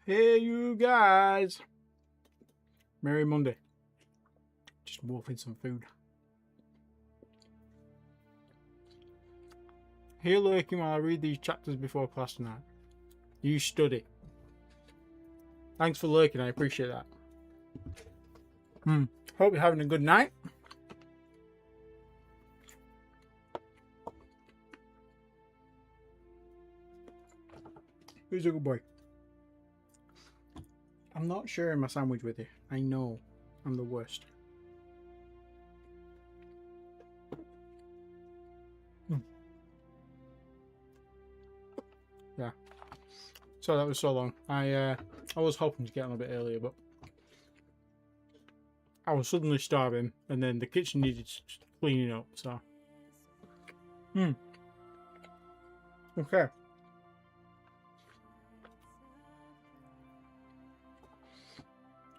Hey, you guys. Merry Monday. Just wolfing some food. Here lurking while I read these chapters before class tonight. You study. Thanks for lurking, I appreciate that. Hope you're having a good night. Who's a good boy? I'm not sharing my sandwich with you. I know I'm the worst. Yeah. So that was so long. I was hoping to get on a bit earlier, but I was suddenly starving, and then the kitchen needed cleaning up. So. Okay.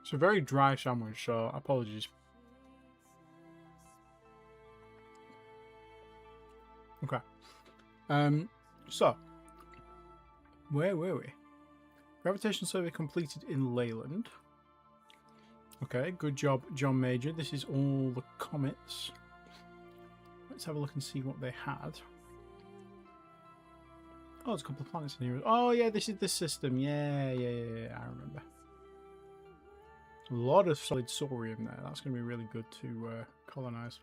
It's a very dry sandwich, so apologies. Okay. So, where were we? Gravitational survey completed in Leyland. Okay, good job, John Major. This is all the comets. Let's have a look and see what they had. Oh, there's a couple of planets in here. Oh, yeah, this is the system. Yeah, I remember. A lot of solid saurium there. That's going to be really good to colonize.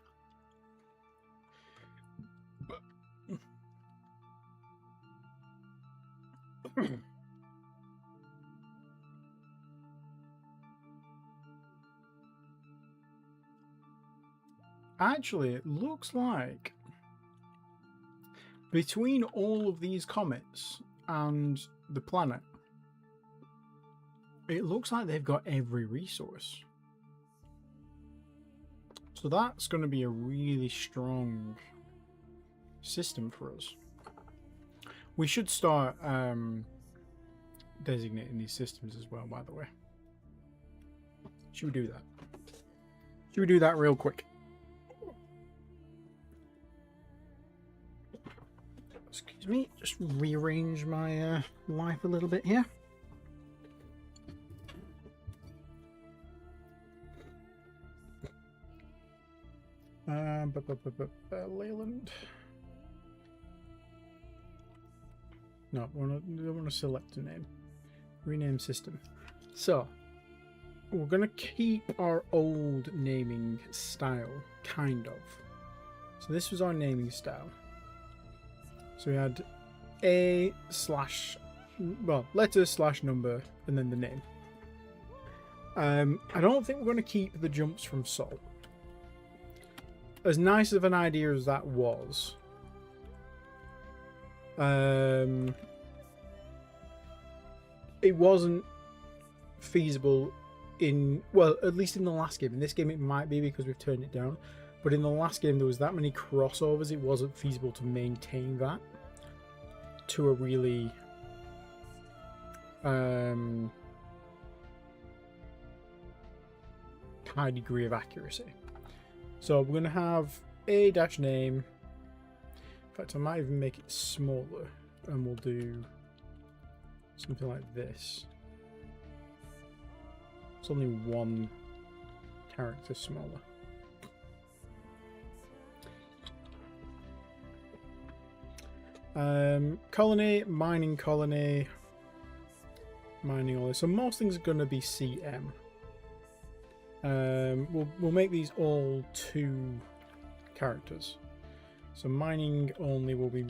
Actually, it looks like between all of these comets and the planet, it looks like they've got every resource. So that's going to be a really strong system for us. We should start designating these systems as well, by the way. Should we do that? Should we do that real quick? Excuse me, just rearrange my life a little bit here. Leyland. No, we don't want to select a name. Rename system. So, we're going to keep our old naming style, kind of. So this was our naming style. So we had A slash, well, letter slash number, and then the name. I don't think we're going to keep the jumps from Sol. As nice of an idea as that was, it wasn't feasible in, well, at least in the last game. In this game it might be because we've turned it down, but in the last game there was that many crossovers, it wasn't feasible to maintain that to a really high degree of accuracy. So we're going to have a dash name. In fact, I might even make it smaller, and we'll do something like this. It's only one character smaller. Colony, mining colony, mining all this. So most things are going to be CM. We'll make these all 2 characters. So mining only will be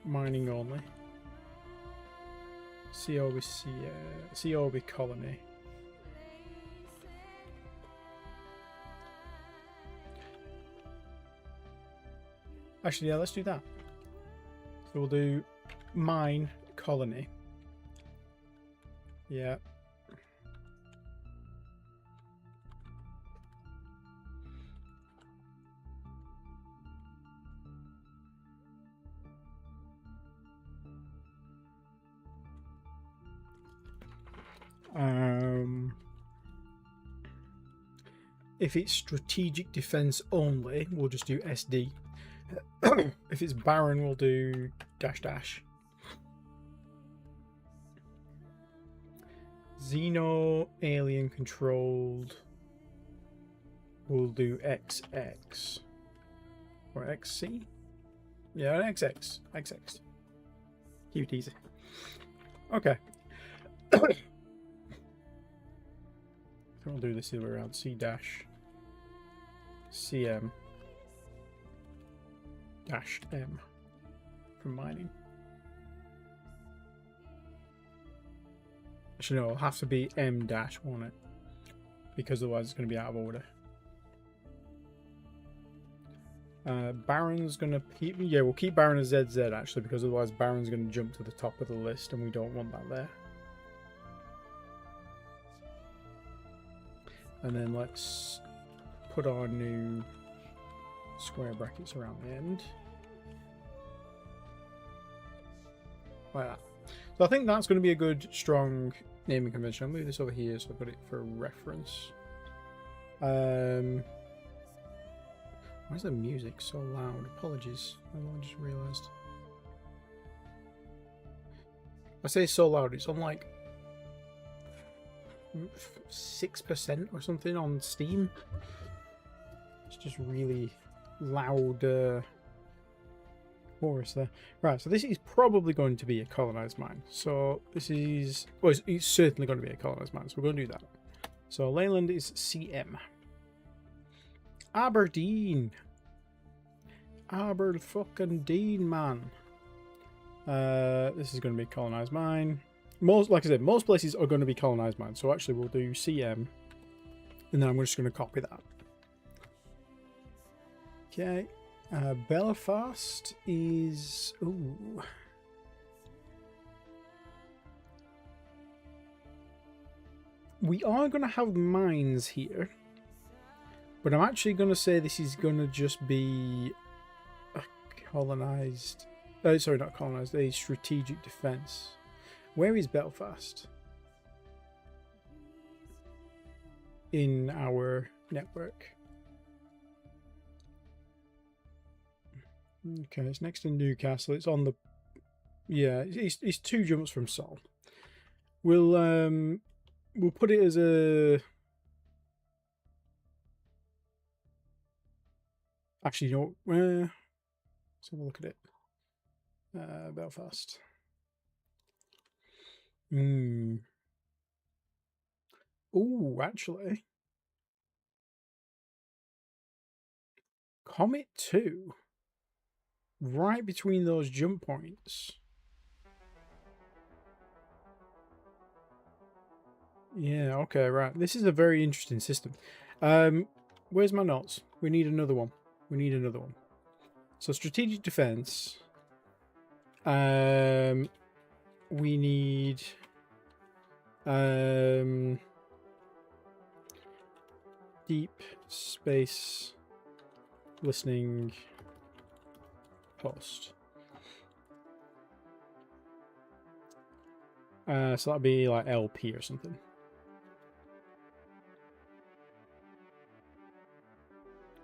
mining only. CO will be colony. Actually, yeah, let's do that. So we'll do mine colony. Yeah. If it's strategic defense only, we'll just do SD. If it's barren, we'll do dash dash. Xeno alien controlled. We'll do XX. Or XC? Yeah, XX. XX. Keep it easy. Okay. So we'll do this the other way around. C dash CM dash M for mining. Actually, no, it'll have to be M dash, won't it? Because otherwise it's going to be out of order. Baron's going to keep... Yeah, we'll keep Baron as ZZ, actually, because otherwise Baron's going to jump to the top of the list, and we don't want that there. And then let's put our new square brackets around the end. Like that. So I think that's going to be a good, strong naming convention. I'll move this over here so I've got it for reference. Why is the music so loud? Apologies. I just realised. I say so loud, it's on like 6% or something on Steam. It's just really loud chorus there. Right, so this is probably going to be a colonised mine. So this is... Well, it's certainly going to be a colonised mine, so we're going to do that. So Leyland is CM. Aberdeen. Fucking man. This is going to be a colonised mine. Like I said, most places are going to be colonised mines. So actually we'll do CM. And then I'm just going to copy that. Okay. Belfast is... Ooh. We are going to have mines here. But I'm actually going to say this is going to just be a colonised... sorry, not colonised. A strategic defence. Where is Belfast? In our network. Okay, it's next to Newcastle. It's on the... Yeah, it's 2 jumps from Sol. We'll put it as a... Actually, you know what? Let's have a look at it. Belfast. Oh, actually. Comet 2. Right between those jump points. Yeah, okay, right. This is a very interesting system. Where's my notes? We need another one. We need another one. So strategic defense. We need deep space listening post. So that'd be like LP or something.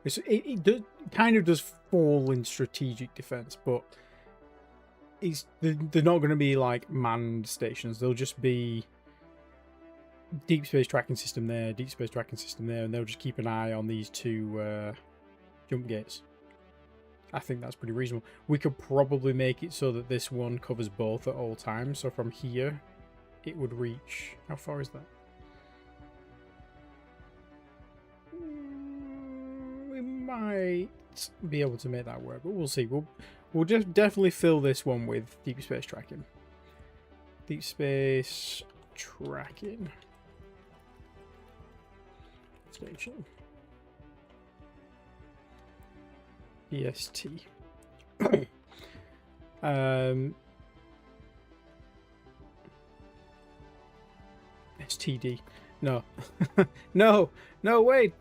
It kind of does fall in strategic defense, but they're not going to be like manned stations. They'll just be deep space tracking system there, deep space tracking system there, and they'll just keep an eye on these 2 jump gates. I think that's pretty reasonable. We could probably make it so that this one covers both at all times. So from here, it would reach... How far is that? We might be able to make that work, but we'll see. We'll just definitely fill this one with deep space tracking. Deep space tracking station. EST. STD. No. No, wait.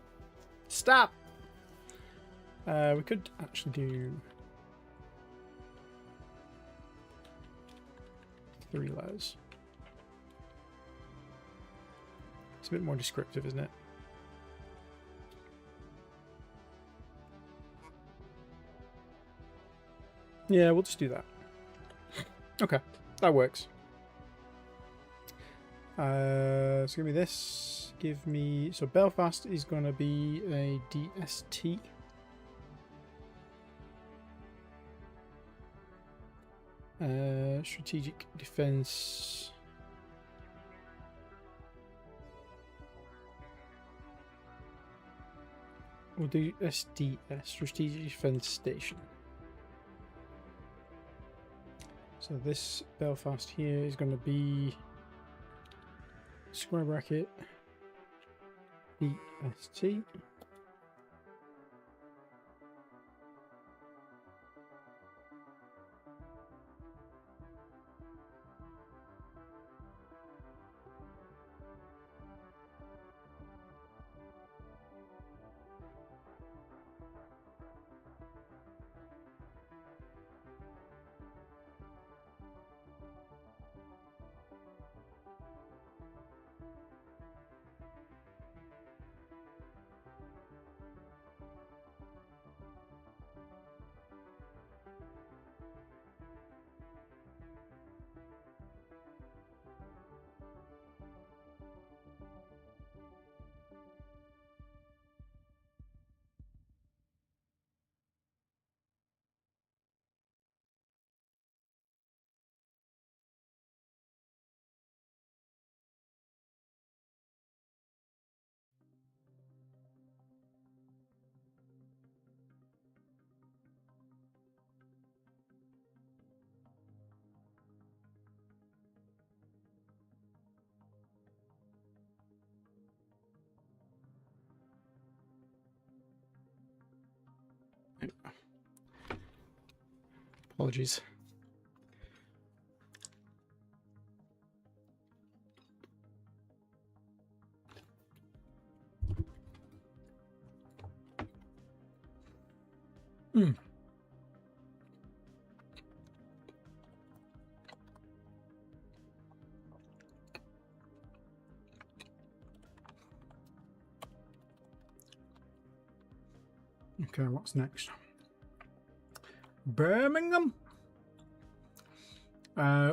Stop. We could actually do 3 layers. It's a bit more descriptive, isn't it? Yeah, we'll just do that. Okay, that works. So give me this. Give me... So Belfast is going to be a DST. Strategic defense. We'll do SDS, Strategic Defense Station. So this Belfast here is going to be square bracket DST. Apologies. Okay, what's next? Birmingham.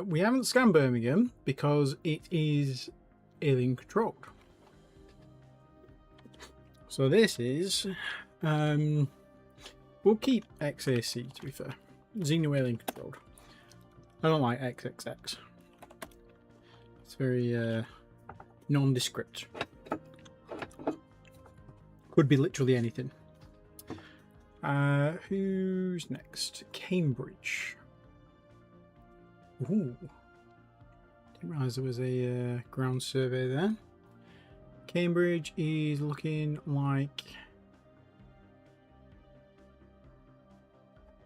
We haven't scanned Birmingham because it is alien controlled. So this is, we'll keep XAC to be fair. Xeno alien controlled. I don't like XXX. It's very nondescript. Could be literally anything. Who's next? Cambridge. Ooh. Didn't realise there was a ground survey there. Cambridge is looking like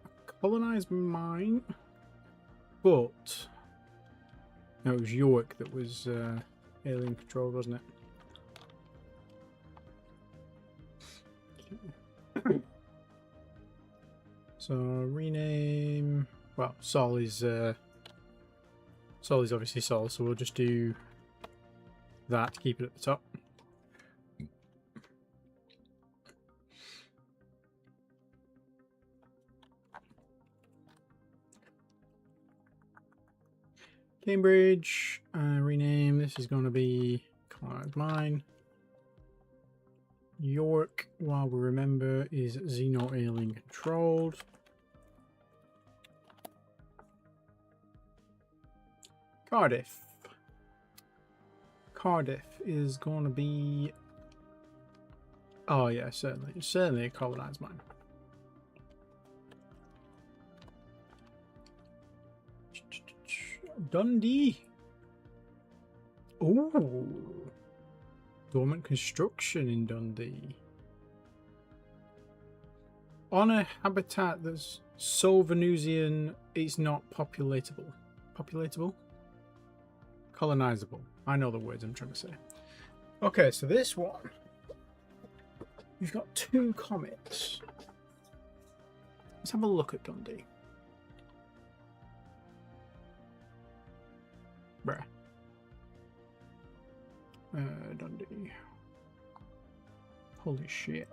a colonised mine, but no, it was York that was alien controlled, wasn't it? So rename. Well, Sol is obviously Sol, so we'll just do that to keep it at the top. Cambridge, rename. This is going to be mine. York, while we remember, is Xeno alien controlled. Cardiff. Cardiff is going to be... Oh yeah, certainly a colonized mine. Dundee. Ooh. Dormant construction in Dundee. On a habitat that's so Venusian, it's not populatable. Populatable? Colonizable. I know the words I'm trying to say. Okay, so this one, we've got 2 comets. Let's have a look at Dundee. Bruh. Dundee. Holy shit.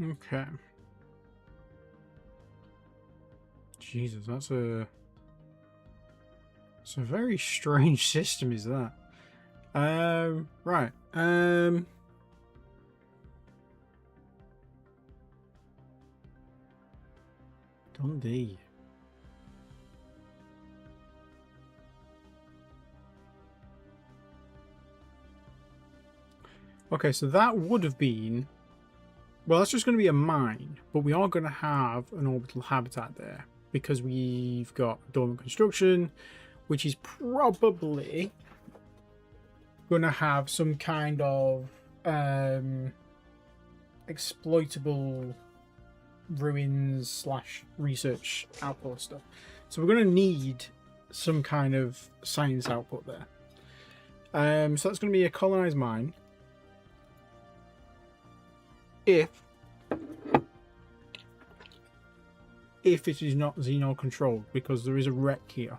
Okay. Jesus, that's a... It's a very strange system, is that? Right. Dundee. Okay, so that would have been... Well, that's just going to be a mine, but we are going to have an orbital habitat there because we've got dormant construction, which is probably going to have some kind of exploitable ruins / research output stuff. So we're going to need some kind of science output there. So that's going to be a colonized mine. If it is not Xeno controlled, because there is a wreck here.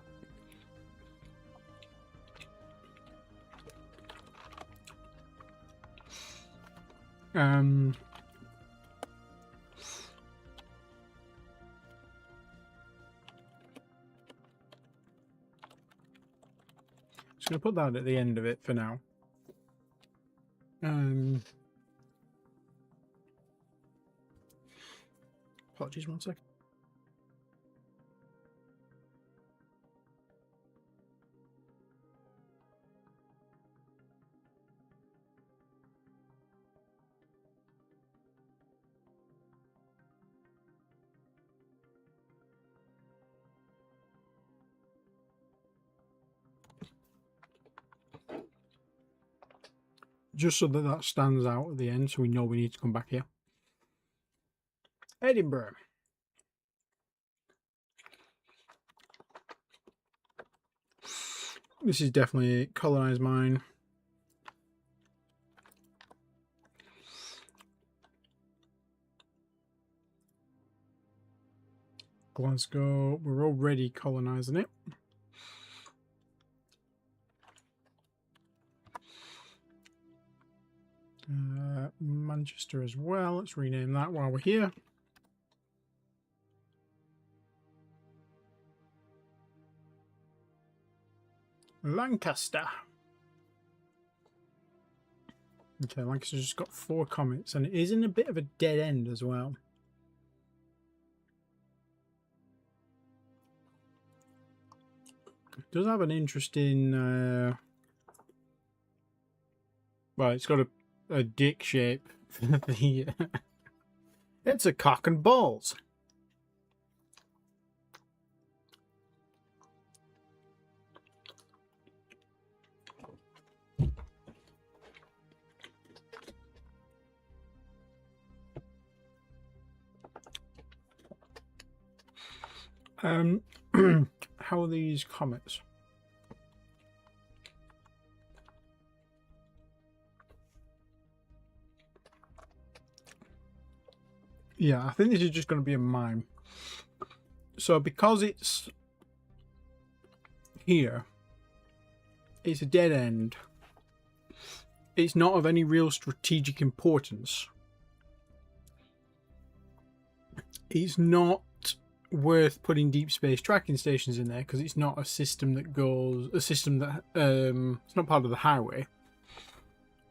Just going to put that at the end of it for now. Apologies, 1 second. Just so that stands out at the end, so we know we need to come back here. Edinburgh. This is definitely a colonized mine. Glasgow, we're already colonizing it. Manchester as well. Let's rename that while we're here. Lancaster. Okay, Lancaster's just got 4 comets, and it is in a bit of a dead end as well. It does have an interesting... well, it's got a dick shape. It's a cock and balls. How are these comets? Yeah, I think this is just going to be a mine. So because it's here, it's a dead end. It's not of any real strategic importance. It's not worth putting deep space tracking stations in there because it's not a system that goes... A system that... it's not part of the highway.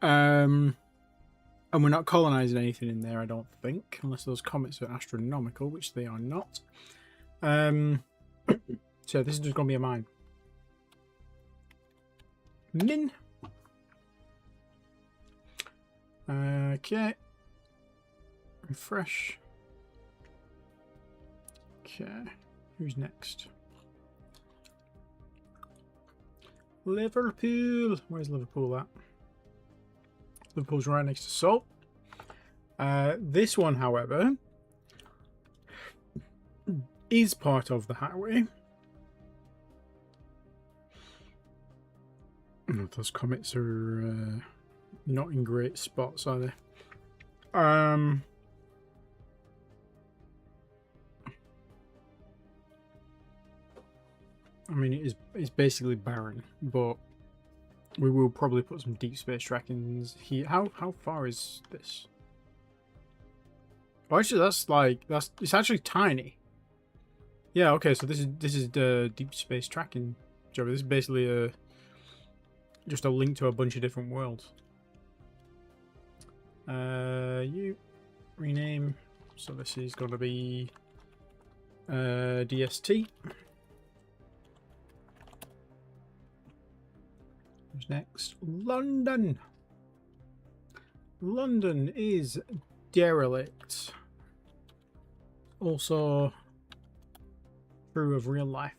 And we're not colonizing anything in there, I don't think, unless those comets are astronomical, which they are not. So this is just going to be a mine. Min. Okay. Refresh. Okay. Who's next? Liverpool. Where's Liverpool at? Liverpool's right next to Salt. This one, however, is part of the highway. Oh, those comets are not in great spots, are they? I mean, it's basically barren, but we will probably put some deep space trackings here. How far is this? Oh, actually, it's actually tiny. Yeah. Okay. So this is the deep space tracking job. This is basically just a link to a bunch of different worlds. You rename. So this is going to be DST. Who's next? London. London is derelict. Also true of real life.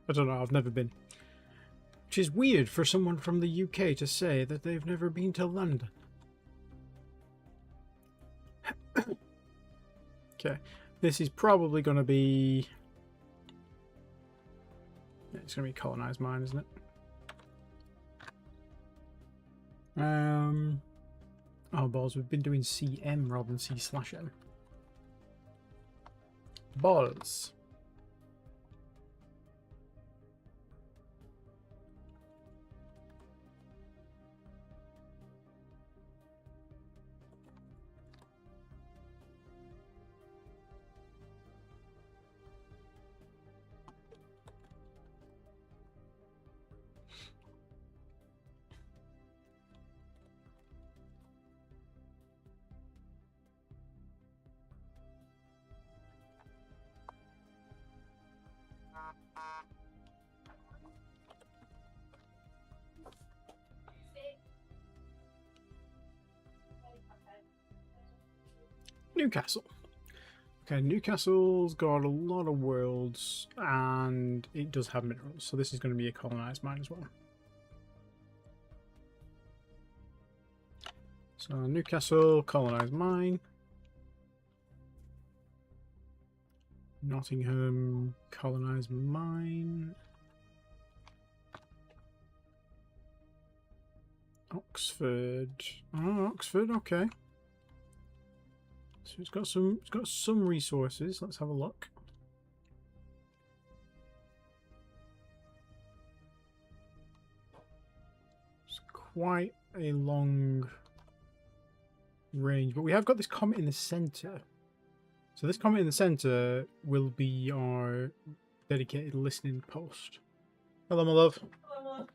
I don't know, I've never been. Which is weird for someone from the UK to say that they've never been to London. Okay, this is probably going to be... It's going to be colonized mine, isn't it? Oh balls, we've been doing CM rather than C/M. Balls. Newcastle. Okay, Newcastle's got a lot of worlds and it does have minerals, so this is going to be a colonized mine as well. So Newcastle, colonized mine. Nottingham, colonized mine. Oxford. Oh, Oxford, okay. So it's got some resources. Let's have a look. It's quite a long range, but we have got this comet in the center. So this comet in the center will be our dedicated listening post. Hello, my love. Hello, love.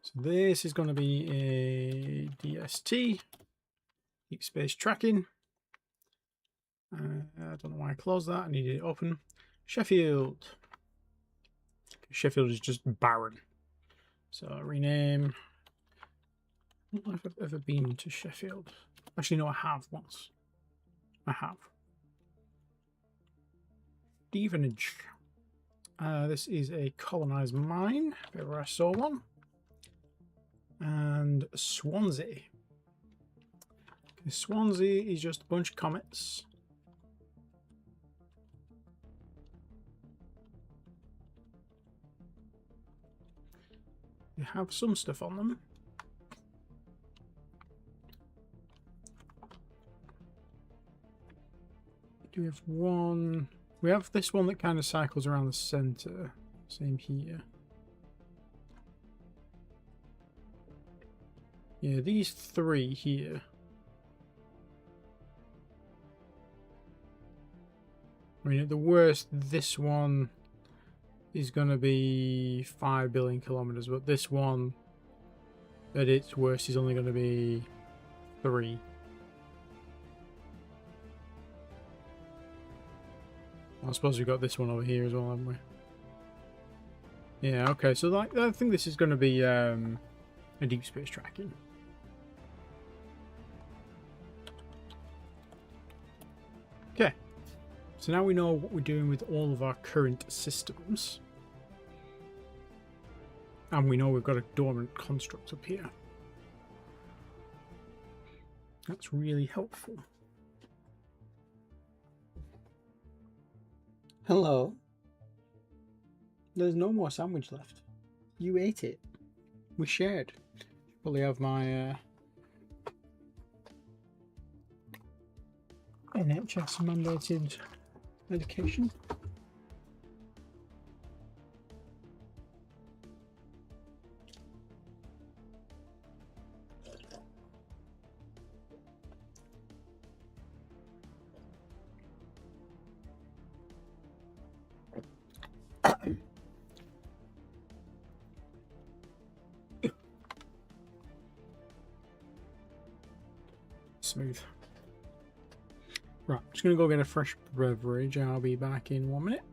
So this is going to be a DST, deep space tracking. I don't know why I closed that. I needed it open. Sheffield. Sheffield is just barren. So rename. I don't know if I've ever been to Sheffield. Actually, no, I have once. I have. Stevenage. This is a colonized mine, if ever I saw one. And Swansea. Okay, Swansea is just a bunch of comets. They have some stuff on them. Do we have one? We have this one that kind of cycles around the center. Same here. Yeah, these three here. I mean, at the worst, this one is going to be 5 billion kilometers, but this one, at its worst, is only going to be 3. I suppose we've got this one over here as well, haven't we? Yeah, okay, so like, I think this is going to be a deep space tracking. Okay, so now we know what we're doing with all of our current systems. And we know we've got a dormant construct up here. That's really helpful. Hello. There's no more sandwich left. You ate it. We shared. Probably have my NHS mandated medication. Smooth. Right, just gonna go get a fresh beverage. I'll be back in 1 minute.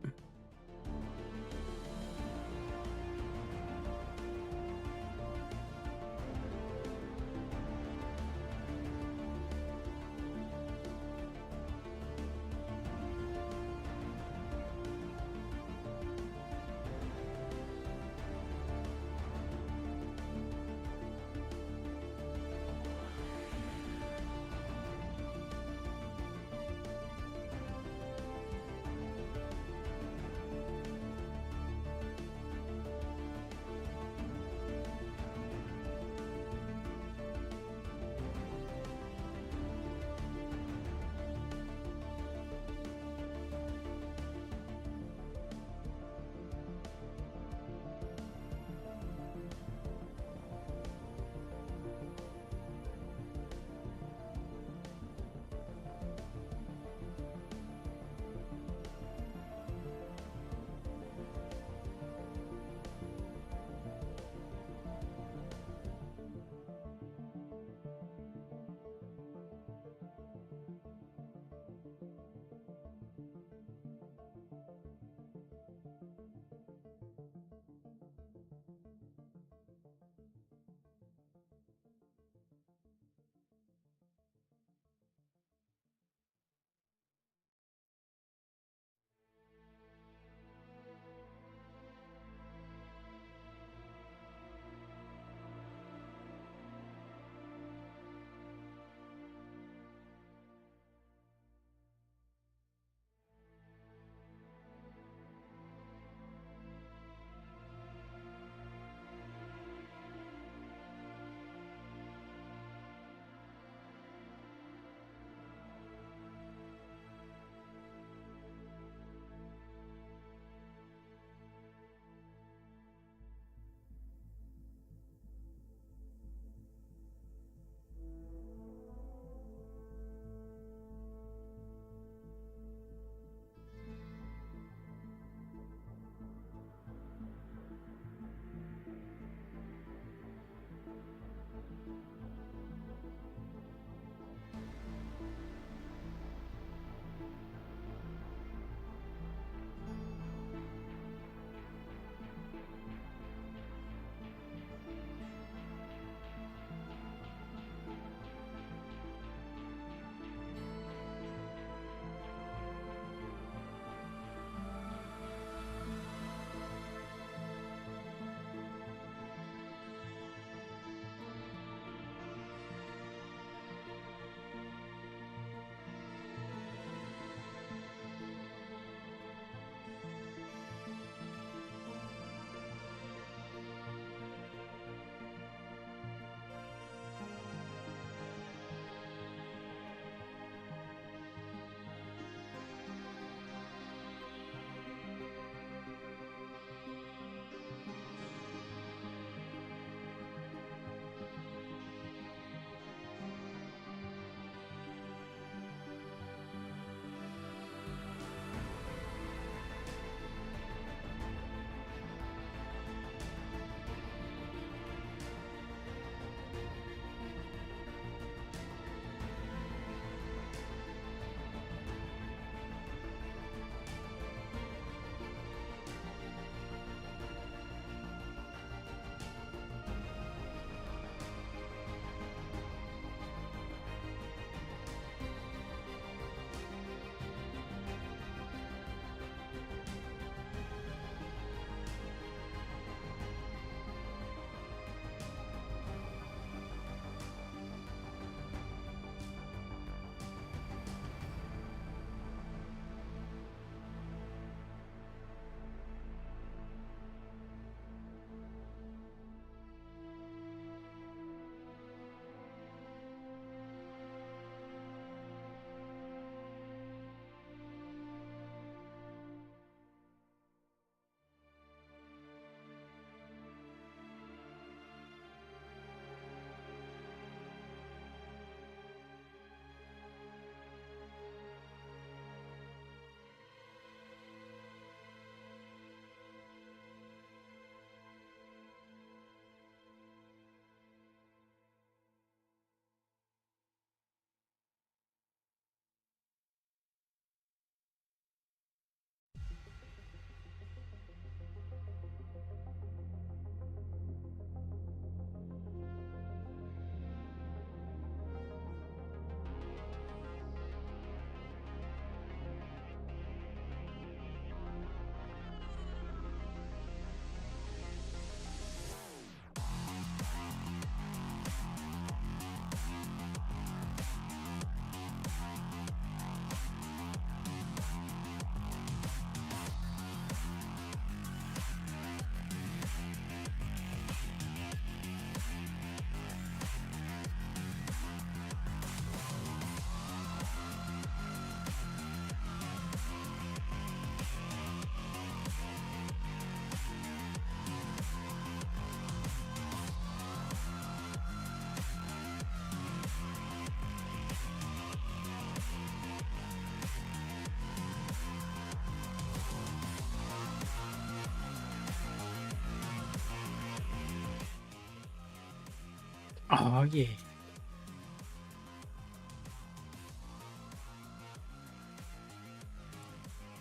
Oh, yeah.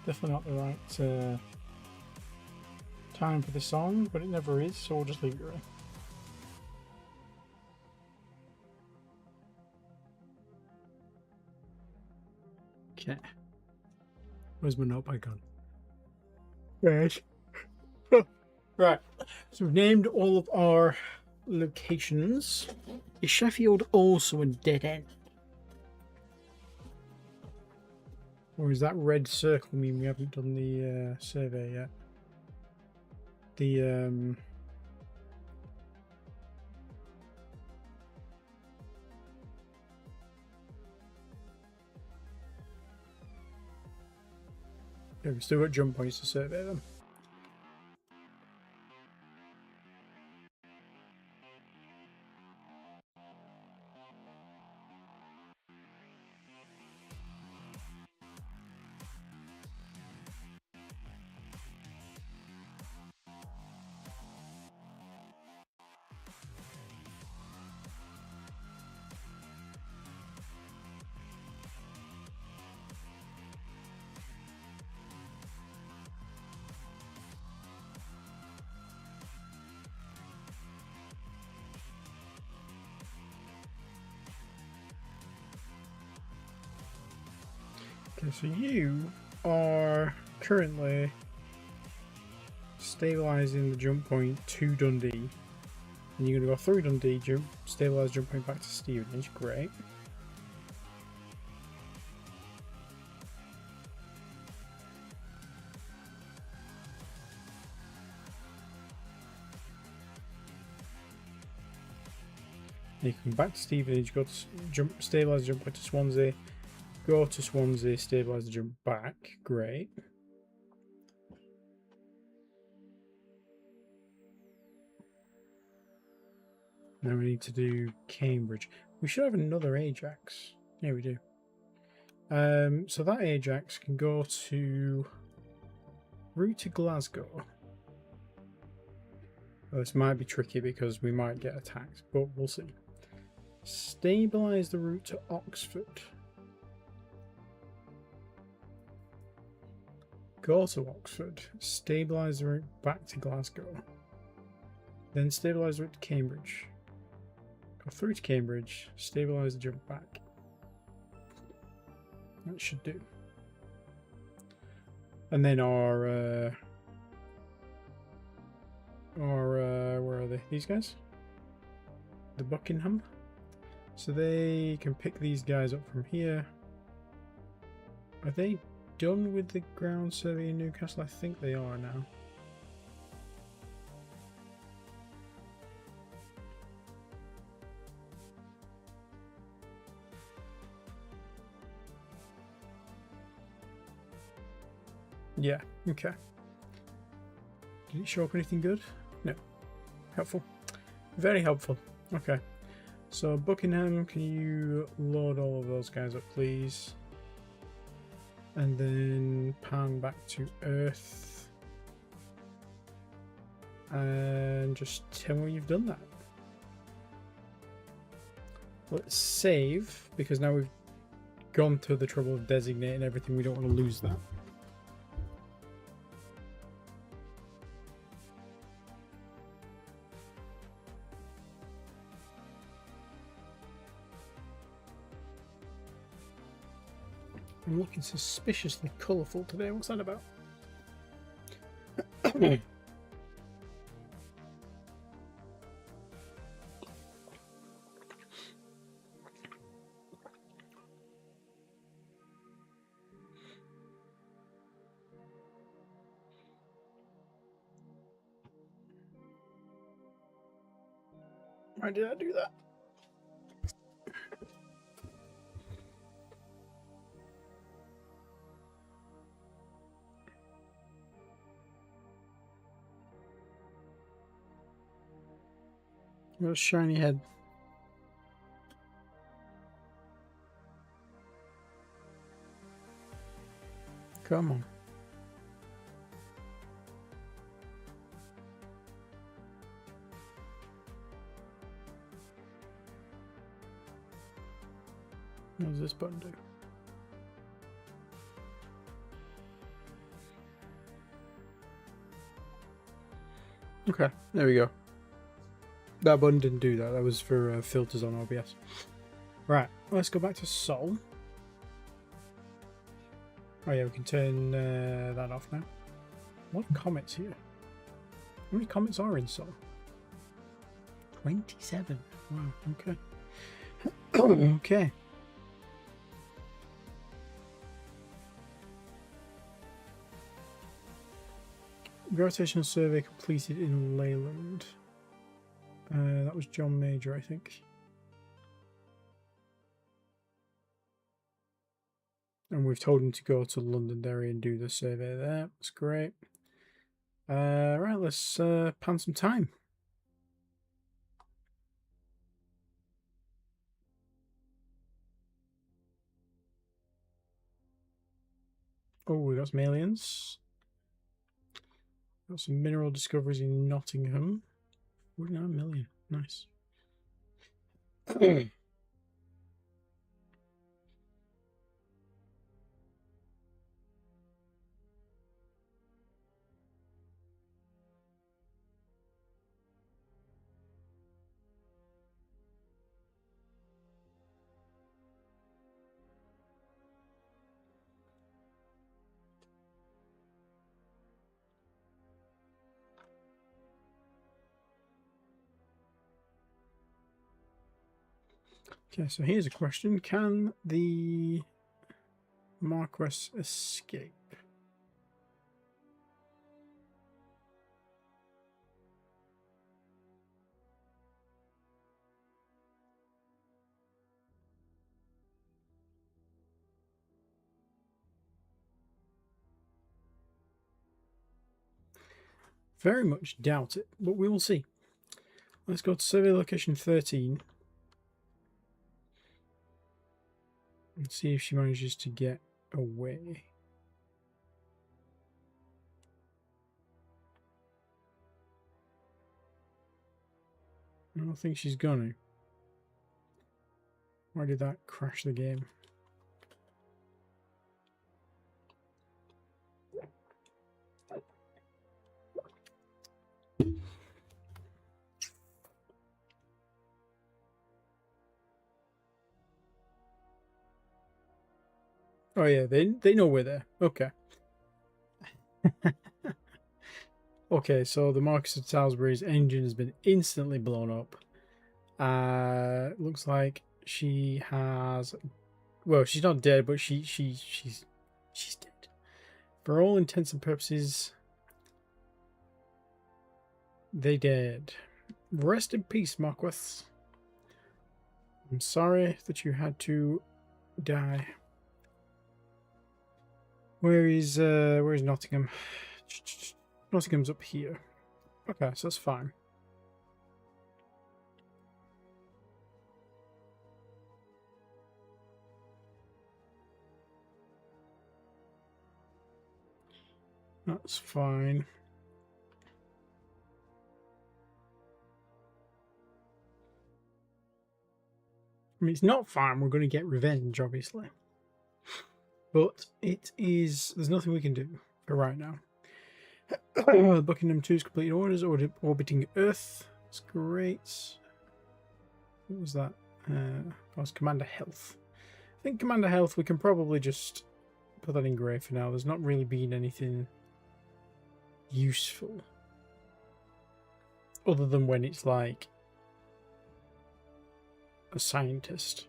Definitely not the right time for the song, but it never is, so we'll just leave it right. Okay. Where's my notepad gone? Right. Right. So we've named all of our locations. Is Sheffield also a dead end? Or is that red circle mean we haven't done the survey yet? The yeah, we've still got jump points to survey them. Okay, so you are currently stabilizing the jump point to Dundee. And you're going to go through Dundee, jump, stabilize jump point back to Stevenage. Great. You come back to Stevenage, go to stabilize the jump point to Swansea, go to Swansea, stabilize the jump back. Great. Now we need to do Cambridge. We should have another Ajax. Yeah, we do. So that Ajax can go to route to Glasgow. Well, this might be tricky because we might get attacked, but we'll see. Stabilize the route to Oxford. Go to Oxford. Stabilize the route back to Glasgow. Then stabilize the route to Cambridge. Go through to Cambridge. Stabilize the jump back. That should do. And then our where are they? These guys? The Buckingham. So they can pick these guys up from here. Are they done with the ground survey in Newcastle? I think they are now. Yeah, okay. Did it show up anything good? No. Helpful. Very helpful. Okay. So Buckingham, can you load all of those guys up, please? And then pan back to Earth. And just tell me when you've done that. Let's save, because now we've gone to the trouble of designating everything. We don't want to lose that. I'm looking suspiciously colourful today. What's that about? Why did I do that? What a shiny head. Come on. this button do? Okay, there we go. That button didn't do that. That was for filters on OBS. Right, let's go back to Sol. Oh yeah, we can turn that off now. What comets here? How many comets are in Sol? 27. Wow, okay. Okay. Gravitational survey completed in Leyland. That was John Major, I think. And we've told him to go to Londonderry and do the survey there. That's great. Right, let's pan some time. Oh, we got some aliens. Got some mineral discoveries in Nottingham. 49 million. Nice. Okay, so here's a question. Can the Marquess escape? Very much doubt it, but we will see. Let's go to survey location 13. And see if she manages to get away. I don't think she's gonna. Why did that crash the game? Oh yeah, they know we're there. Okay. Okay, so the Marquis of Salisbury's engine has been instantly blown up. Looks like she has. Well, she's not dead, but she's dead. For all intents and purposes, they dead. Rest in peace, Marquis. I'm sorry that you had to die. Where is Nottingham? Nottingham's up here. Okay, so that's fine. That's fine. I mean, it's not fine. We're going to get revenge, obviously. But it is... There's nothing we can do for right now. Buckingham 2's completed orders, orbiting Earth. That's great. What was that? That was Commander Health. I think Commander Health, we can probably just put that in grey for now. There's not really been anything useful. Other than when it's like a scientist.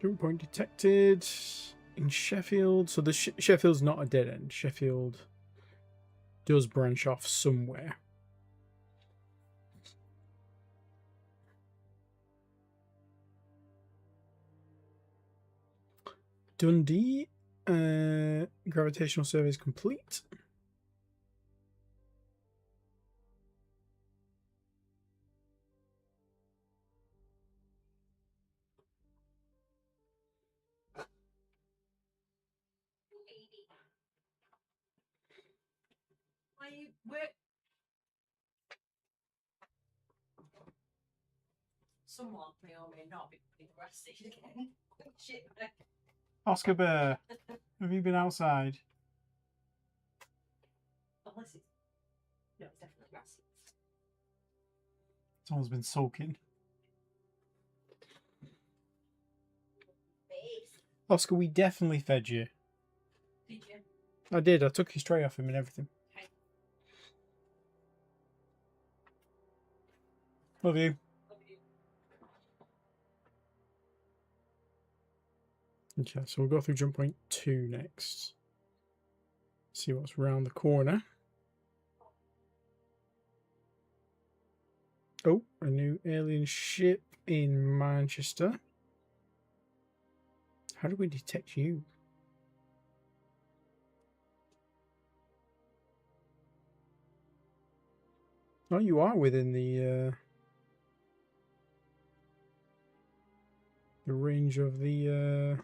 Jump point detected in Sheffield. So the Sheffield's not a dead end. Sheffield does branch off somewhere. Dundee. Gravitational survey is complete. Someone may or may not be putting the rest again. Oscar Bear, have you been outside? Unless it's... No, it's definitely grassy. Someone's been sulking. Oscar, we definitely fed you. Did you? I did. I took his tray off him and everything. Okay. Love you. Okay, so we'll go through jump point 2 next. See what's around the corner. Oh, a new alien ship in Manchester. How do we detect you? Oh, you are within the range of the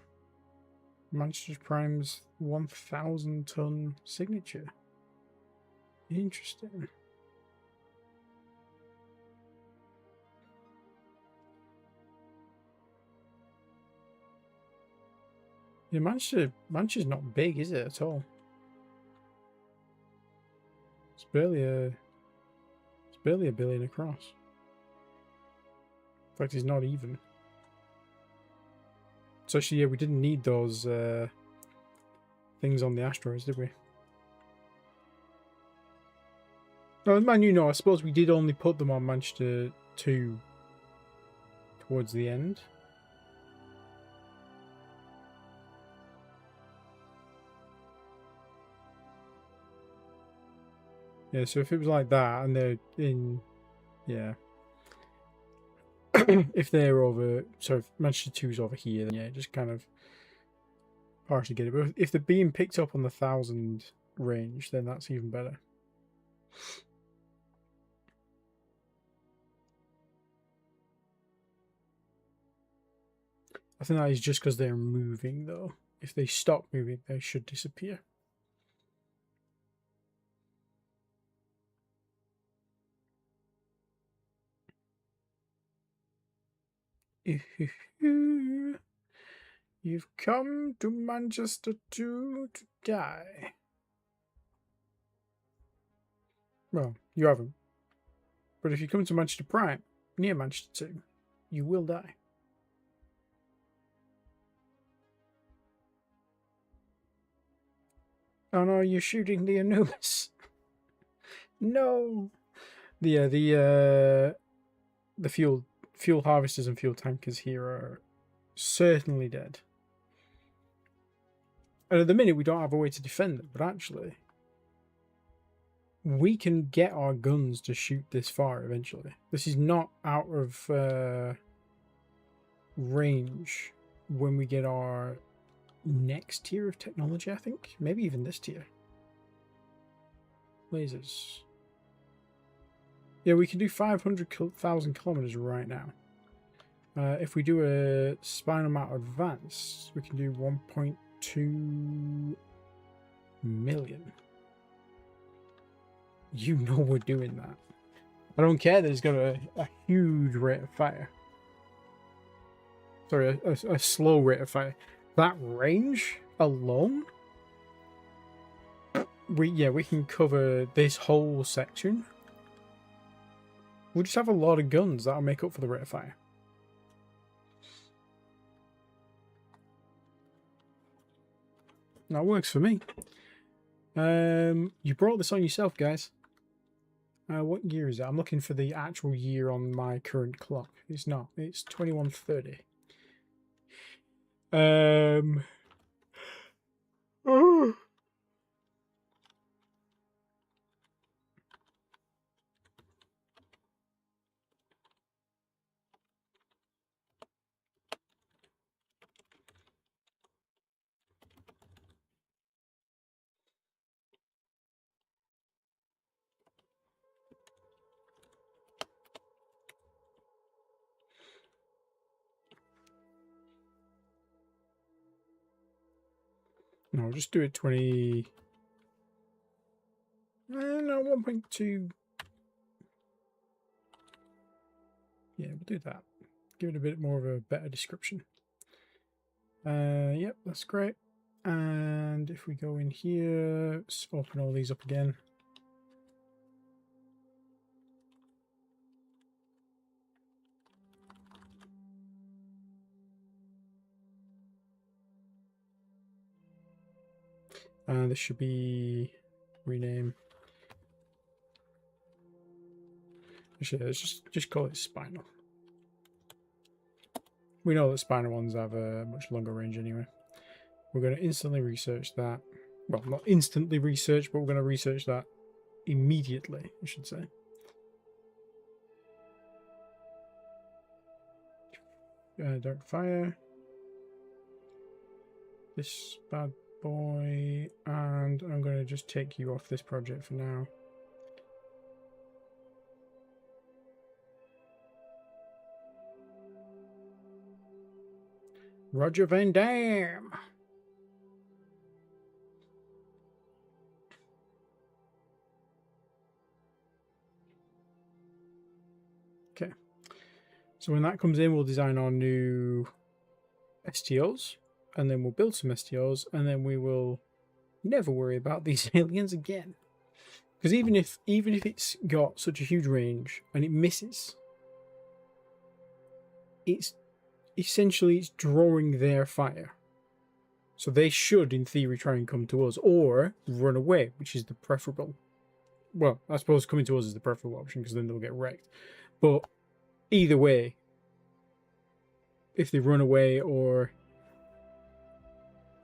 Manchester Prime's 1,000-ton signature. Interesting. Yeah, Manchester's not big, is it, at all? It's barely a billion across. In fact, it's not even. So actually, yeah, we didn't need those things on the asteroids, did we? No, man, you know, I suppose we did only put them on Manchester 2 towards the end. Yeah, so if it was like that and they're in, yeah. If they're over, so if Manchester 2's over here, then yeah, just kind of partially get it. But if they're being picked up on the 1,000 range, then that's even better. I think that is just because they're moving, though. If they stop moving, they should disappear. You've come to Manchester 2 to die. Well, you haven't. But if you come to Manchester Prime, near Manchester 2, you will die. Oh no, you're shooting the Anubis. No. The fuel harvesters and fuel tankers here are certainly dead. And at the minute we don't have a way to defend them, but actually we can get our guns to shoot this far eventually. This is not out of range when we get our next tier of technology, I think. Maybe even this tier. Lasers. Yeah, we can do 500,000 kilometers right now. If we do a spinal mount advance, we can do 1.2 million. You know we're doing that. I don't care that it's got a huge rate of fire. Sorry, a slow rate of fire. That range alone, we can cover this whole section. We'll just have a lot of guns that'll make up for the rate of fire. That works for me. You brought this on yourself, guys. What year is it? I'm looking for the actual year on my current clock. It's not. It's 2130. Oh. No, just do it 20. No, 1.2. Yeah, we'll do that. Give it a bit more of a better description. Yep, that's great. And if we go in here, let's open all these up again. And this should be rename. Actually, let's just call it spinal. We know that spinal ones have a much longer range anyway. We're going to instantly research that. Well, not instantly research, but we're going to research that immediately, I should say. Dark fire. This bad boy. And I'm going to just take you off this project for now. Roger Van Dam. Okay. So when that comes in, we'll design our new STOs, and then we'll build some STOs, and then we will never worry about these aliens again. Because even if it's got such a huge range and it misses, it's essentially drawing their fire. So they should, in theory, try and come to us or run away, which is the preferable. Well, I suppose coming to us is the preferable option because then they'll get wrecked. But either way, if they run away or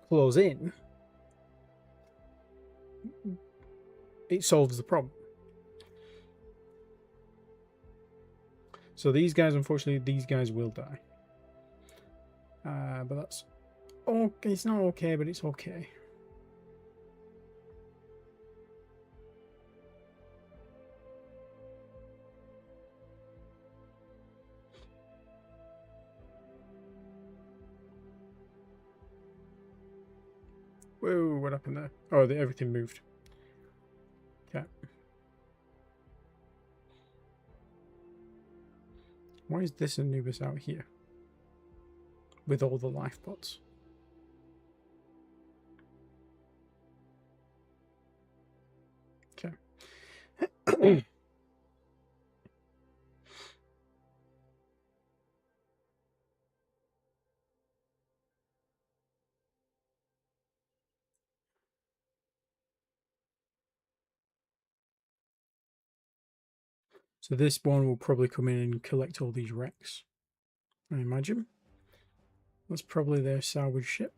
close in, it solves the problem. So these guys, unfortunately, these guys will die. But that's okay. It's not okay, but it's okay. Whoa, what happened there? Oh, everything moved. Okay. Why is this Anubis out here? With all the life bots. Okay. So this one will probably come in and collect all these wrecks, I imagine. That's probably their salvage ship.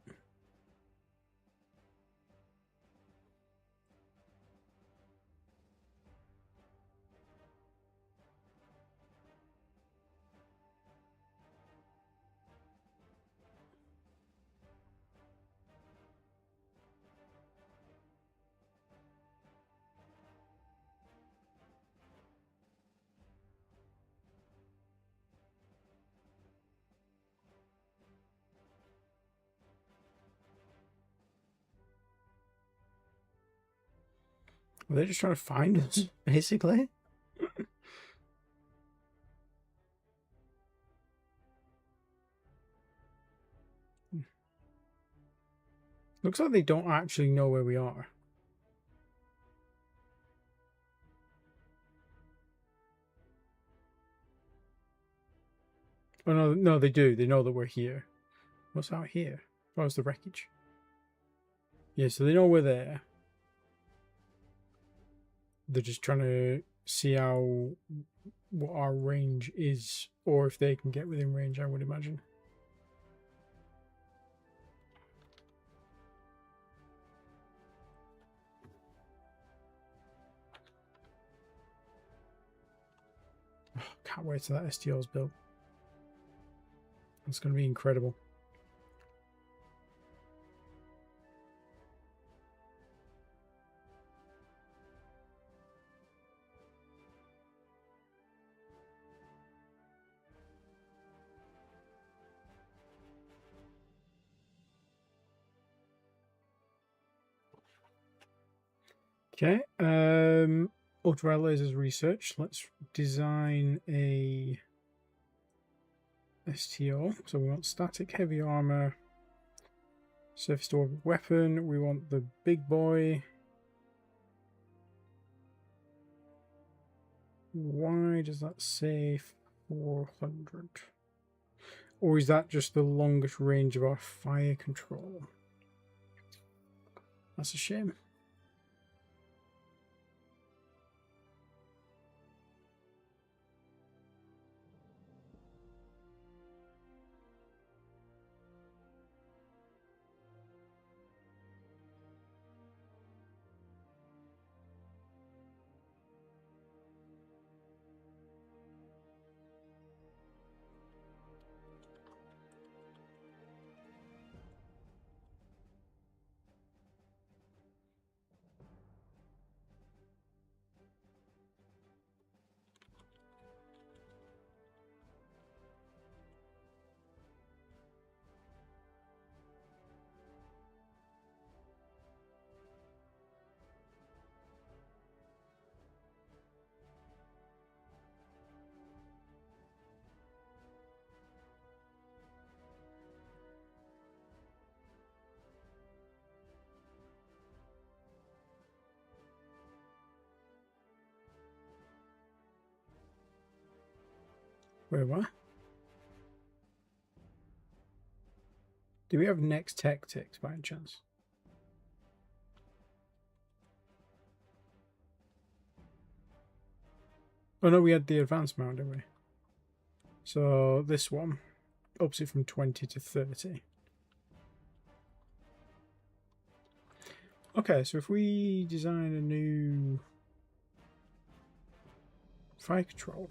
Are they just trying to find us, basically? Looks like they don't actually know where we are. Oh, no, they do. They know that we're here. What's out here? Oh, it's the wreckage. Yeah, so they know we're there. They're just trying to see what our range is, or if they can get within range, I would imagine. Oh, can't wait till that STO's built. It's going to be incredible. Okay, ultraviolet lasers research. Let's design a STO. So we want static heavy armor, Surface to orbit weapon. We want the big boy. Why does that say 400? Or is that just the longest range of our fire control? That's a shame. Wait, what? Do we have next tactics by any chance? Oh no, we had the advanced mount, didn't we? So this one ups it from 20 to 30. Okay, so if we design a new fire control.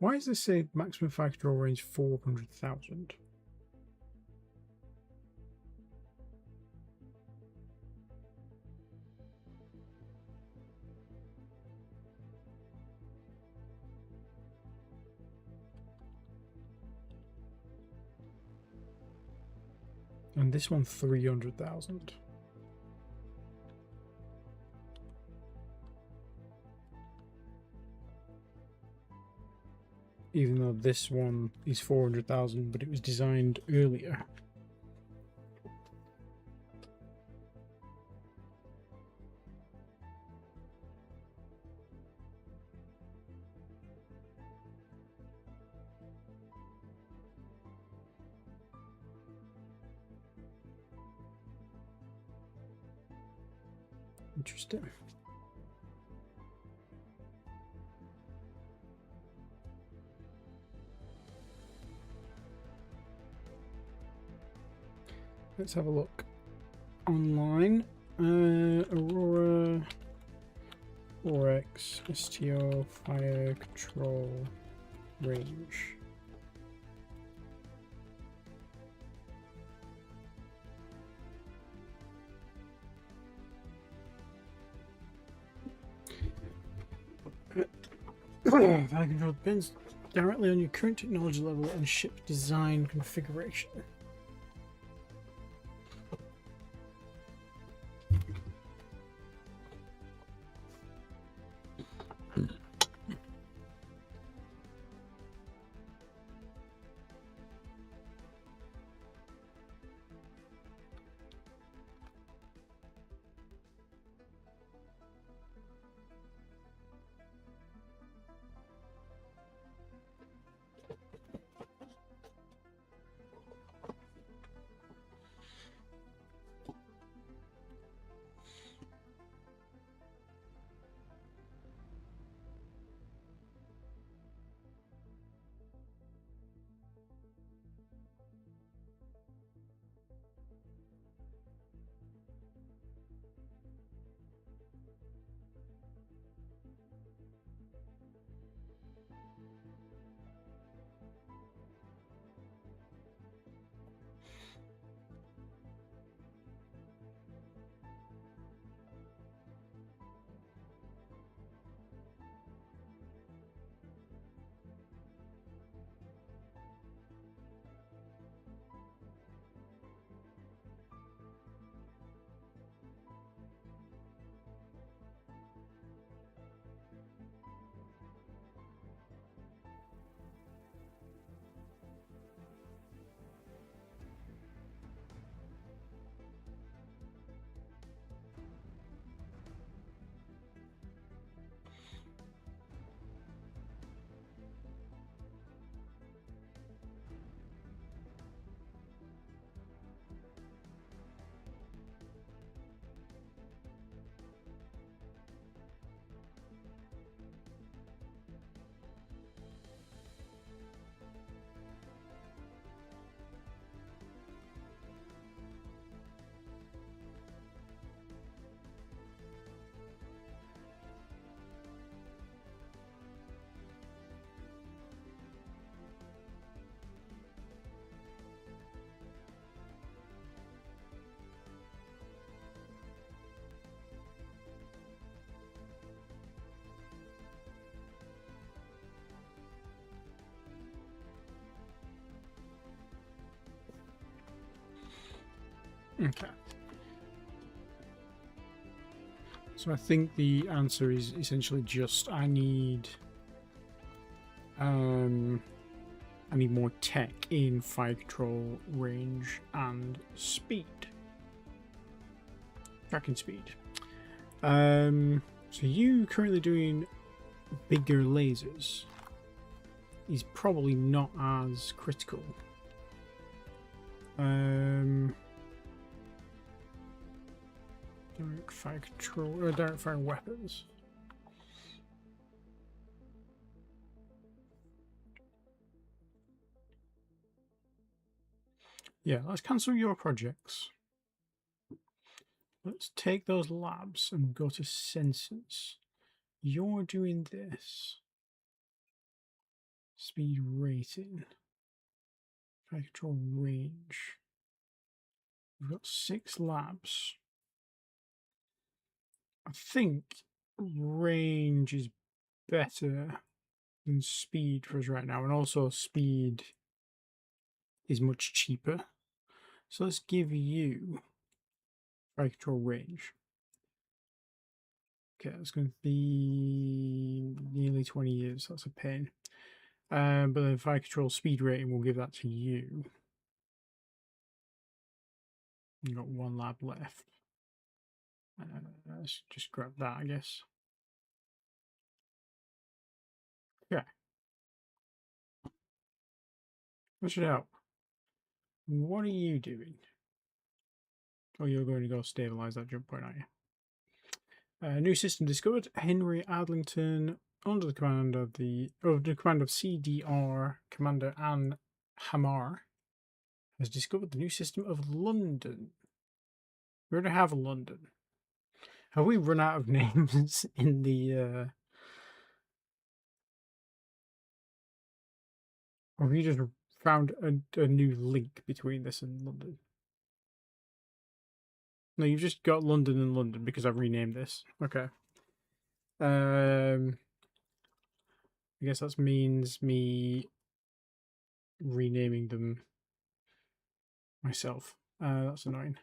Why does this say maximum fire control range 400,000? And this one 300,000. Even though this one is 400,000, but it was designed earlier. Interesting. Let's have a look online. Aurora 4X STO fire control range. Fire control depends directly on your current technology level and ship design configuration. Okay. So I think the answer is essentially just I need more tech in fire control, range, and speed. Tracking speed. So you currently doing bigger lasers is probably not as critical. Direct fire control, direct fire weapons. Yeah, let's cancel your projects. Let's take those labs and go to sensors. You're doing this. Speed rating. Fire control range. We've got 6 labs. I think range is better than speed for us right now, and also speed is much cheaper. So let's give you fire control range. Okay, it's going to be nearly 20 years. That's a pain. But then fire control speed rating, we'll give that to you. You've got 1 lab left. Let's just grab that, I guess. Yeah. That should help. What are you doing? Oh, you're going to go stabilize that jump point, aren't you? New system discovered. Henry Adlington, under the command of CDR Commander Anne Hamar, has discovered the new system of London. We already have London. Have we run out of names in the? Or have you just found a new link between this and London? No, you've just got London and London because I've renamed this. Okay. I guess that means me renaming them myself. That's annoying.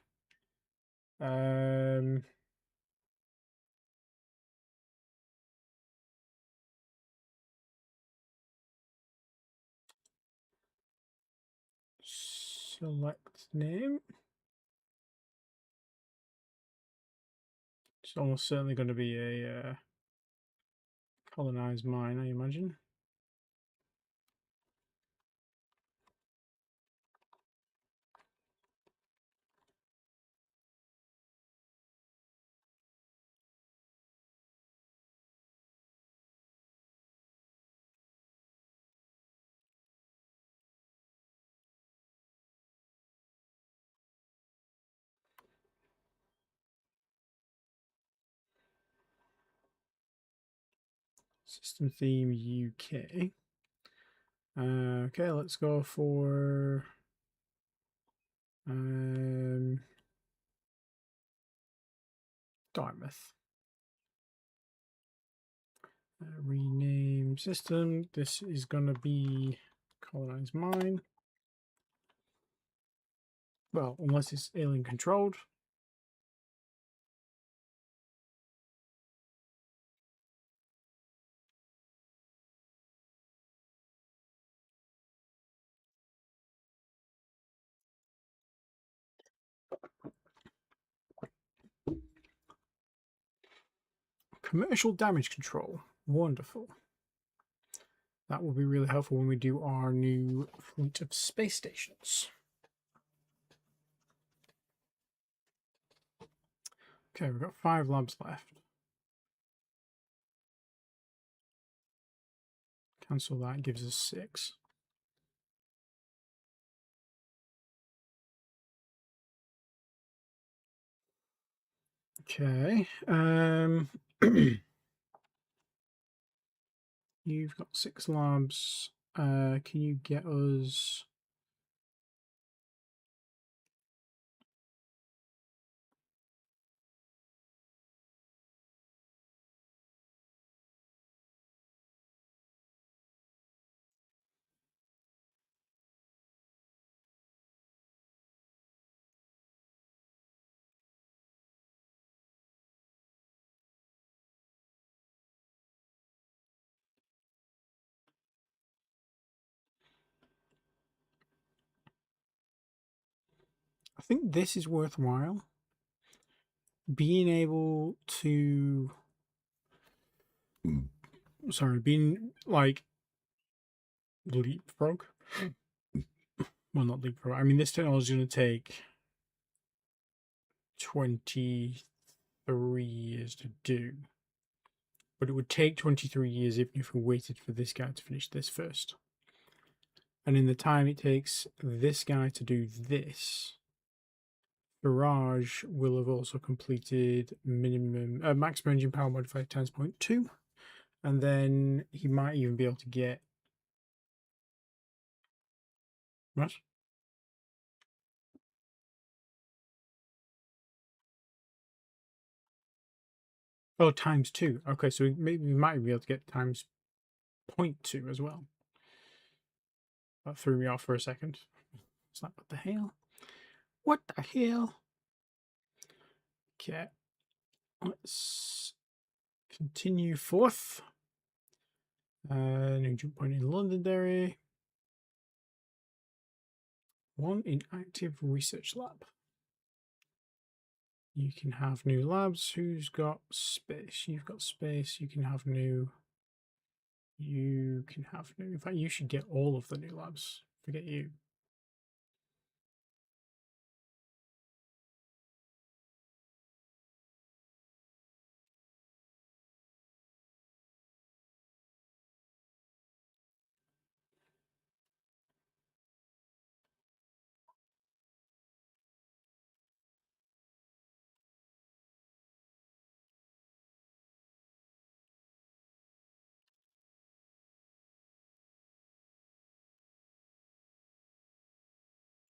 Select name. It's almost certainly going to be a colonized mine, I imagine. System theme UK. Okay, let's go for Dartmouth. Rename system. This is going to be colonized mine. Well, unless it's alien controlled. Commercial damage control. Wonderful. That will be really helpful when we do our new fleet of space stations. Okay, we've got 5 labs left. Cancel that, gives us 6. Okay. You've got 6 labs. Can you get us... I think this is worthwhile. Being able to, sorry, being like leapfrog. Well, not leapfrog. I mean, this technology is going to take 23 years to do, but it would take 23 years even if we waited for this guy to finish this first. And in the time it takes this guy to do this, Barrage will have also completed maximum engine power modifier times 0.2, and then he might even be able to get what? Oh, times 2. Okay, so maybe we might be able to get times 0.2 as well. That threw me off for a second. It's like, what the hell? What the hell? Okay, let's continue forth. New jump point in Londonderry. One in active research lab. You can have new labs. Who's got space? You've got space. You can have new. You can have new. In fact, you should get all of the new labs. Forget you.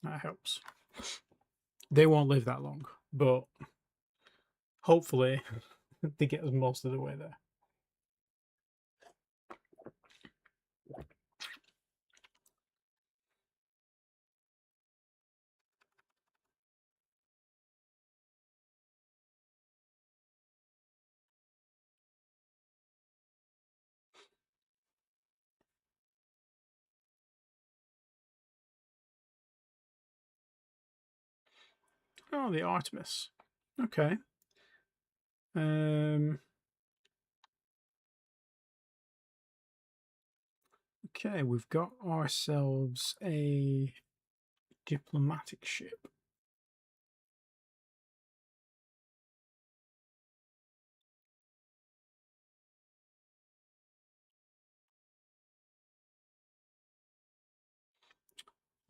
That helps. They won't live that long, but hopefully they get us most of the way there. Oh, the Artemis. Okay. Okay, we've got ourselves a diplomatic ship.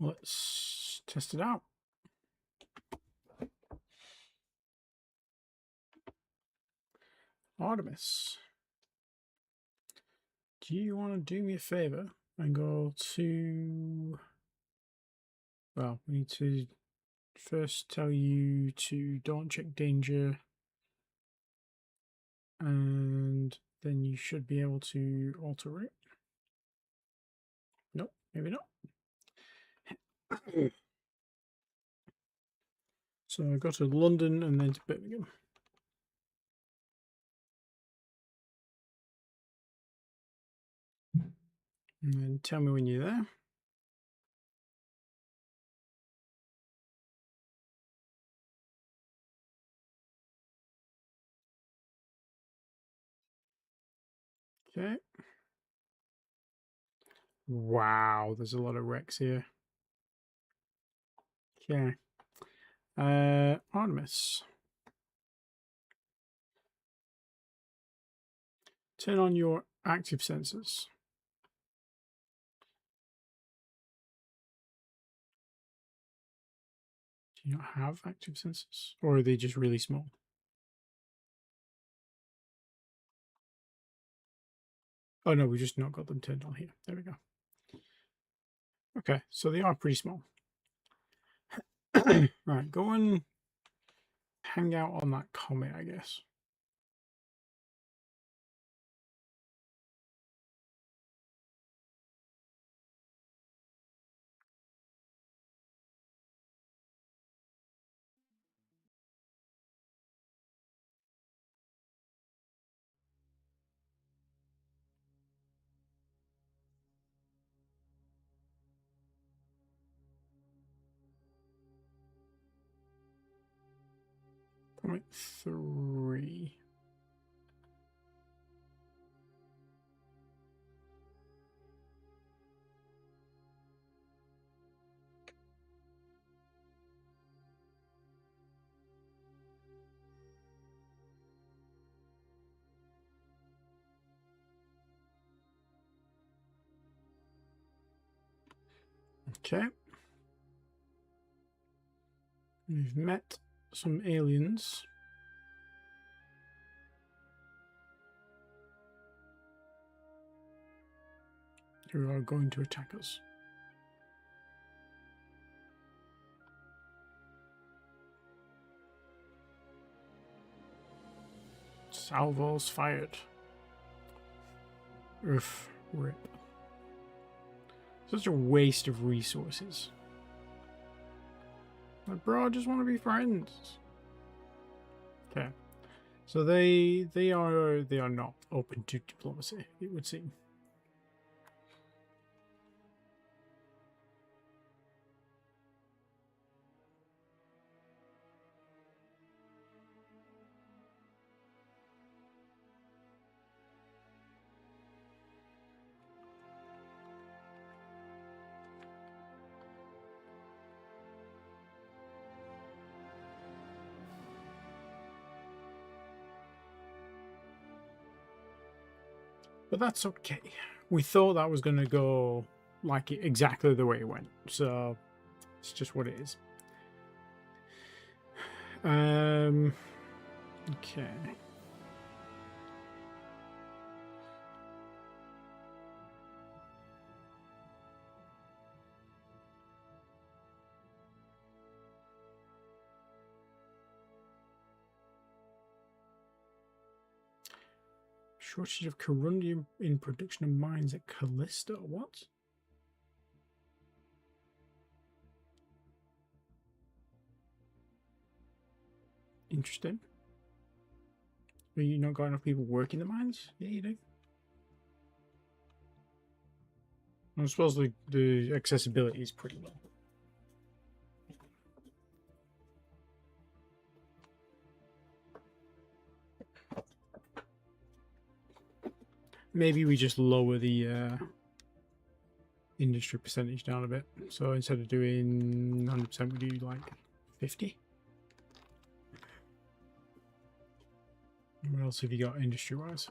Let's test it out. Artemis, do you want to do me a favor and go to... Well, we need to first tell you to don't check danger, and then you should be able to alter it. Nope, maybe not. So I go to London and then to Birmingham. And then tell me when you're there. Okay. Wow, there's a lot of wrecks here. Okay. Artemis. Turn on your active sensors. Do you not have active sensors? Or are they just really small? Oh no, we just not got them turned on here. There we go. Okay, so they are pretty small. Right, go and hang out on that comet, I guess. 0.3. Okay. We've met some aliens. Who are going to attack us. Salvos fired. Oof, rip. Such a waste of resources. Like, bro, I just want to be friends. Okay. So they are not open to diplomacy, it would seem. But that's okay. We thought that was going to go like exactly the way it went. So it's just what it is. Okay. Shortage of corundum in production of mines at Callisto. What? Interesting. But you not got enough people working the mines? Yeah, you do. I suppose the accessibility is pretty low. Maybe we just lower the industry percentage down a bit. So instead of doing 100%, we do like 50. What else have you got industry-wise?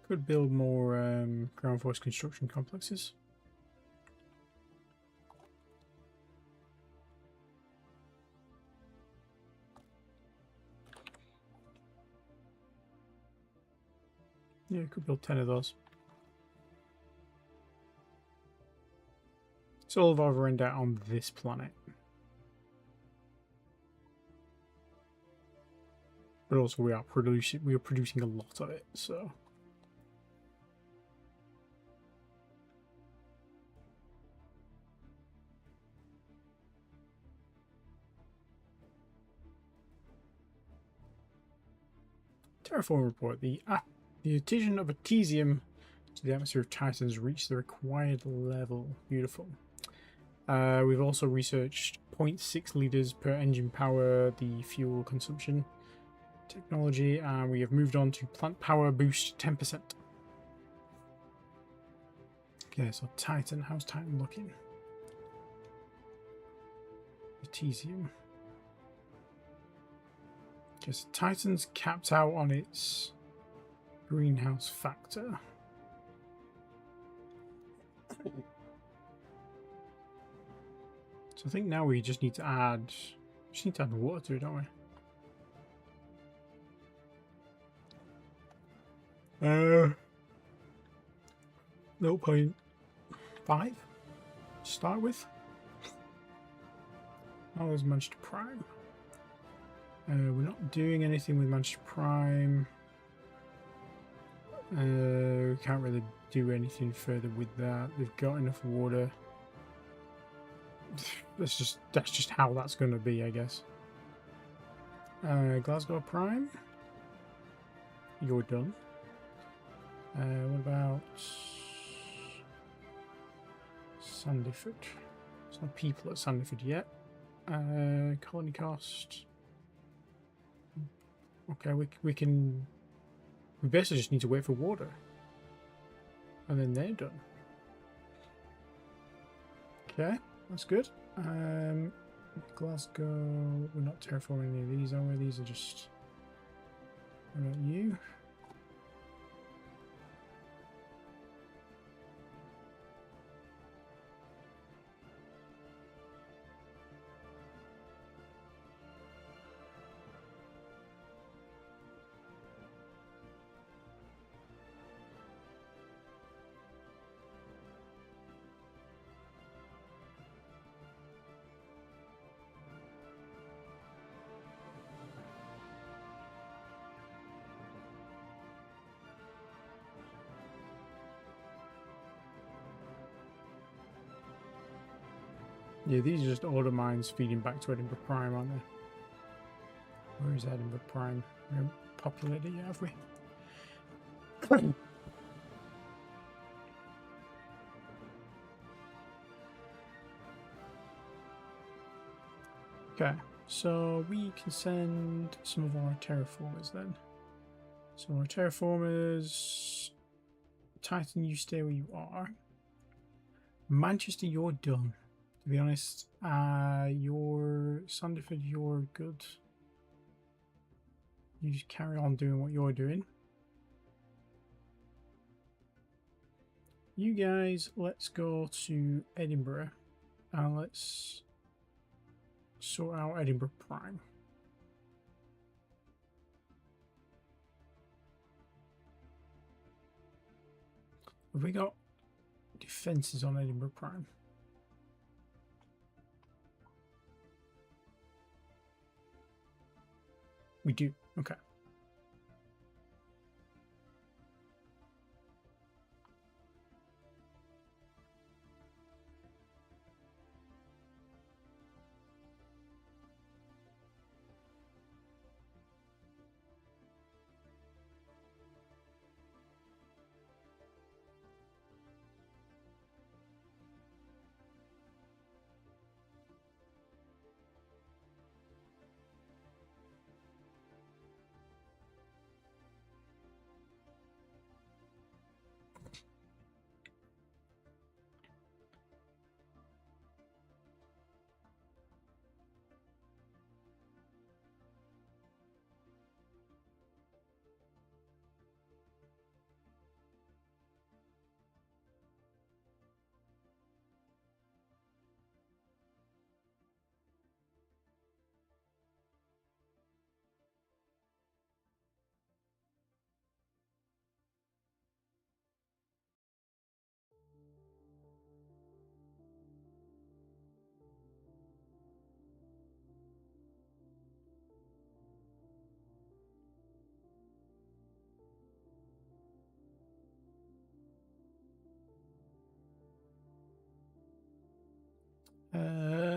Could build more ground force construction complexes. Yeah, could build 10 of those. It's all of rendered out on this planet. But also we are producing a lot of it, so Terraform report. The addition of Artesium to the atmosphere of Titan has reached the required level. Beautiful. We've also researched 0.6 liters per engine power, the fuel consumption technology, and we have moved on to plant power boost 10%. Okay, so Titan, how's Titan looking? Artesium. Just Titan's capped out on its greenhouse factor. So I think now we just need to add water to it, don't we? 0.5 to start with. How is Manchester Prime? We're not doing anything with Manchester Prime. We can't really do anything further with that. They've got enough water. That's just how that's going to be, I guess. Glasgow Prime. You're done. What about Sandyford? There's no people at Sandiford yet. Colony cost. Okay, we can. We basically just need to wait for water, and then they're done. Okay, that's good. Glasgow. We're not terraforming any of these, are we? These are just. What about you? Yeah, these are just order mines feeding back to Edinburgh Prime, aren't they? Where is Edinburgh Prime? We haven't populated it yet, have we? Okay, so we can send some of our terraformers then. So our terraformers, Titan, you stay where you are. Manchester, you're done. To be honest, your Sandiford, you're good. You just carry on doing what you're doing. You guys, let's go to Edinburgh and let's sort out Edinburgh Prime. Have we got defences on Edinburgh Prime? We do. Okay.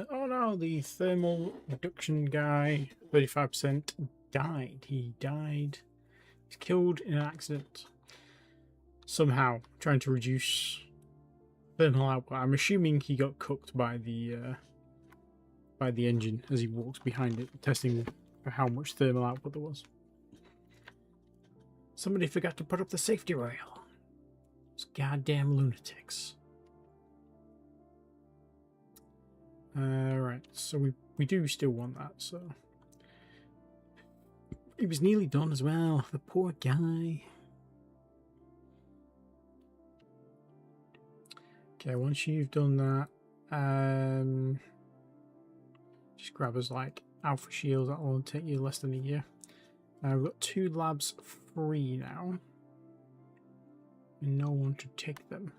Oh no, the thermal reduction guy, 35%, died. He died. He's killed in an accident. Somehow, trying to reduce thermal output. I'm assuming he got cooked by the engine as he walked behind it, testing for how much thermal output there was. Somebody forgot to put up the safety rail. Those goddamn lunatics. Right, so we do still want that, so... It was nearly done as well, the poor guy. Okay, once you've done that, just grab us like Alpha Shield, that will take you less than a year. We've got 2 labs free now. And no one to take them.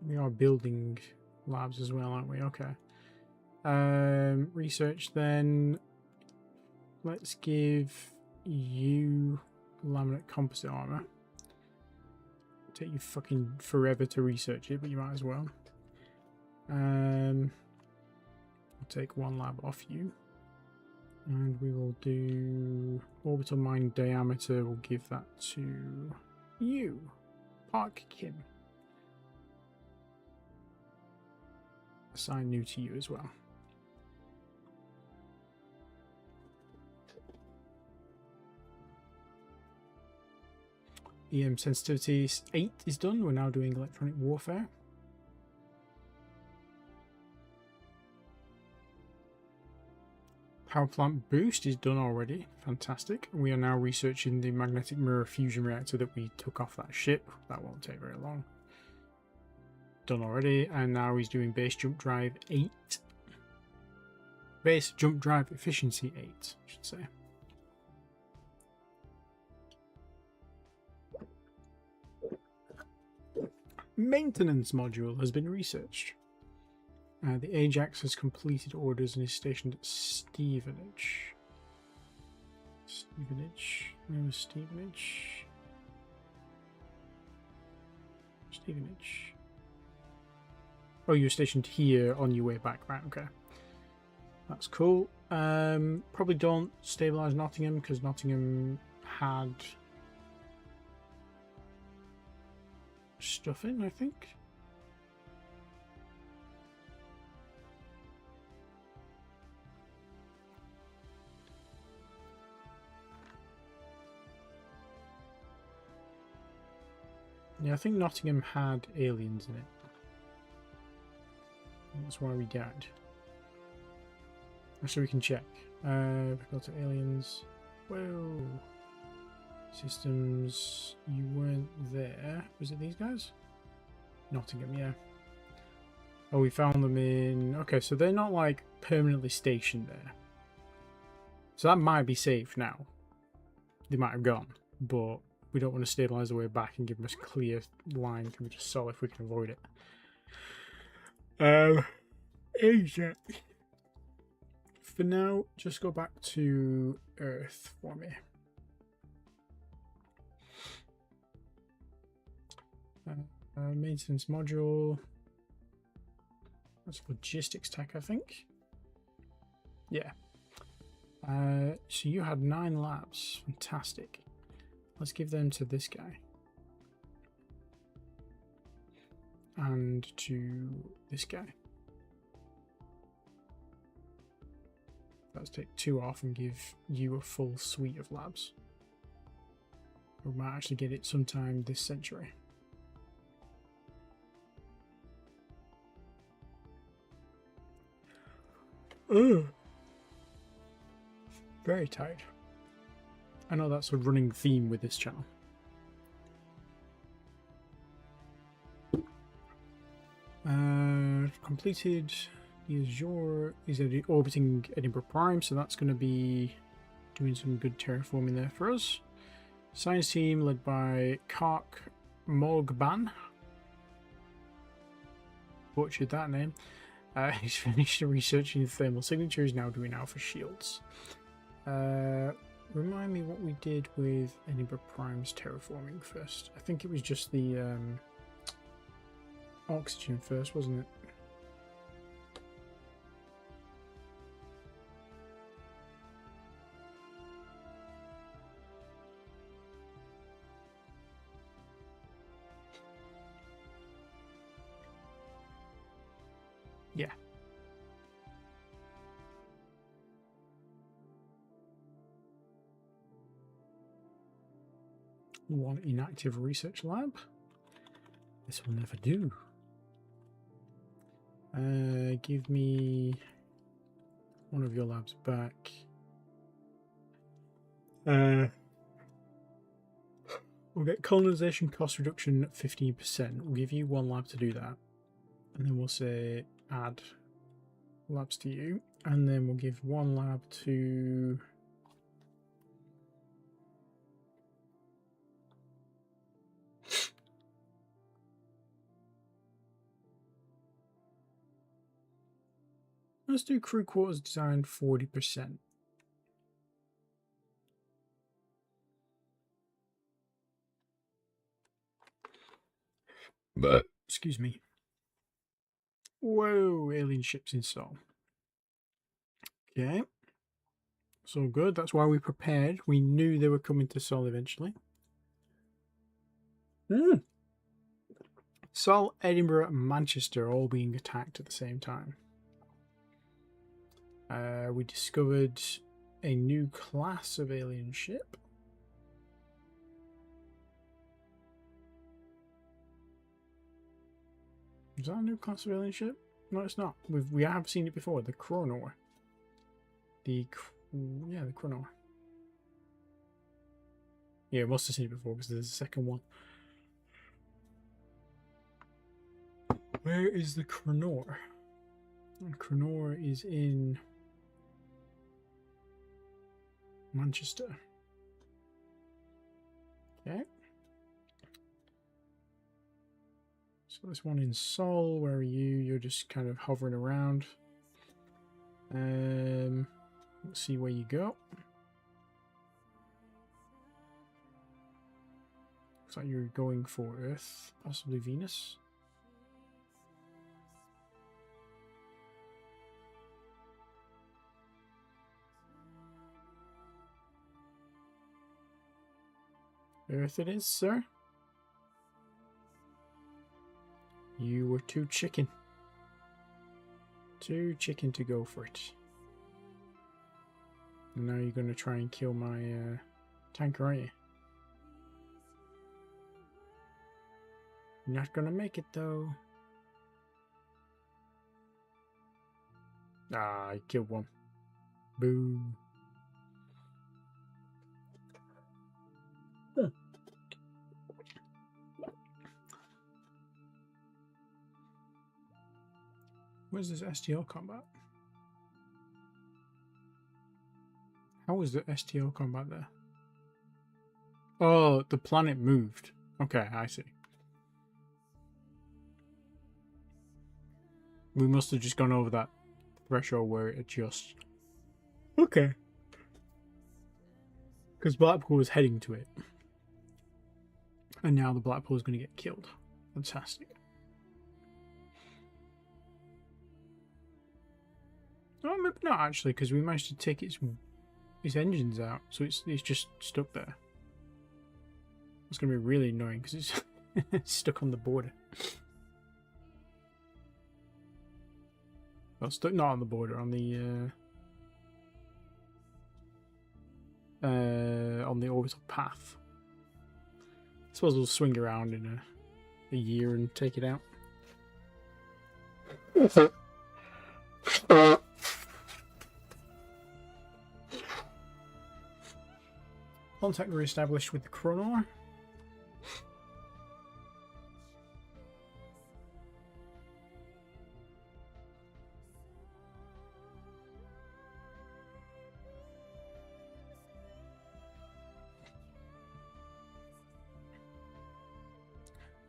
We are building labs as well, aren't we? Okay. Research then. Let's give you laminate composite armor. Take you fucking forever to research it, but you might as well. I'll take 1 lab off you. And we will do orbital mine diameter. We'll give that to you. Park Kim. Assign new to you as well. EM sensitivity 8 is done. We're now doing electronic warfare. Power plant boost is done already. Fantastic. We are now researching the magnetic mirror fusion reactor that we took off that ship. That won't take very long. Done already. And now he's doing base jump drive 8. Base jump drive efficiency 8, I should say. Maintenance module has been researched. The Ajax has completed orders and is stationed at Stevenage. Where was Stevenage? Stevenage. Oh, you're stationed here on your way back, right? Okay, that's cool. Probably don't stabilize Nottingham because Nottingham had stuff in, I think. Yeah, I think Nottingham had aliens in it. That's why we died. Actually, we can check. Go to aliens. Whoa. Systems. You weren't there. Was it these guys? Nottingham, yeah. Oh, we found them in... Okay, so they're not, like, permanently stationed there. So that might be safe now. They might have gone, but we don't want to stabilize the way back and give them a clear line. Can we just solve if we can avoid it? Asia. For now, just go back to Earth for me. Maintenance module. That's logistics tech, I think. Yeah. So you had 9 labs. Fantastic. Let's give them to this guy. And to this guy. Let's take 2 off and give you a full suite of labs. We might actually get it sometime this century. Ugh. Very tired. I know that's a running theme with this channel. Completed. He's orbiting Edinburgh Prime, so that's going to be doing some good terraforming there for us. Science team led by Kark Mogban. Butchered that name. He's finished researching the thermal signature. He's now doing alpha shields. Remind me what we did with Edinburgh Prime's terraforming first. I think it was just the oxygen first, wasn't it? Yeah. One inactive research lab. This will never do. Give me one of your labs back. We'll get colonization cost reduction 15%. We'll give you 1 lab to do that. And then we'll say add labs to you. And then we'll give 1 lab to... Let's do crew quarters design 40%. But excuse me. Whoa, alien ships installed. Okay. So good. That's why we prepared. We knew they were coming to Sol eventually. Seoul, Edinburgh, and Manchester all being attacked at the same time. We discovered a new class of alien ship. Is that a new class of alien ship? No, it's not. We have seen it before. The Chronor. The Chronor. Yeah, we must have seen it before because there's a second one. Where is the Chronor? Chronor is in Manchester. Okay. So this one in Seoul, where are you? You're just kind of hovering around. Let's see where you go. Looks like you're going for Earth, possibly Venus. Earth it is, sir. You were too chicken. Too chicken to go for it. And now you're going to try and kill my tanker, aren't you? You're not going to make it, though. Ah, I killed one. Boo. Huh. Where's this STL combat? How is the STL combat there? Oh, the planet moved. Okay, I see. We must have just gone over that threshold where it adjusts. Okay. Because Blackpool was heading to it. And now the Blackpool is going to get killed. Fantastic. Oh, maybe not actually, because we managed to take its engines out, so it's just stuck there. It's going to be really annoying because it's it's stuck on the border. Well, stuck not on the border, on the orbital path. I suppose we'll swing around in a year and take it out. Contact re-established with the Chronor.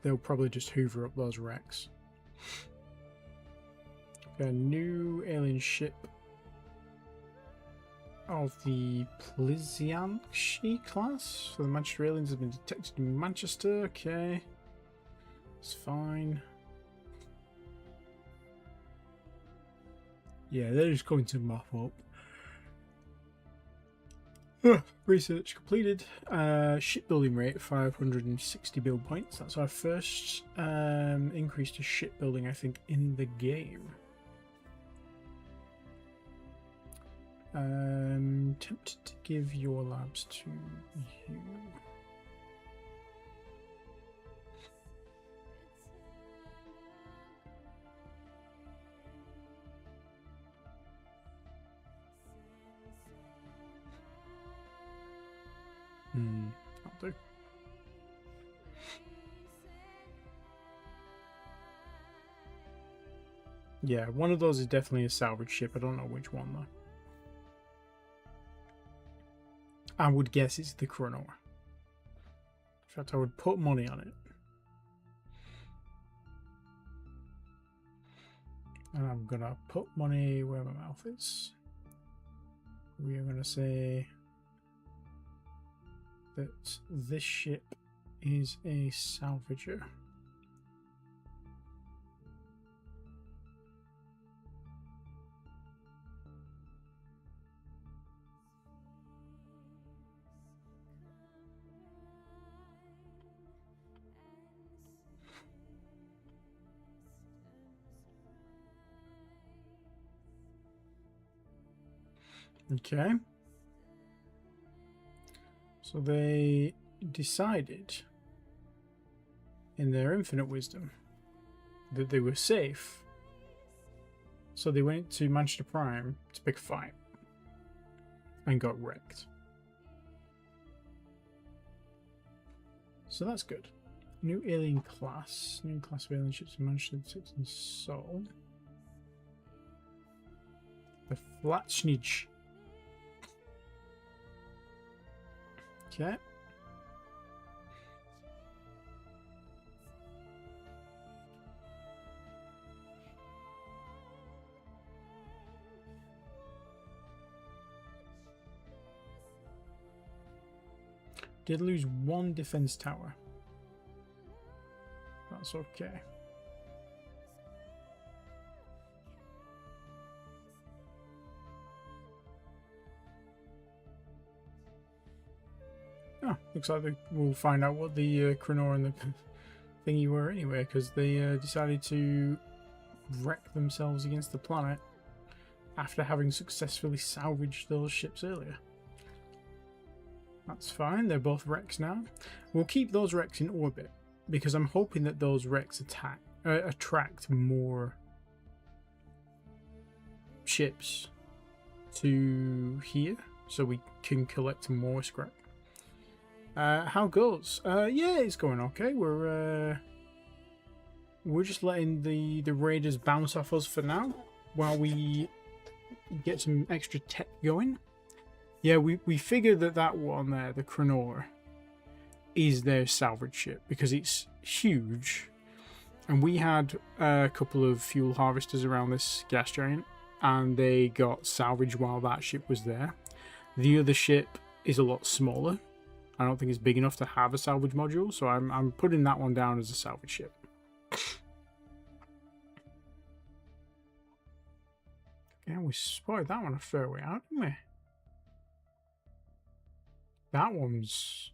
They'll probably just hoover up those wrecks. A new alien ship of the Plizianchi class. So the Manchester aliens have been detected in Manchester. Okay. It's fine. Yeah, they're just going to mop up. Research completed. Shipbuilding rate 560 build points. That's our first increase to shipbuilding, I think, in the game. Tempted to give your labs to you. I'll do. Yeah, one of those is definitely a salvage ship. I don't know which one though. I would guess it's the Chronor. In fact, I would put money on it. And I'm gonna put money where my mouth is. We are gonna say that this ship is a salvager. Okay. So they decided, in their infinite wisdom, that they were safe. So they went to Manchester Prime to pick a fight and got wrecked. So that's good. New alien class. New class of alien ships in Manchester detected and sold. The Flatschnitz. Okay. Did lose one defense tower. That's okay. Oh, looks like we'll find out what the Cronor and the thingy were anyway, because they decided to wreck themselves against the planet after having successfully salvaged those ships earlier. That's fine, they're both wrecks now. We'll keep those wrecks in orbit, because I'm hoping that those wrecks attract more ships to here, so we can collect more scrap. How goes? Yeah, it's going okay. We're just letting the raiders bounce off us for now, while we get some extra tech going. Yeah, we figured that one there, the Cronor, is their salvage ship because it's huge, and we had a couple of fuel harvesters around this gas giant, and they got salvaged while that ship was there. The other ship is a lot smaller. I don't think it's big enough to have a salvage module, so I'm putting that one down as a salvage ship. Yeah, we spotted that one a fair way out, didn't we? That one's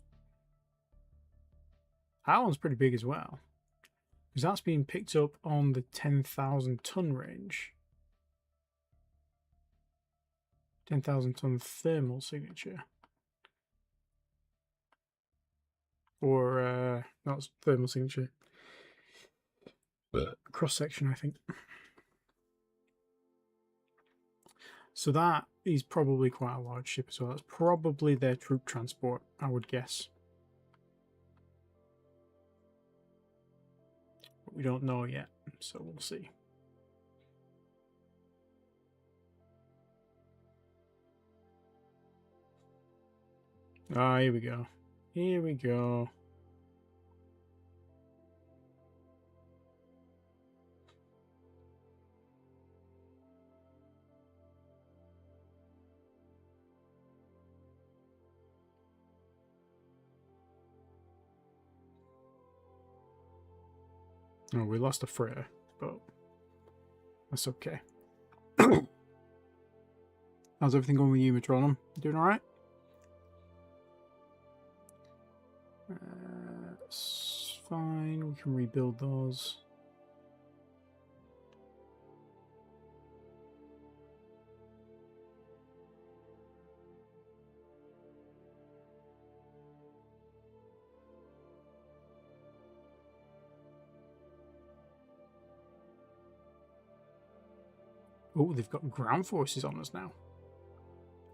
pretty big as well, because that's being picked up on the 10,000 ton range. 10,000 ton thermal signature. Or, not thermal signature. Cross section, I think. So that is probably quite a large ship as well. That's probably their troop transport, I would guess. But we don't know yet, so we'll see. Ah, here we go. Here we go. Oh, we lost a freighter, but that's okay. How's everything going with you, Metronome? Doing alright? It's fine, we can rebuild those. Oh, they've got ground forces on us now.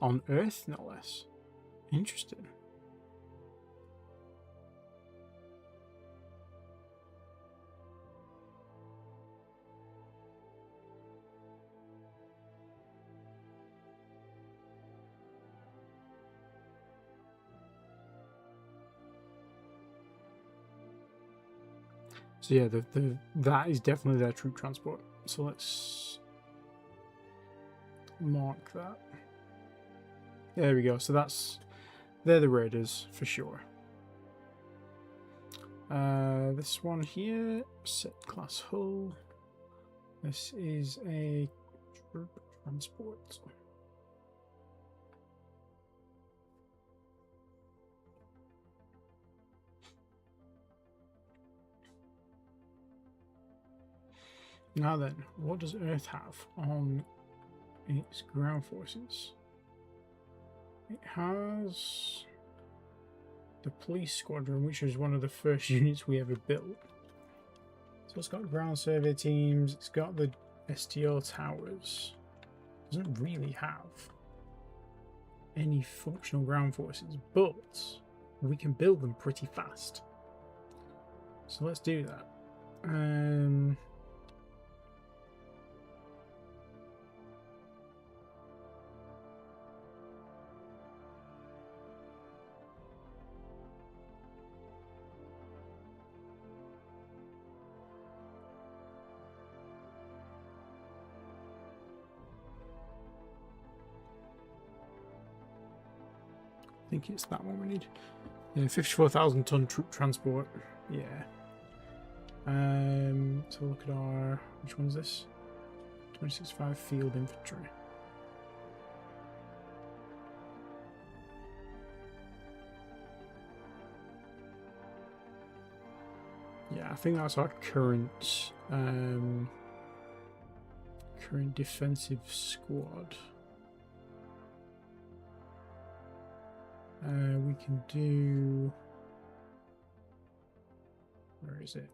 On Earth, no less. Interesting. So yeah, that is definitely their troop transport. So let's mark that. There we go. So they're the raiders for sure. This one here, set class hull. This is a troop transport. Now then, what does Earth have on its ground forces? It has the police squadron, which was one of the first units we ever built. So it's got ground survey teams, it's got the STO towers. It doesn't really have any functional ground forces, but we can build them pretty fast. So let's do that. I think it's that one we need. Yeah, 54,000 ton troop transport. Yeah. So look at our, which one's this? 265 field infantry. Yeah, I think that's our current current defensive squad. We can do. Where is it?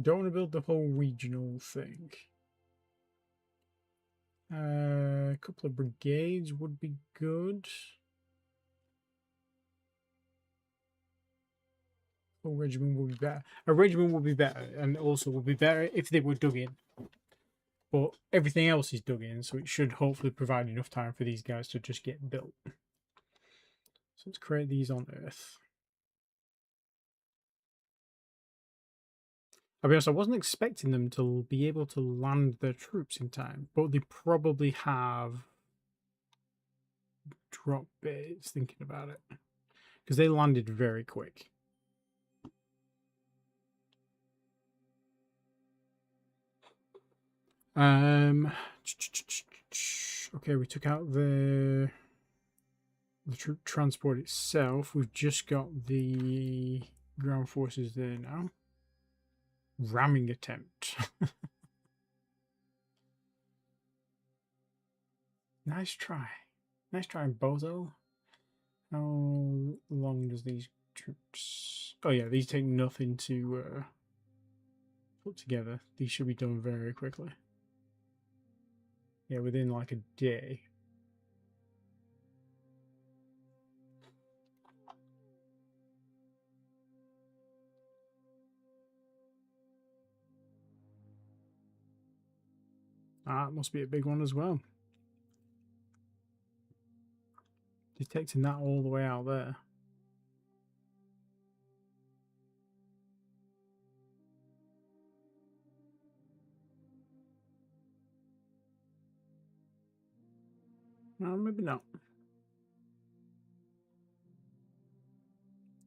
Don't want to build the whole regional thing. A couple of brigades would be good. A regiment would be better. A regiment would be better, and also would be better if they were dug in. But everything else is dug in, so it should hopefully provide enough time for these guys to just get built. So let's create these on Earth. I'll be honest, I wasn't expecting them to be able to land their troops in time, but they probably have drop bays, thinking about it, because they landed very quick. Okay, we took out the troop transport itself. We've just got the ground forces there now. Ramming attempt. Nice try. Nice try, Bozo. How long does these troops... Oh yeah, these take nothing to put together. These should be done very quickly. Yeah, within like a day. Ah, it must be a big one as well. Detecting that all the way out there. No, maybe not.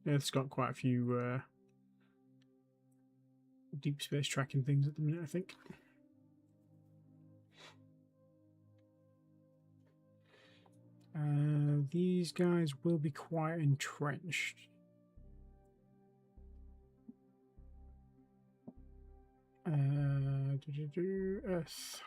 Yeah, it's got quite a few deep space tracking things at the minute, I think. These guys will be quite entrenched. Earth.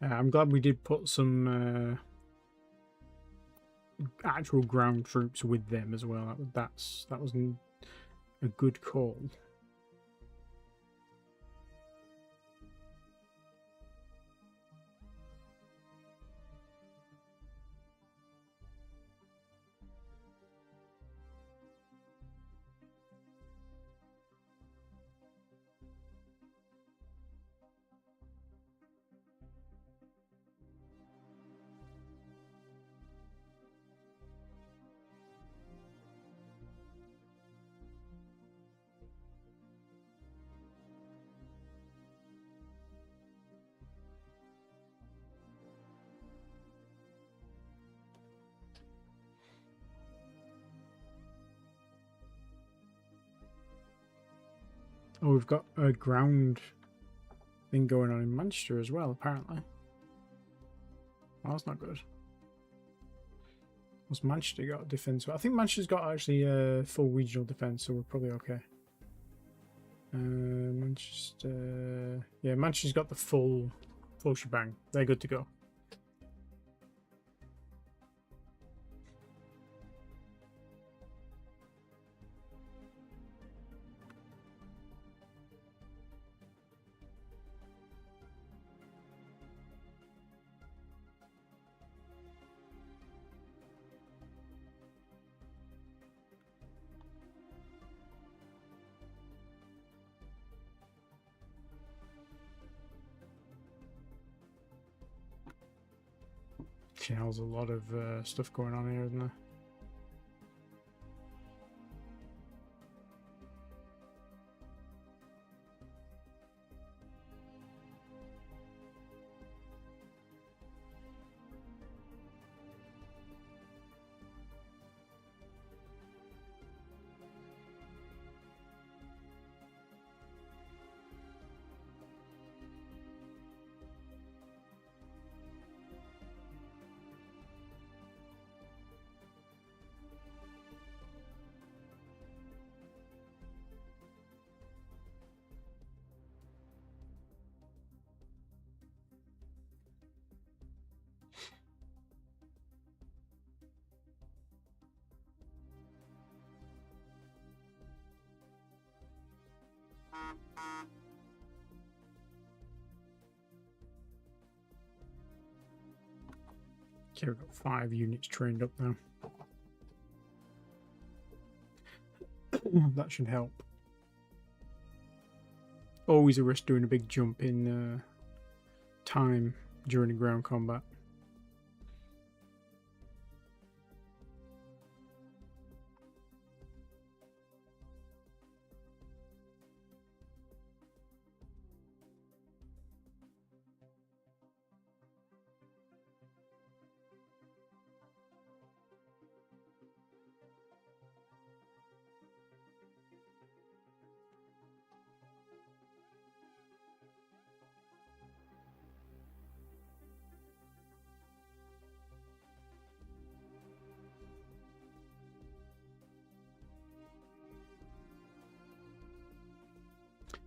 I'm glad we did put some actual ground troops with them as well. That was a good call. Oh, we've got a ground thing going on in Manchester as well, apparently. Oh, that's not good. What's Manchester got defense? I think Manchester's got actually full regional defense, so we're probably okay. Manchester, yeah, Manchester's got the full shebang. They're good to go. Yeah, there's a lot of stuff going on here, isn't there? Okay, we've got 5 units trained up now. That should help. Always a risk doing a big jump in time during a ground combat.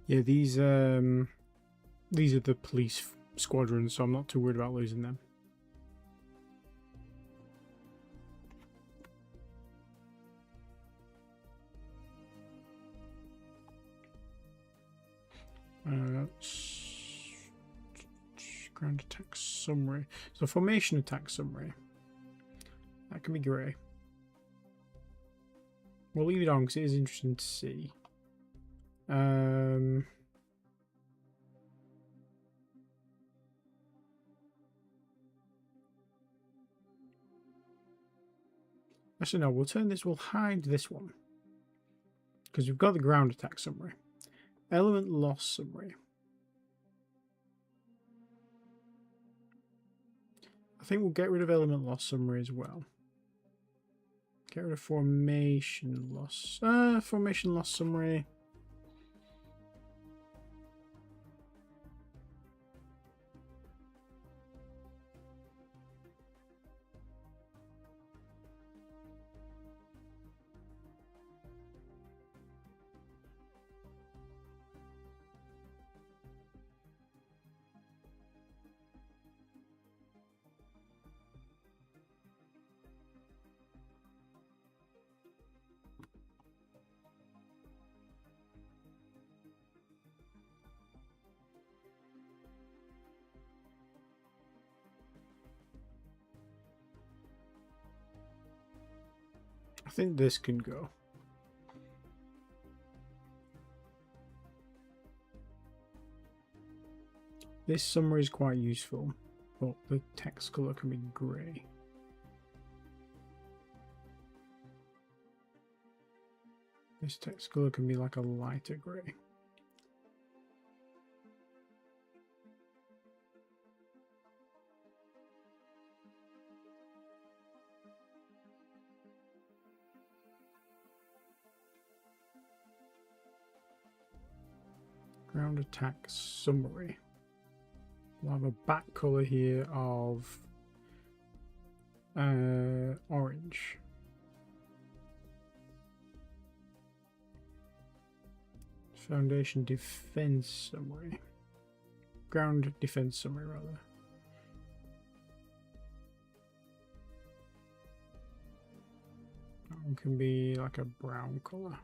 Yeah, these are the police squadrons, so I'm not too worried about losing them. Ground attack summary. So formation attack summary. That can be grey. We'll leave it on because it is interesting to see. Actually, no, we'll turn this, we'll hide this one. Because we've got the ground attack summary. Element loss summary. I think we'll get rid of element loss summary as well. Get rid of formation loss. Formation loss summary. I think this can go. This summary is quite useful, but the text color can be grey. This text color can be like a lighter grey. Ground attack summary. We'll have a back colour here of orange. Foundation defense summary. Ground defense summary, rather. That one can be like a brown colour.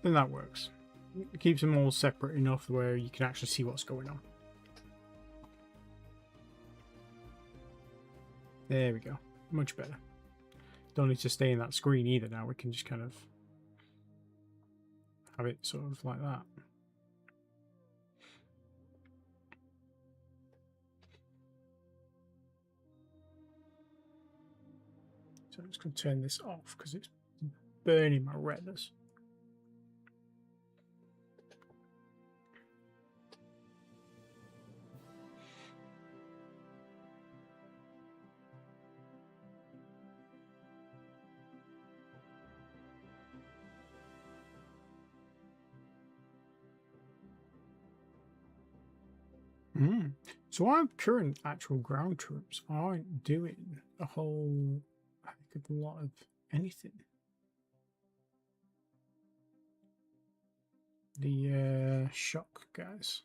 Then that works. It keeps them all separate enough where you can actually see what's going on. There we go. Much better. Don't need to stay in that screen either now. We can just kind of have it sort of like that. So I'm just going to turn this off because it's burning my retinas. So our current actual ground troops aren't doing a whole heck of a lot of anything. The shock guys.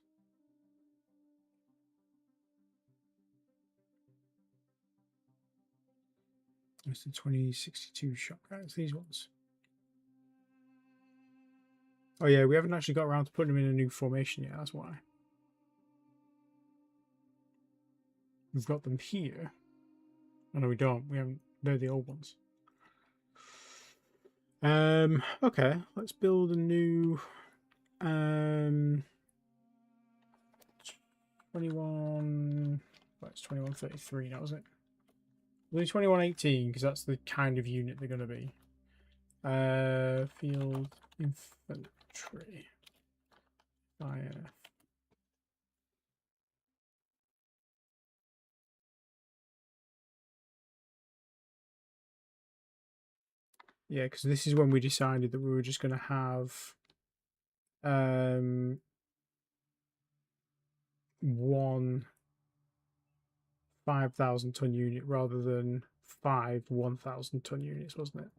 It's the 2062 shock guys, these ones. Oh yeah, we haven't actually got around to putting them in a new formation yet, that's why. We've got them here. Oh no, we don't. We haven't. They're the old ones. Okay, let's build a new 21. Well, it's 2133 now, isn't it? We'll do 2118 because that's the kind of unit they're going to be. Field infantry. Fire. Yeah, because this is when we decided that we were just going to have one 5,000 ton unit rather than 5 1,000 ton units, wasn't it?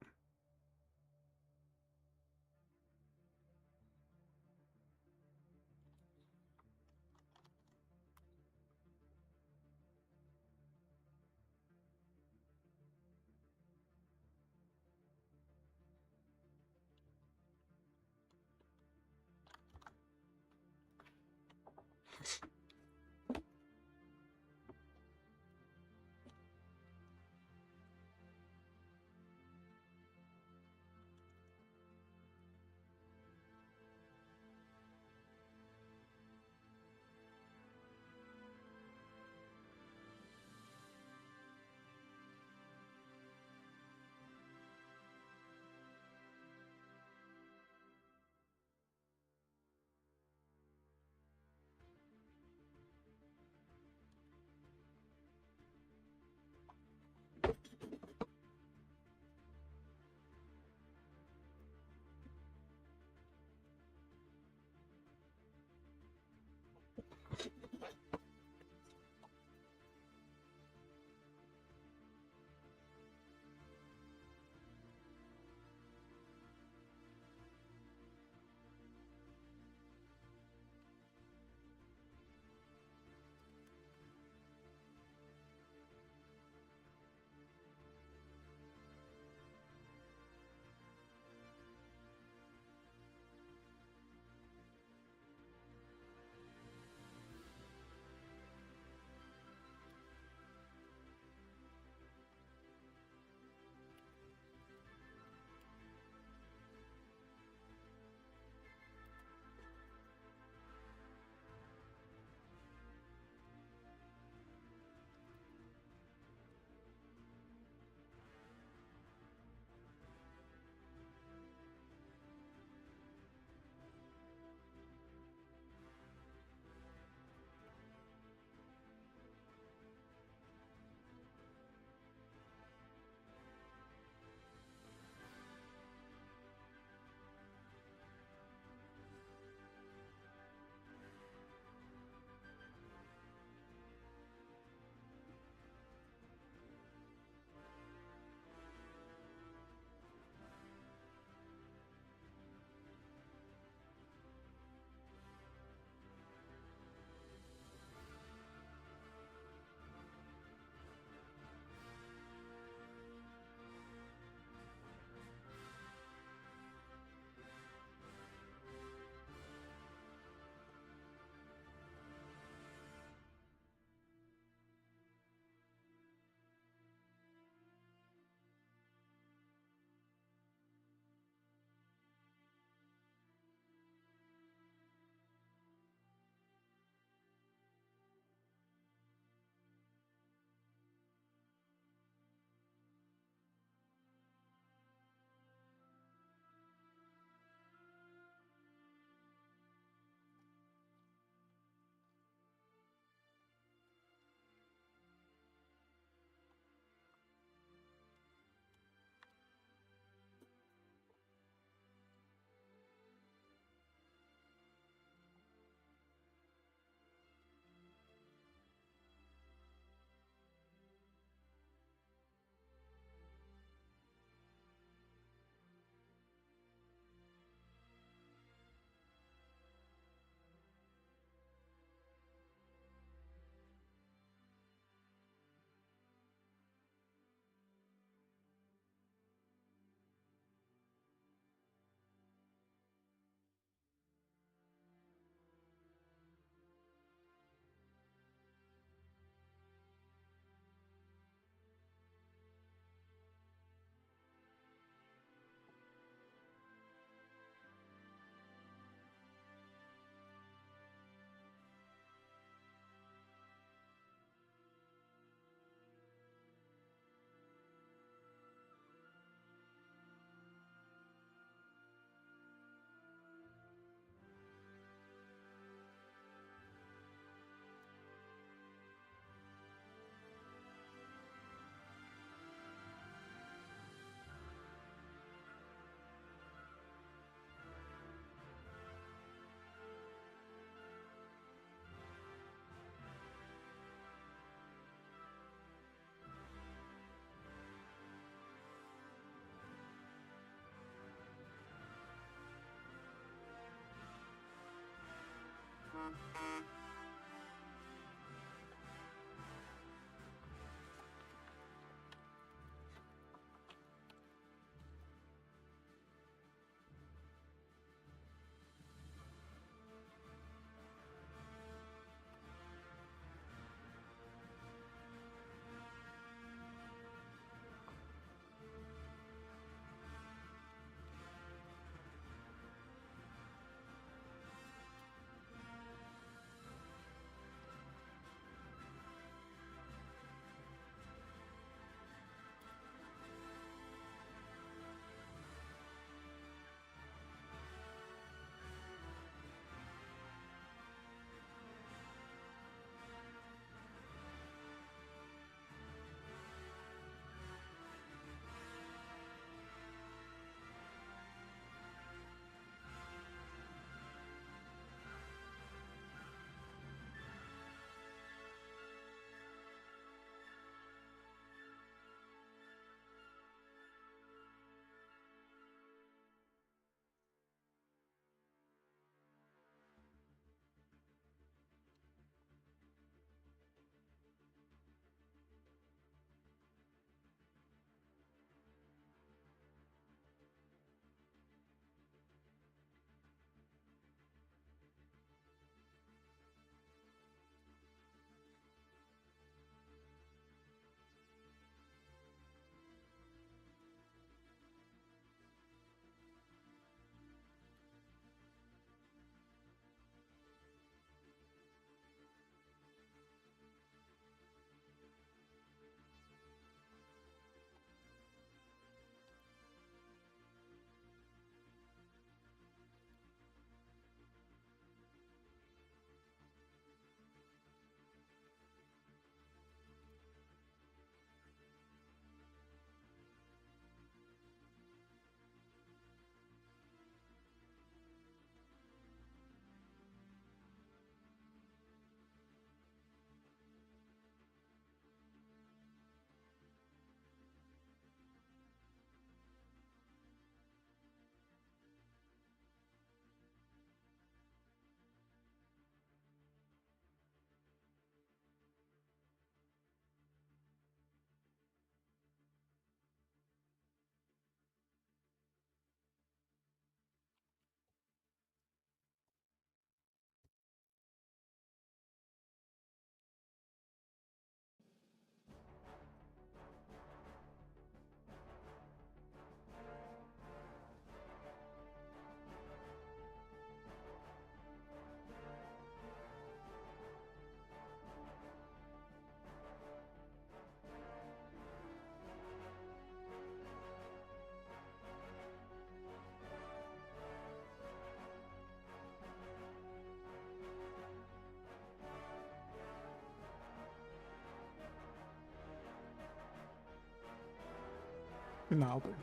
And that'll do.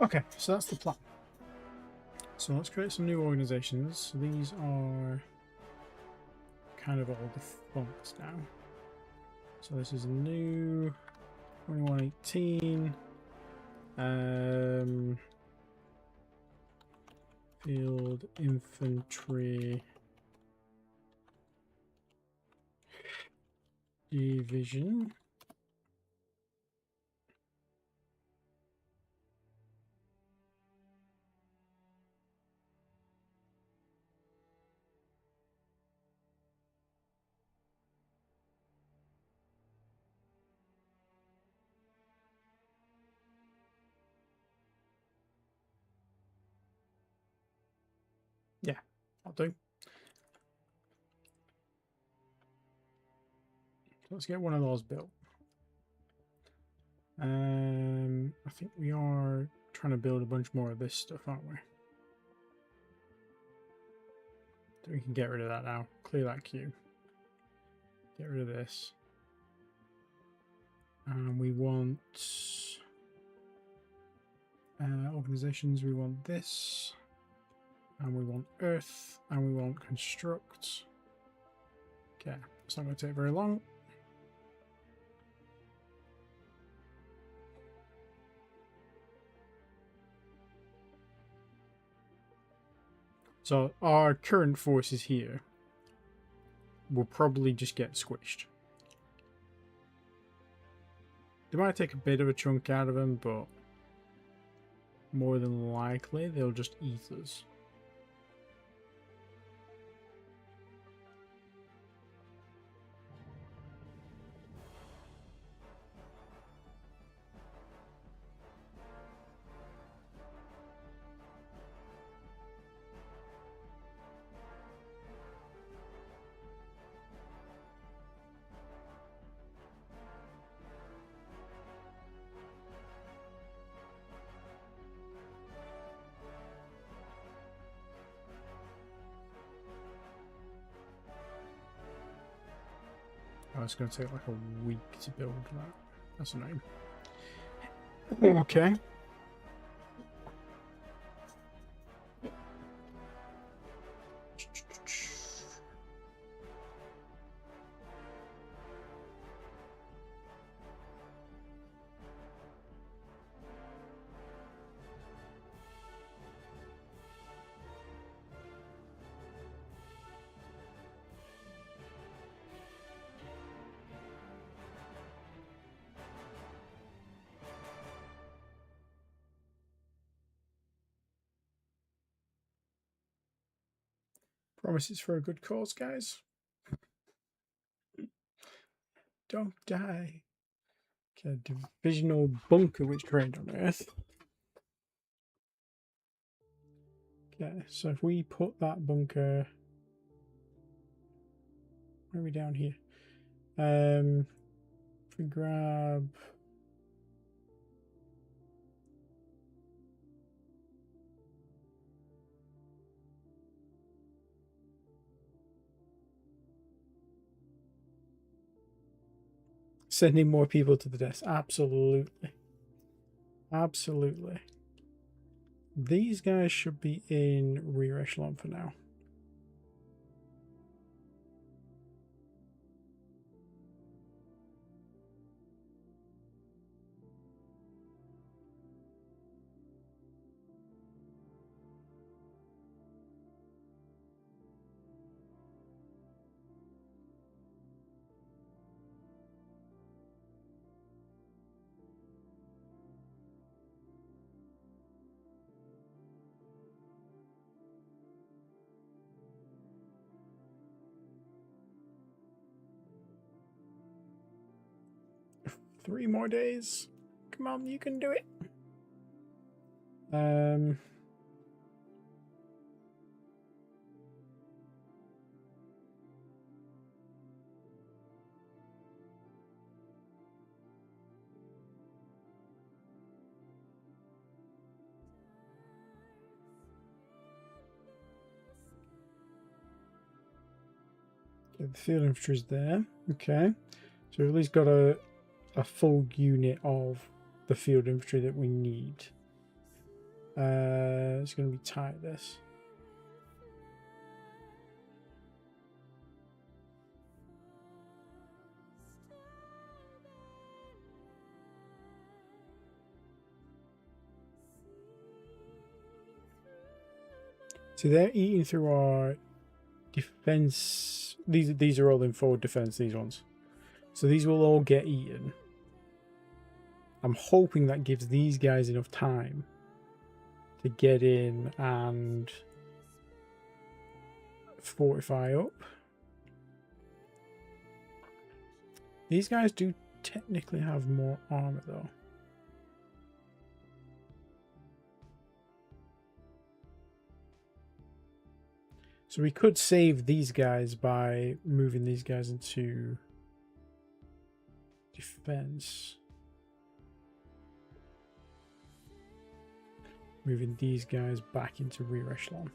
Okay, so that's the plan. So let's create some new organizations. So these are kind of all defunct now. So this is a new 2118. Field Infantry Division. Yeah, I'll do. Let's get one of those built. I think we are trying to build a bunch more of this stuff, aren't we? So we can get rid of that now. Clear that queue. Get rid of this. And we want organizations. We want this. And we want Earth. And we want Construct. Okay, it's not going to take very long. So our current forces here will probably just get squished. They might take a bit of a chunk out of them, but more than likely they'll just eat us. Oh, it's going to take like a week to build that. That's annoying. Okay. Promises for a good cause, guys. Don't die. Okay, divisional bunker which created on Earth. Okay, so if we put that bunker, where are we down here? If we grab sending more people to the death, absolutely, absolutely. These guys should be in rear echelon for now. Three more days. Come on, you can do it. Okay, the field infantry's there. Okay. So we've at least got a a full unit of the field infantry that we need. It's going to be tight, this. So they're eating through our defense. These are all in forward defense, these ones. So these will all get eaten. I'm hoping that gives these guys enough time to get in and fortify up. These guys do technically have more armor though. So we could save these guys by moving these guys into defense. Moving these guys back into rear echelon.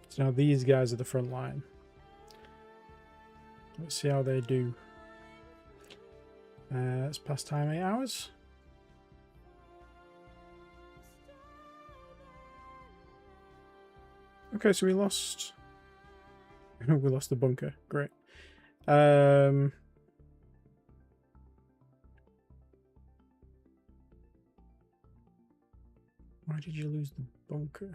So now these guys are the front line. Let's see how they do. It's past time 8 hours. Okay, so we lost. We lost the bunker. Great. Why did you lose the bunker?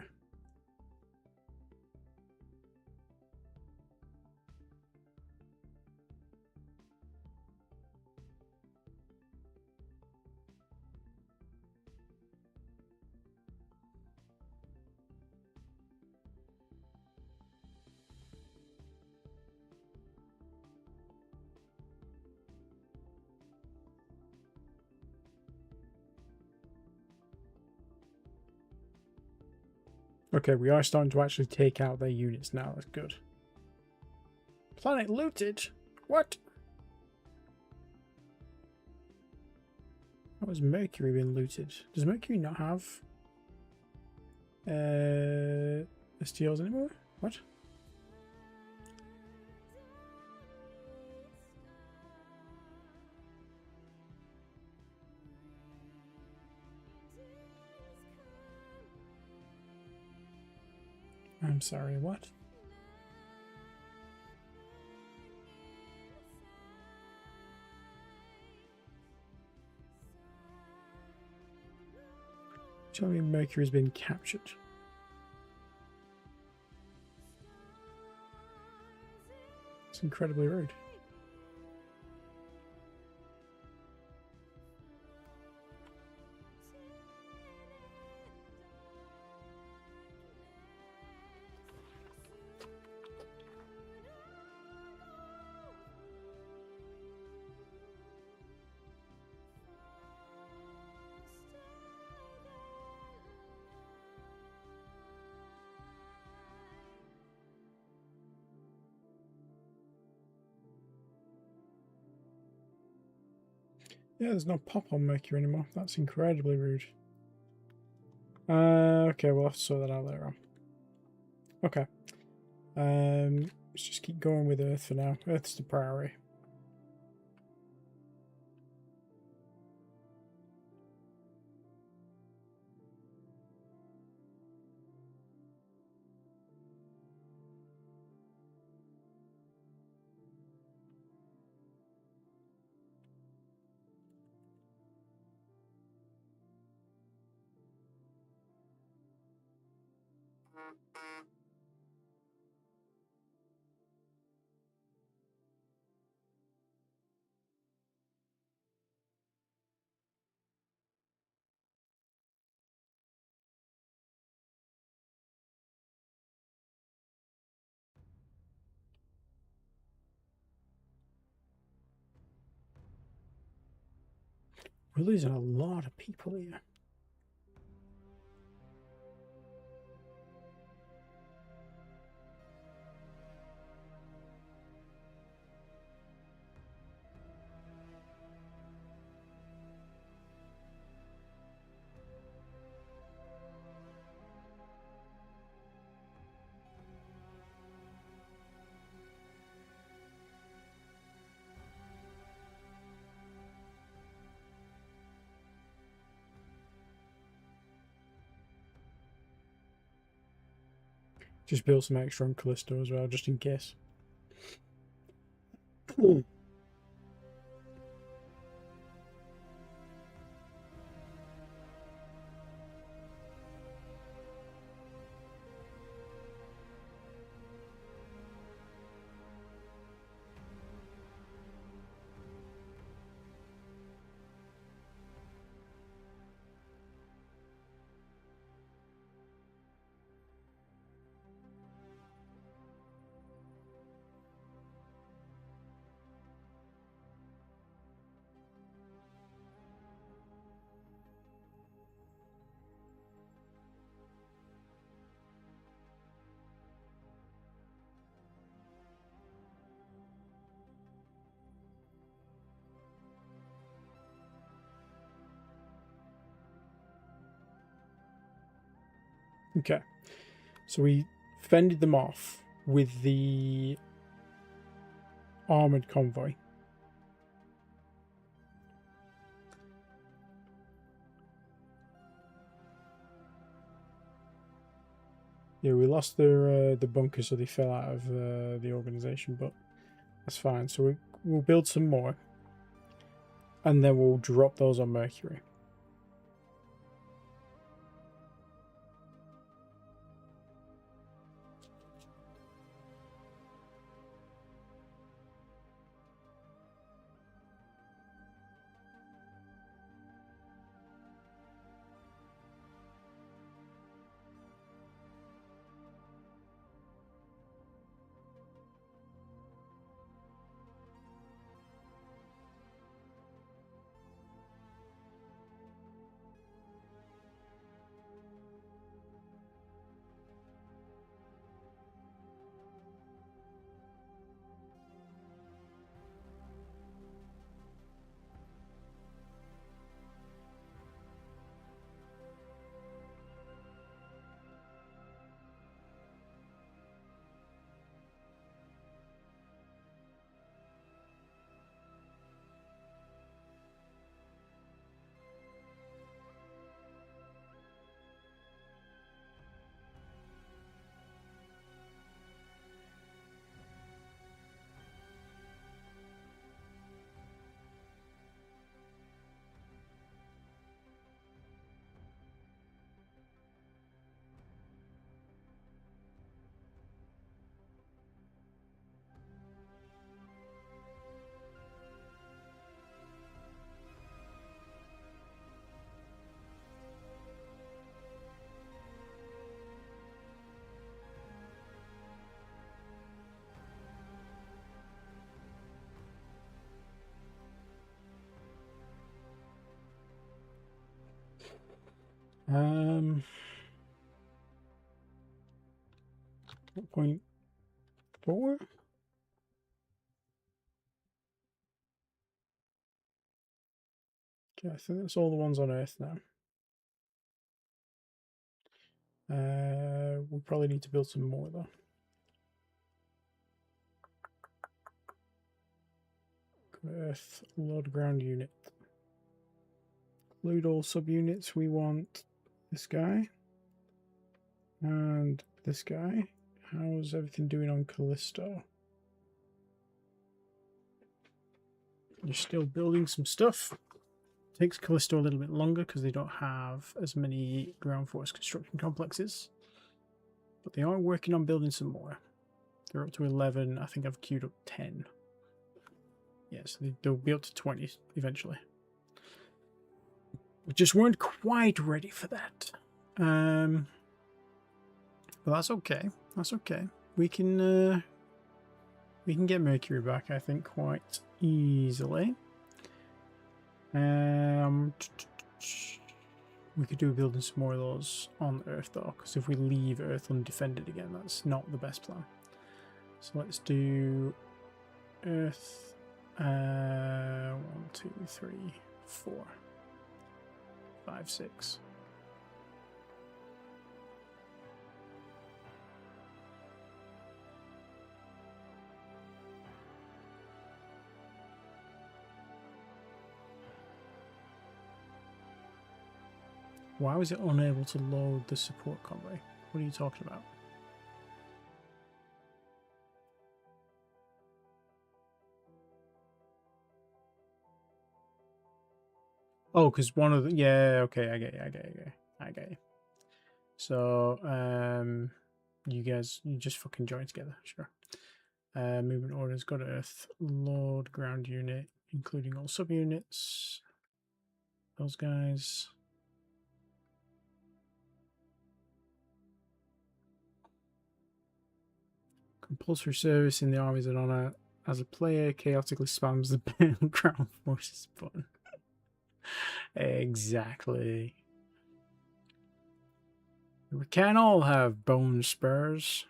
Okay, we are starting to actually take out their units now. That's good. Planet looted? What? How has Mercury been looted? Does Mercury not have STLs anymore? What? I'm sorry, what? Tell me Mercury's been captured. It's incredibly rude. Yeah, there's no pop on Mercury anymore. That's incredibly rude. Okay, we'll have to sort that out later on. Okay. Let's just keep going with Earth for now. Earth's the priority. We're losing a lot of people here. Just built some extra on Callisto as well, just in case. Okay, so we fended them off with the armored convoy. Yeah, we lost their the bunker, so they fell out of the organization, but that's fine. So we'll build some more, and then we'll drop those on Mercury. Point 4. Okay, I think that's all the ones on Earth now. We'll probably need to build some more though. Earth load ground unit. Include all subunits. We want this guy and this guy. How's everything doing on Callisto? You're still building some stuff. Takes Callisto a little bit longer because they don't have as many ground force construction complexes. But they are working on building some more. They're up to 11. I think I've queued up 10. Yes, they'll be up to 20 eventually. We just weren't quite ready for that. But that's okay. That's okay. We can get Mercury back, I think, quite easily. We could do building some more of those on Earth though, because if we leave Earth undefended again, that's not the best plan. So let's do Earth. 1, 2, 3, 4, 5, 6. Why was it unable to load the support convoy? What are you talking about? Oh, because one of the... Yeah, okay, I get you. So, you guys, you just fucking join together, sure. Movement orders, go to Earth, load ground unit, including all subunits. Those guys. Compulsory service in the armies and honor. As a player, chaotically spams the ground forces button. Exactly. We can all have bone spurs.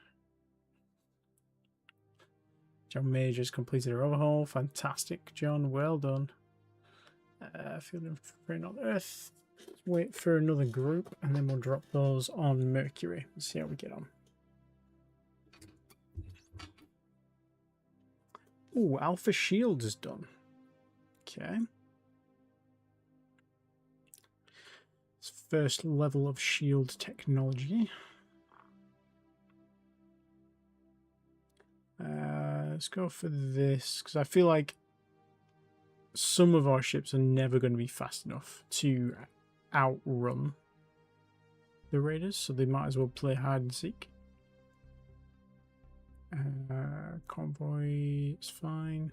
John Major's completed her overhaul. Fantastic, John. Well done. Field infantry on Earth. Wait for another group, and then we'll drop those on Mercury. Let's see how we get on. Ooh, Alpha Shield is done. Okay. It's first level of shield technology. Let's go for this, because I feel like some of our ships are never going to be fast enough to outrun the raiders, so they might as well play hide and seek. Convoy is fine.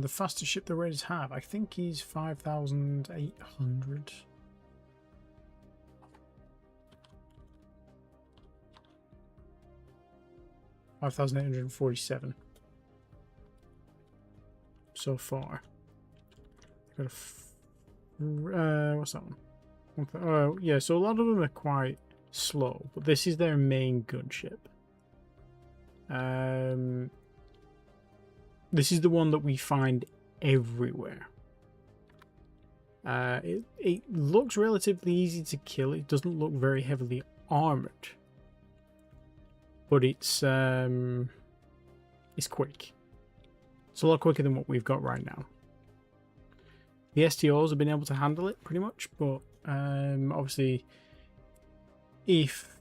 The fastest ship the Raiders have, I think he's 5,800. $5,847 so far. Got a what's that one? Yeah, so a lot of them are quite slow, but this is their main gunship. This is the one that we find everywhere. It looks relatively easy to kill. It doesn't look very heavily armored, but it's quick. It's a lot quicker than what we've got right now. The STOs have been able to handle it pretty much, but obviously, if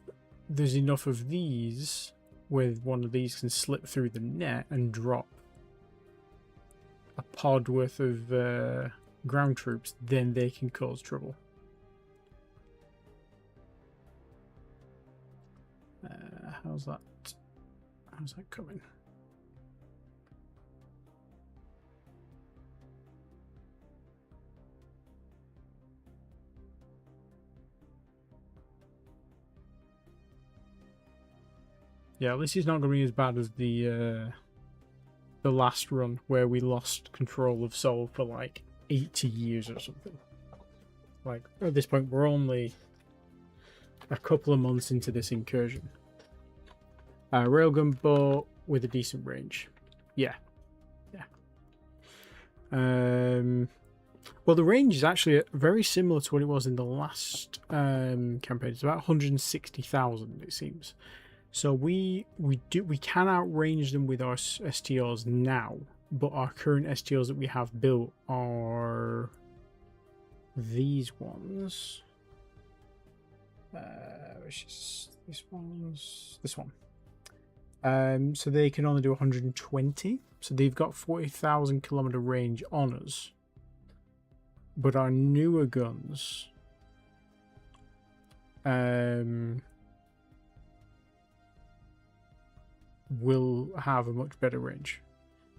there's enough of these, where one of these can slip through the net and drop a pod worth of ground troops, then they can cause trouble. How's that coming? Yeah, at least it's not going to be as bad as the last run where we lost control of Seoul for like 80 years or something. Like, at this point, we're only a couple of months into this incursion. Railgun boat with a decent range. Yeah. Well, the range is actually very similar to what it was in the last campaign. It's about 160,000, it seems. So we can outrange them with our STOs now, but our current STOs that we have built are these ones. Which is this one. So they can only do 120. So they've got 40,000 kilometer range on us. But our newer guns will have a much better range.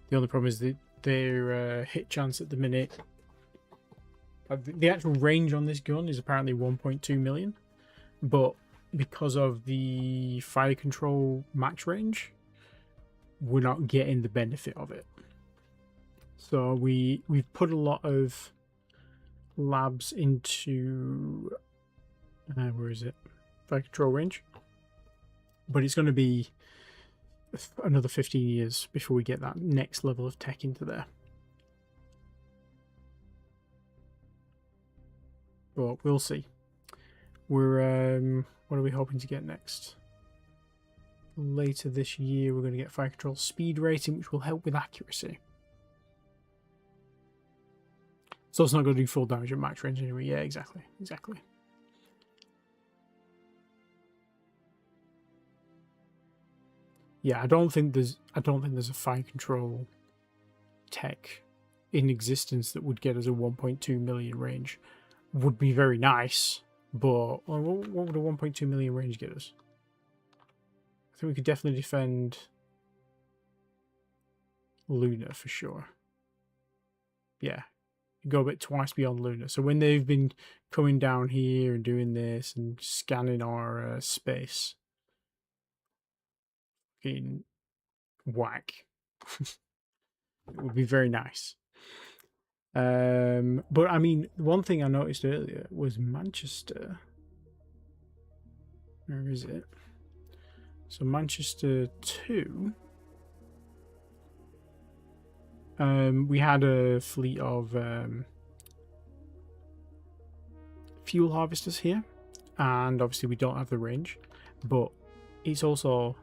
The only problem is that their hit chance at the minute. The actual range on this gun is apparently 1.2 million, but because of the fire control max range, we're not getting the benefit of it. So we've put a lot of labs into where is it? Fire control range, but it's going to be another 15 years before we get that next level of tech into there. But we'll see. We're what are we hoping to get next? Later this year, we're going to get fire control speed rating, which will help with accuracy. So it's not going to do full damage at max range anyway. Yeah, exactly. Yeah, I don't think there's a fire control tech in existence that would get us a 1.2 million range. Would be very nice, but what would a 1.2 million range get us? I think we could definitely defend Luna for sure. Yeah, go a bit twice beyond Luna. So when they've been coming down here and doing this and scanning our space, in whack. It would be very nice. But I mean, one thing I noticed earlier was Manchester. Where is it? So Manchester 2. We had a fleet of fuel harvesters here, and obviously we don't have the range, but it's also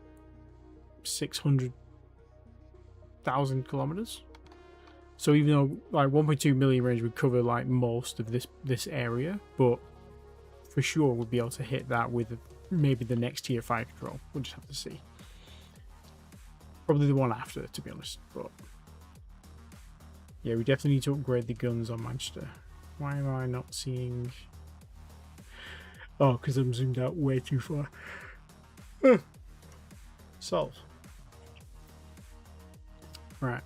600,000 kilometers. So even though like 1.2 million range would cover like most of this area, but for sure we'd be able to hit that with maybe the next tier fire control. We'll just have to see. Probably the one after, to be honest. But yeah, we definitely need to upgrade the guns on Manchester. Why am I not seeing? Oh, because I'm zoomed out way too far. Solve. Right.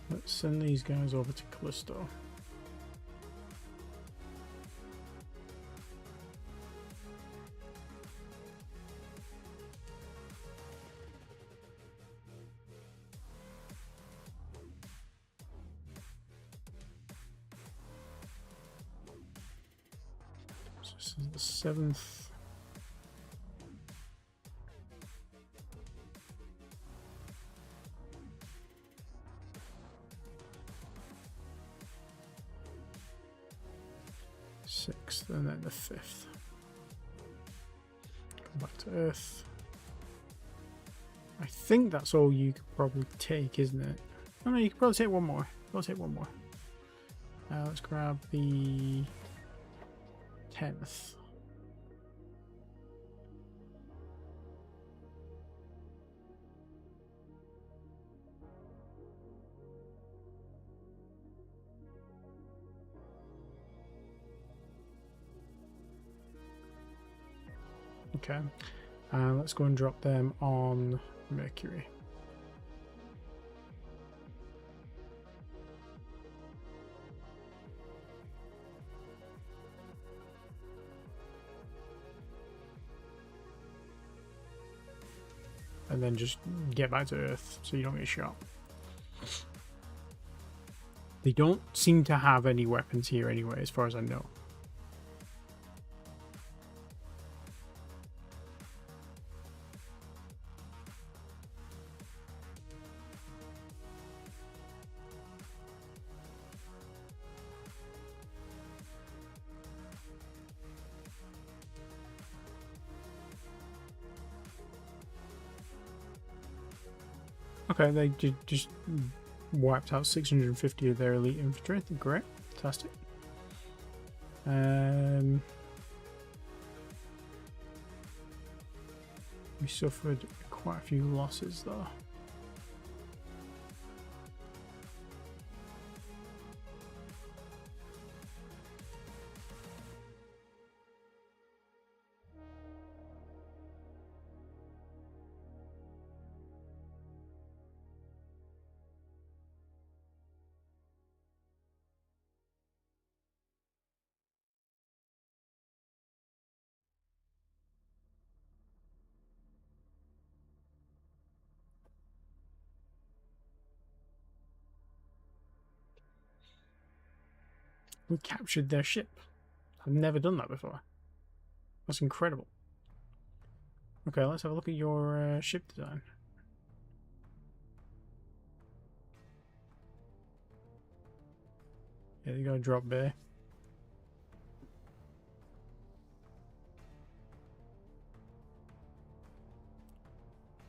Let's send these guys over to Callisto. So this is the 7th. And then the 5th. Come back to Earth. I think that's all you could probably take, isn't it? Oh no, you could probably take one more. Let's grab the 10th. Okay, let's go and drop them on Mercury. and then just get back to Earth so you don't get shot. They don't seem to have any weapons here anyway, as far as I know. Okay, they just wiped out 650 of their elite infantry. Great, fantastic. We suffered quite a few losses though. We captured their ship. I've never done that before. That's incredible. Okay, let's have a look at your ship design. Yeah, you got a drop bay.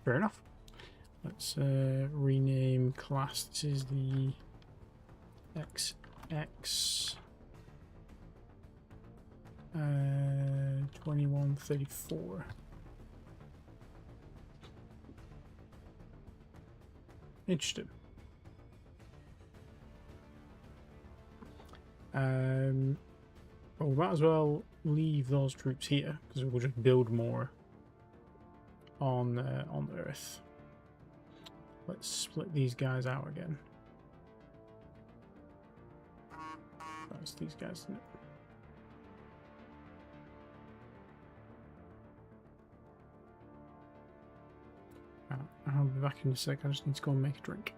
Fair enough. Let's rename class. This is the XX 2134. Interesting. Well, we might as well leave those troops here because we'll just build more on Earth. Let's split these guys out again. That's these guys, isn't it? I'll be back in a sec. I just need to go and make a drink.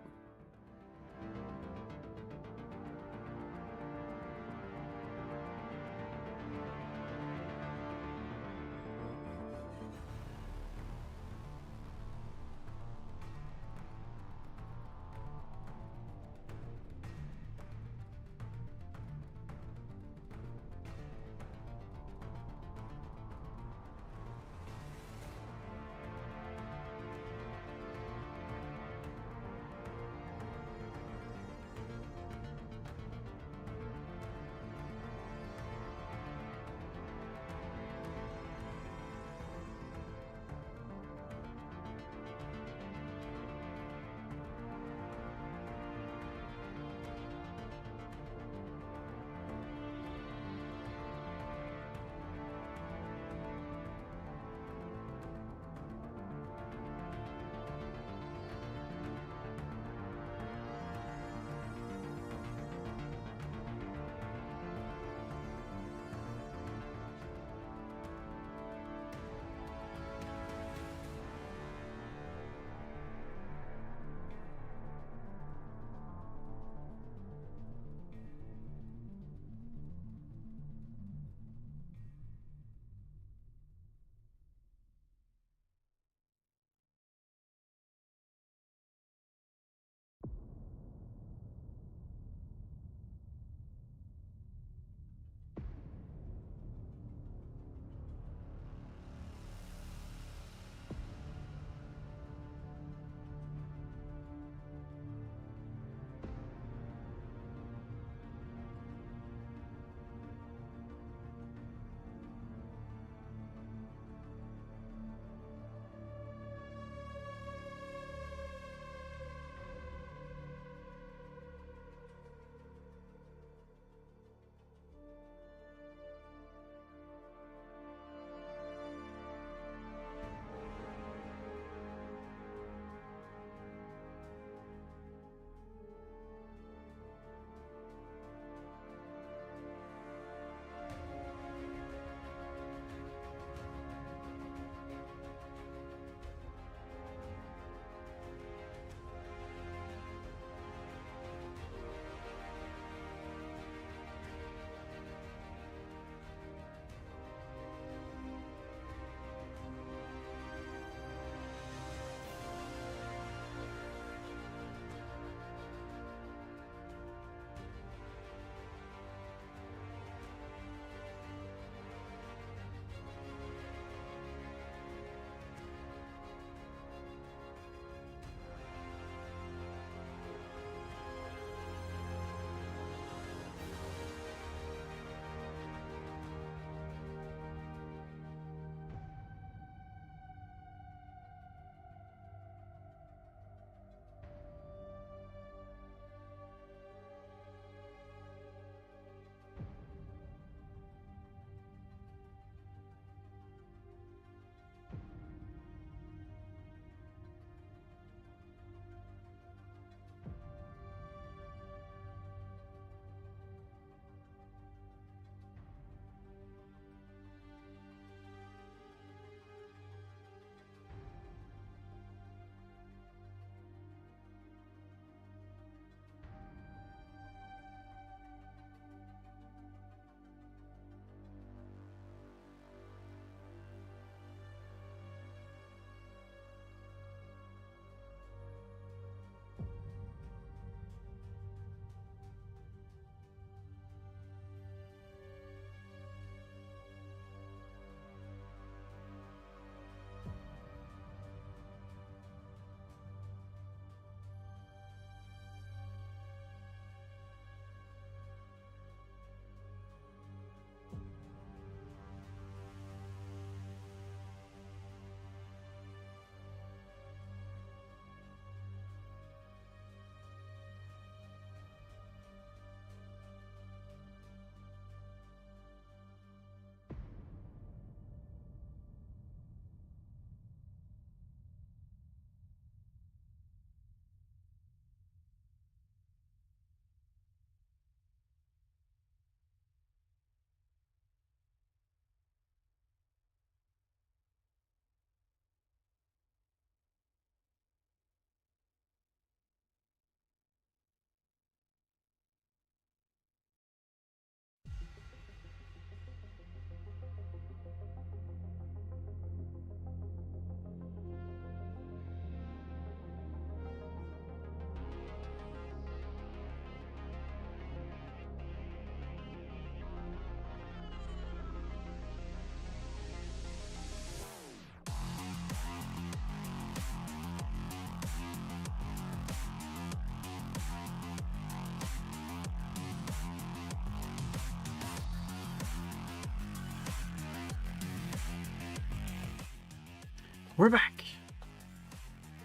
We're back.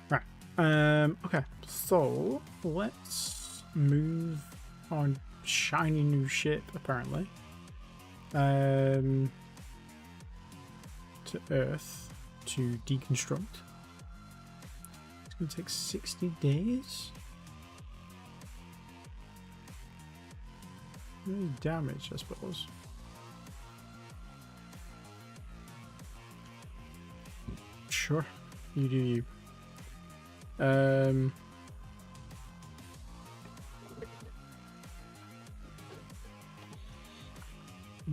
Right. Okay. So let's move on. Shiny new ship, apparently. To Earth to deconstruct. It's gonna take 60 days. Really damage, I suppose. Sure, you do you.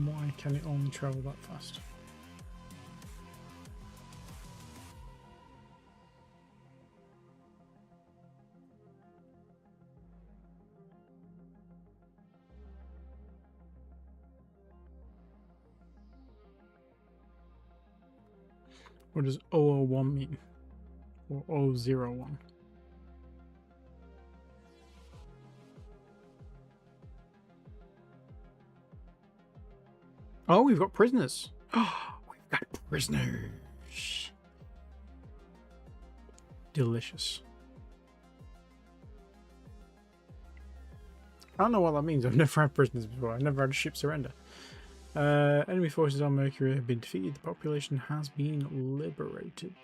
Why can it only travel that fast? What does 001 mean? Or 001? Oh, we've got prisoners. Oh, we've got prisoners. Delicious. I don't know what that means. I've never had prisoners before. I've never had a ship surrender. Enemy forces on Mercury have been defeated. The population has been liberated.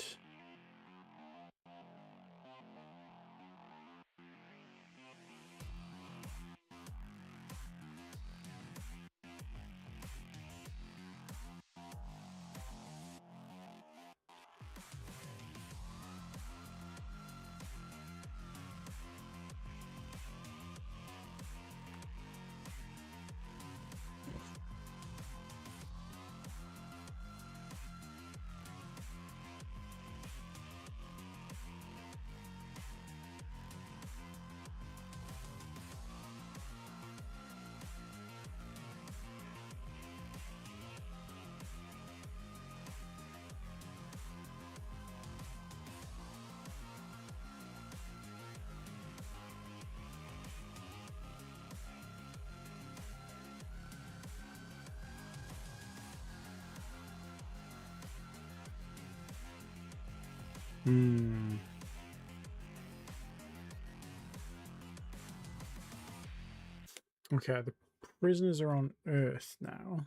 Okay, the prisoners are on Earth now.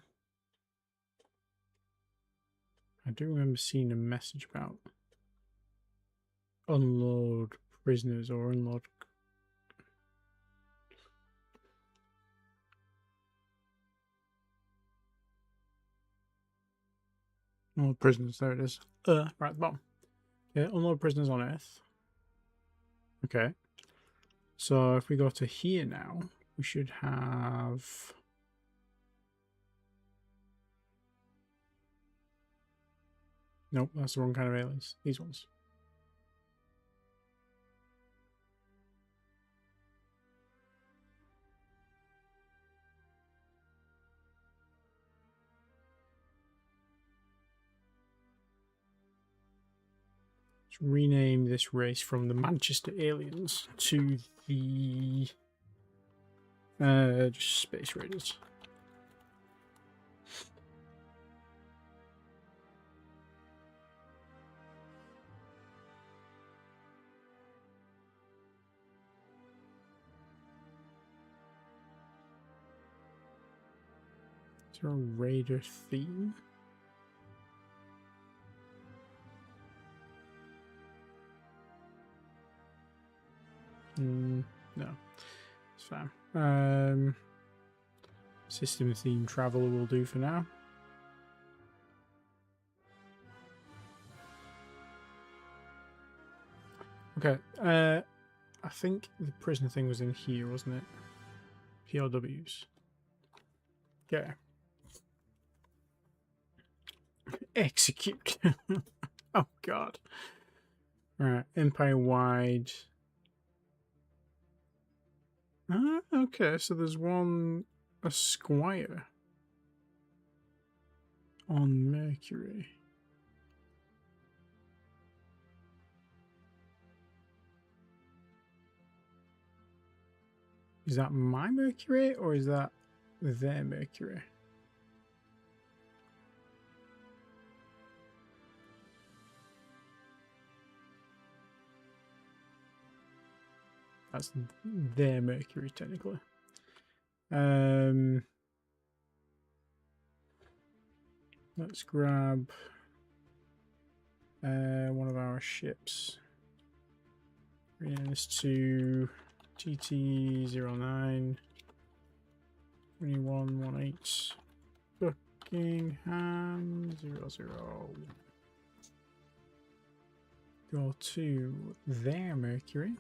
I do remember seeing a message about unload prisoners or unload. Unload prisoners, there it is. Right at the bottom. Yeah, unload prisoners on Earth. Okay. So if we go to here now, we should have... Nope, that's the wrong kind of aliens. These ones. Let's rename this race from the Manchester aliens to the just Space Raiders. Is there a Raider theme? No, it's fine. System theme traveler will do for now. Okay, I think the prisoner thing was in here, wasn't it? POWs. Okay. Execute. Oh god. Alright, Empire wide. Okay, so there's a squire on Mercury. Is that my Mercury or is that their Mercury? That's their Mercury, technically. Let's grab one of our ships. Rename this to TT09 2118 Buckingham 00. Go to their Mercury.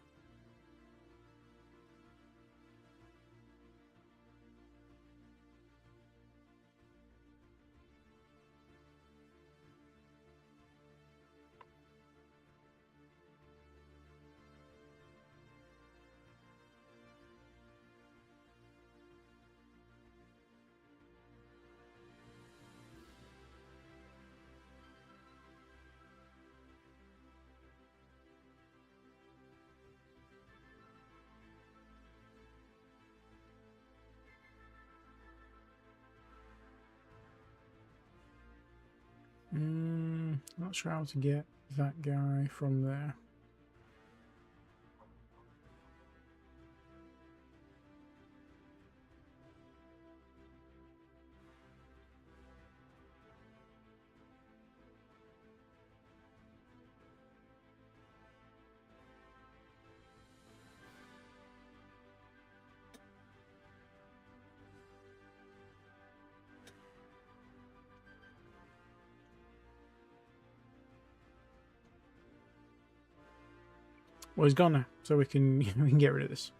Not sure how to get that guy from there. Well, he's gone now, so we can we can get rid of this.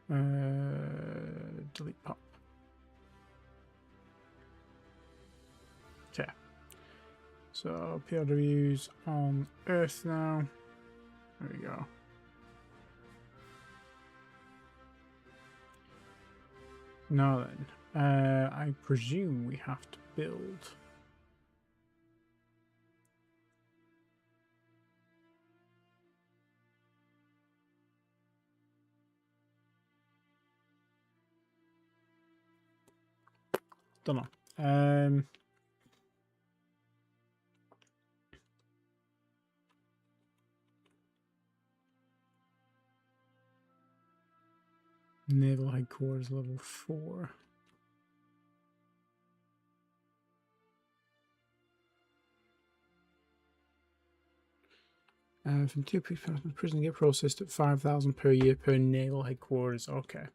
Delete pop. Okay. So POWs on Earth now. There we go. Now then, I presume we have to build. Don't know. Naval Headquarters level 4. From 2 people from prison get processed at 5,000 per year per Naval Headquarters. Okay.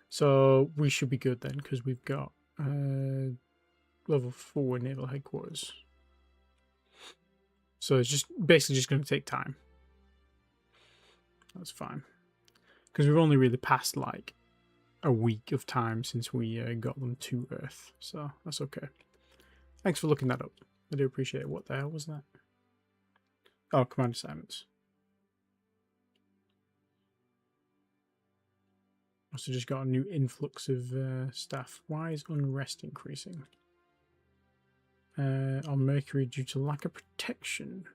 So we should be good then, because we've got level 4 Naval Headquarters. So it's just basically just going to take time. That's fine. Because we've only really passed like a week of time since we got them to Earth. So that's okay. Thanks for looking that up. I do appreciate it. What the hell was that? Oh, command assignments. Also just got a new influx of staff. Why is unrest increasing? On Mercury due to lack of protection.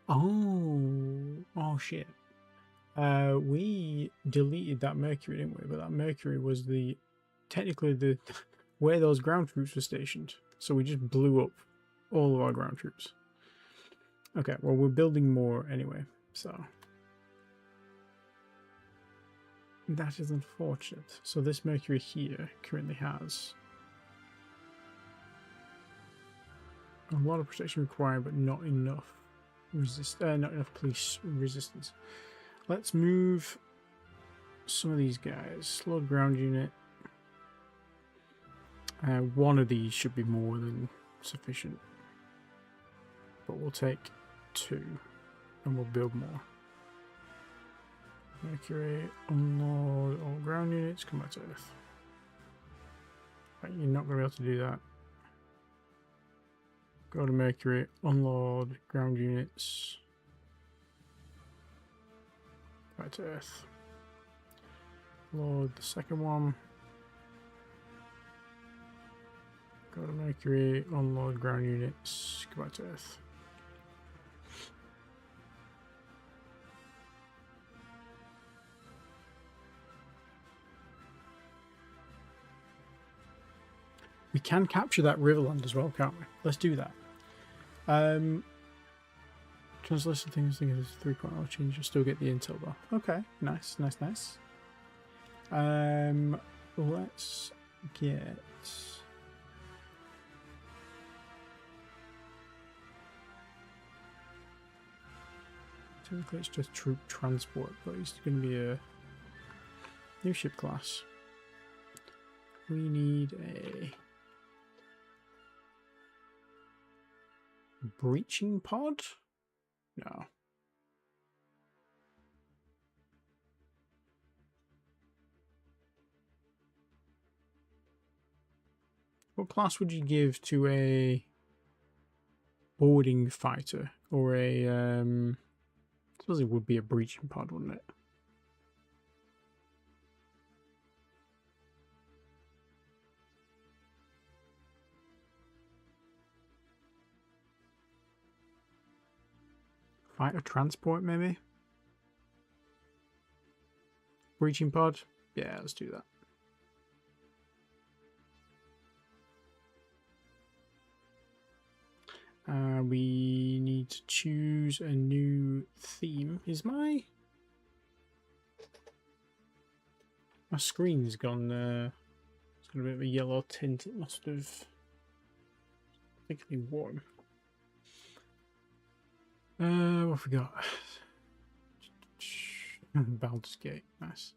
Oh shit. We deleted that Mercury, didn't we? But that Mercury was technically the where those ground troops were stationed. So we just blew up all of our ground troops. Okay, well we're building more anyway, so that is unfortunate. So this Mercury here currently has a lot of protection required, but not enough not enough police resistance. Let's move some of these guys. Slowed ground unit. One of these should be more than sufficient, but we'll take 2 and we'll build more. Mercury, unload all ground units, come back to Earth. Right, you're not going to be able to do that. Go to Mercury, unload ground units, back to Earth. Load the second one. Go to Mercury, unload ground units, go back to Earth. We can capture that Riverland as well, can't we? Let's do that. Translation things, I think it's 3.0 change. You'll still get the intel though. Okay, nice. Let's get. Technically, it's just troop transport, but it's going to be a new ship class. We need a breaching pod? No. What class would you give to a boarding fighter or a I suppose it would be a breaching pod, wouldn't it? Fighter transport, maybe? Breaching pod? Yeah, let's do that. We need to choose a new theme. Is my screen's gone, it's got a bit of a yellow tint. It must have particularly warm. What have we got? Baldur's Gate, nice.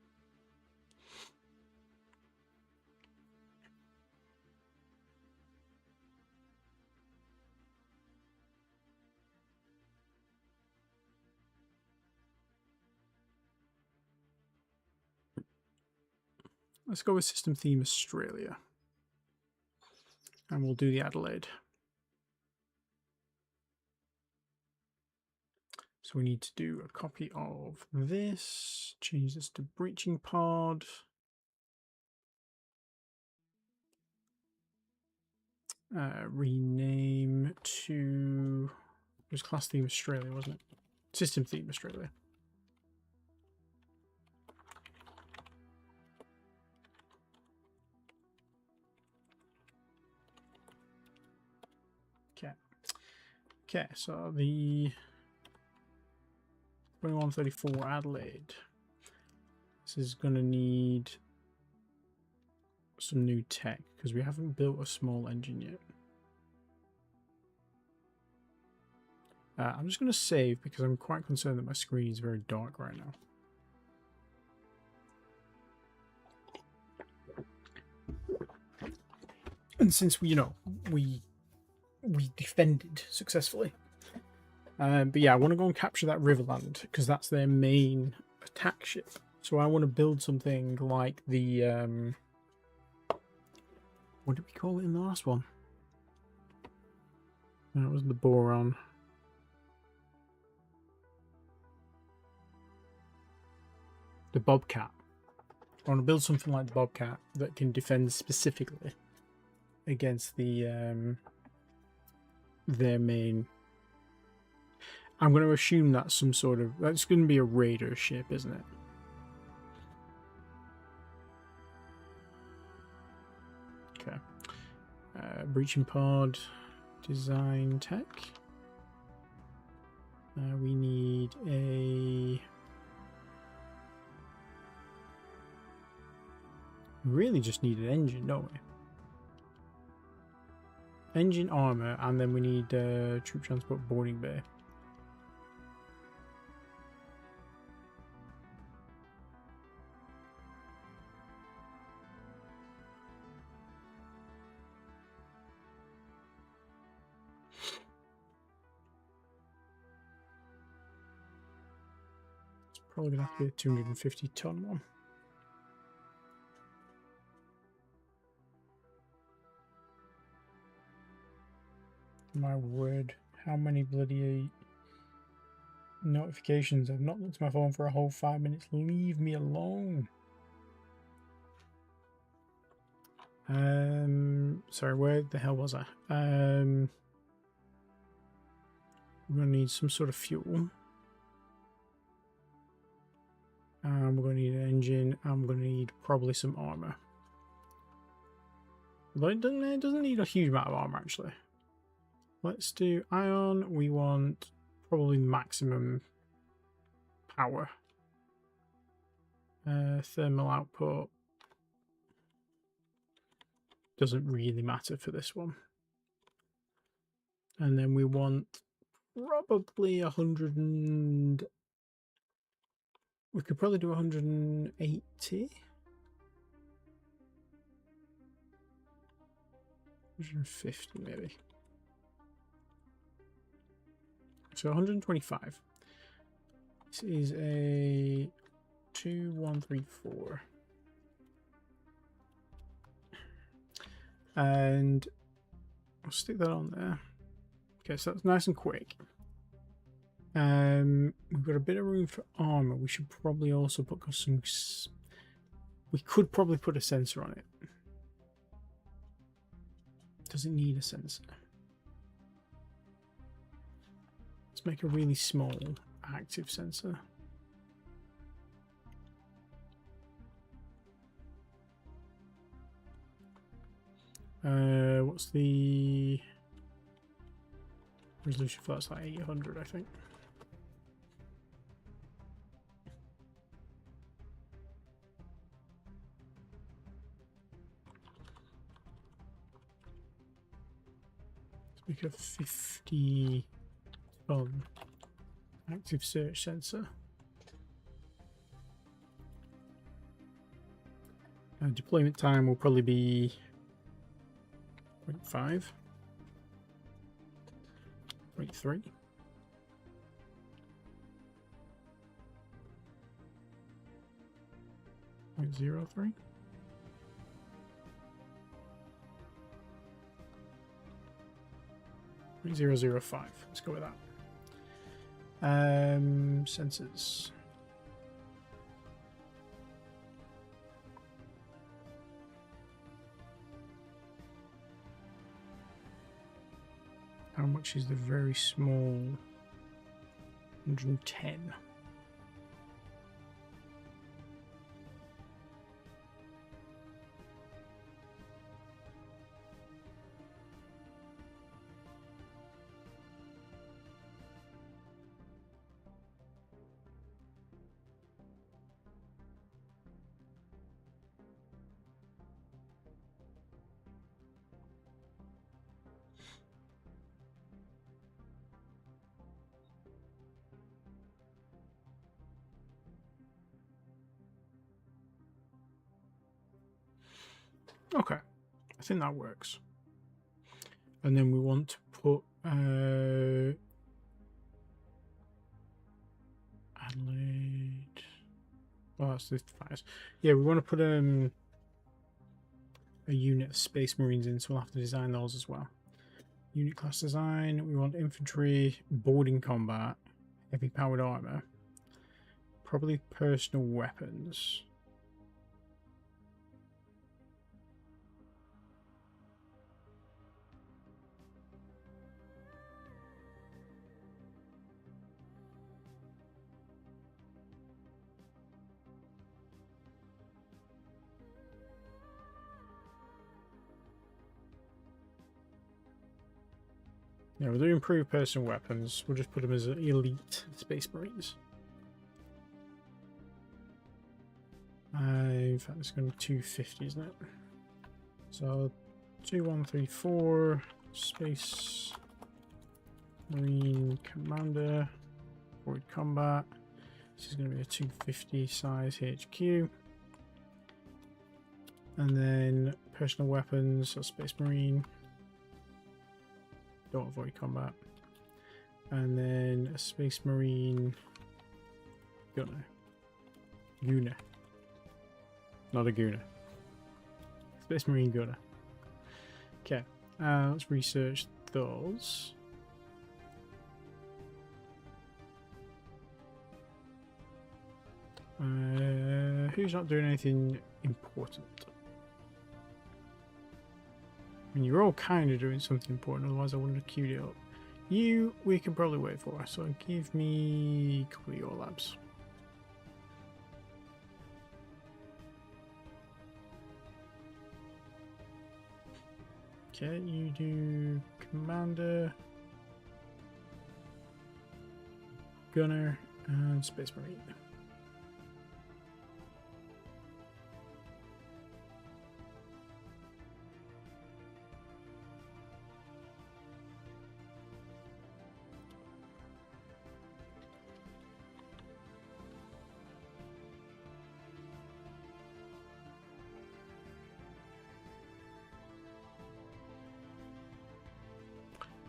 Let's go with system theme Australia. And we'll do the Adelaide. So we need to do a copy of this, change this to breaching pod. Rename to, it was class theme Australia, wasn't it? System theme Australia. Okay, so the 2134 Adelaide. This is going to need some new tech because we haven't built a small engine yet. I'm just going to save because I'm quite concerned that my screen is very dark right now. And since we defended successfully. But yeah, I want to go and capture that Riverland because that's their main attack ship. So I want to build something like the what did we call it in the last one? No, it was the Boron. The Bobcat. I want to build something like the Bobcat that can defend specifically against the their main. I'm going to assume that's some sort of, that's going to be a raider ship, isn't it? Okay. Breaching pod, design tech. We need a. We really just need an engine, don't we? Engine, armor, and then we need troop transport boarding bay. It's probably going to have to be a 250 ton one. My word, how many bloody notifications? I've not looked at my phone for a whole 5 minutes. Leave me alone. Sorry, where the hell was I? We're gonna need some sort of fuel. We're gonna need an engine, and we're gonna need probably some armor. Although it doesn't need a huge amount of armor actually. let's do ion. We want probably maximum power. Thermal output doesn't really matter for this one. And then we want probably 100 and... we could probably do 180. 150 maybe. So 125. This is a 2134. And I'll stick that on there. Okay, so that's nice and quick. We've got a bit of room for armor. We should probably also put some... we could probably put a sensor on it. Does it need a sensor? Let's make a really small active sensor. What's the resolution for that? It's like 800, I think. Let's make a 50 ton active search sensor. Deployment time will probably be 0.5, 0.3, 0.03, 0.005. Let's go with that. Sensors. How much is the very small? 110. Okay, I think that works. And then we want to put Adelaide. Oh, that's the fires. Yeah, we want to put a unit of Space Marines in, so we'll have to design those as well. Unit class design. We want infantry, boarding combat, heavy powered armor, probably personal weapons. Yeah, we'll do improved personal weapons. We'll just put them as elite Space Marines. In fact, it's going to be 250, isn't it? So 2134 Space Marine Commander, Void Combat. This is going to be a 250 size HQ. And then personal weapons, so Space Marine. Don't avoid combat. And then a Space Marine gunner. Gunner. Not a gunner. Space Marine gunner. Okay. Let's research those. Who's not doing anything important? I mean, you're all kind of doing something important, otherwise I wouldn't have queued it up. You, we can probably wait for, so give me a couple of your labs. Okay, you do Commander. gunner, and Space Marine.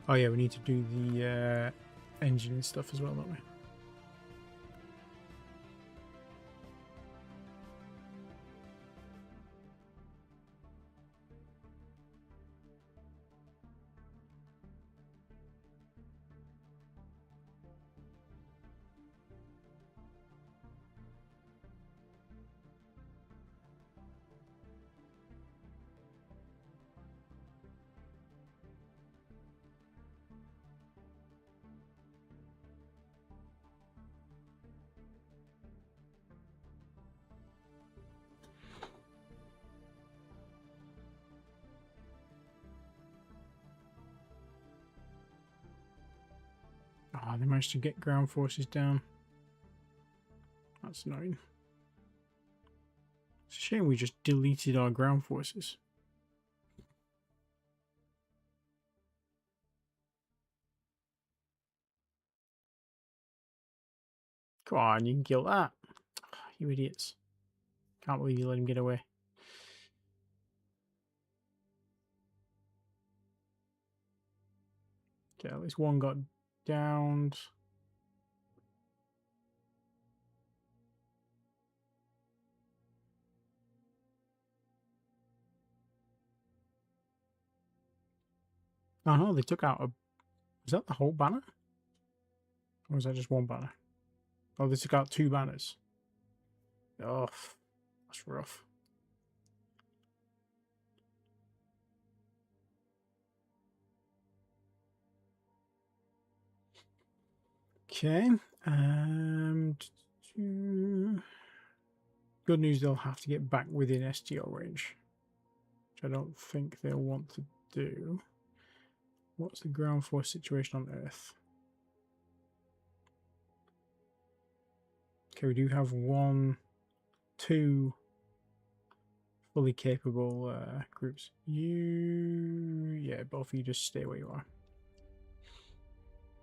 Oh yeah, we need to do the engine and stuff as well, don't we? Ah, they managed to get ground forces down. That's annoying. It's a shame we just deleted our ground forces. Come on, you can kill that. You idiots. Can't believe you let him get away. Okay, at least one got downed. Oh no, they took out a... Was that the whole banner? Or was that just one banner? Oh, they took out 2 banners. Oh, that's rough. Okay. Good news, they'll have to get back within STO range, which I don't think they'll want to do. What's the ground force situation on Earth? Okay, we do have 2 fully capable groups. Yeah, both of you just stay where you are.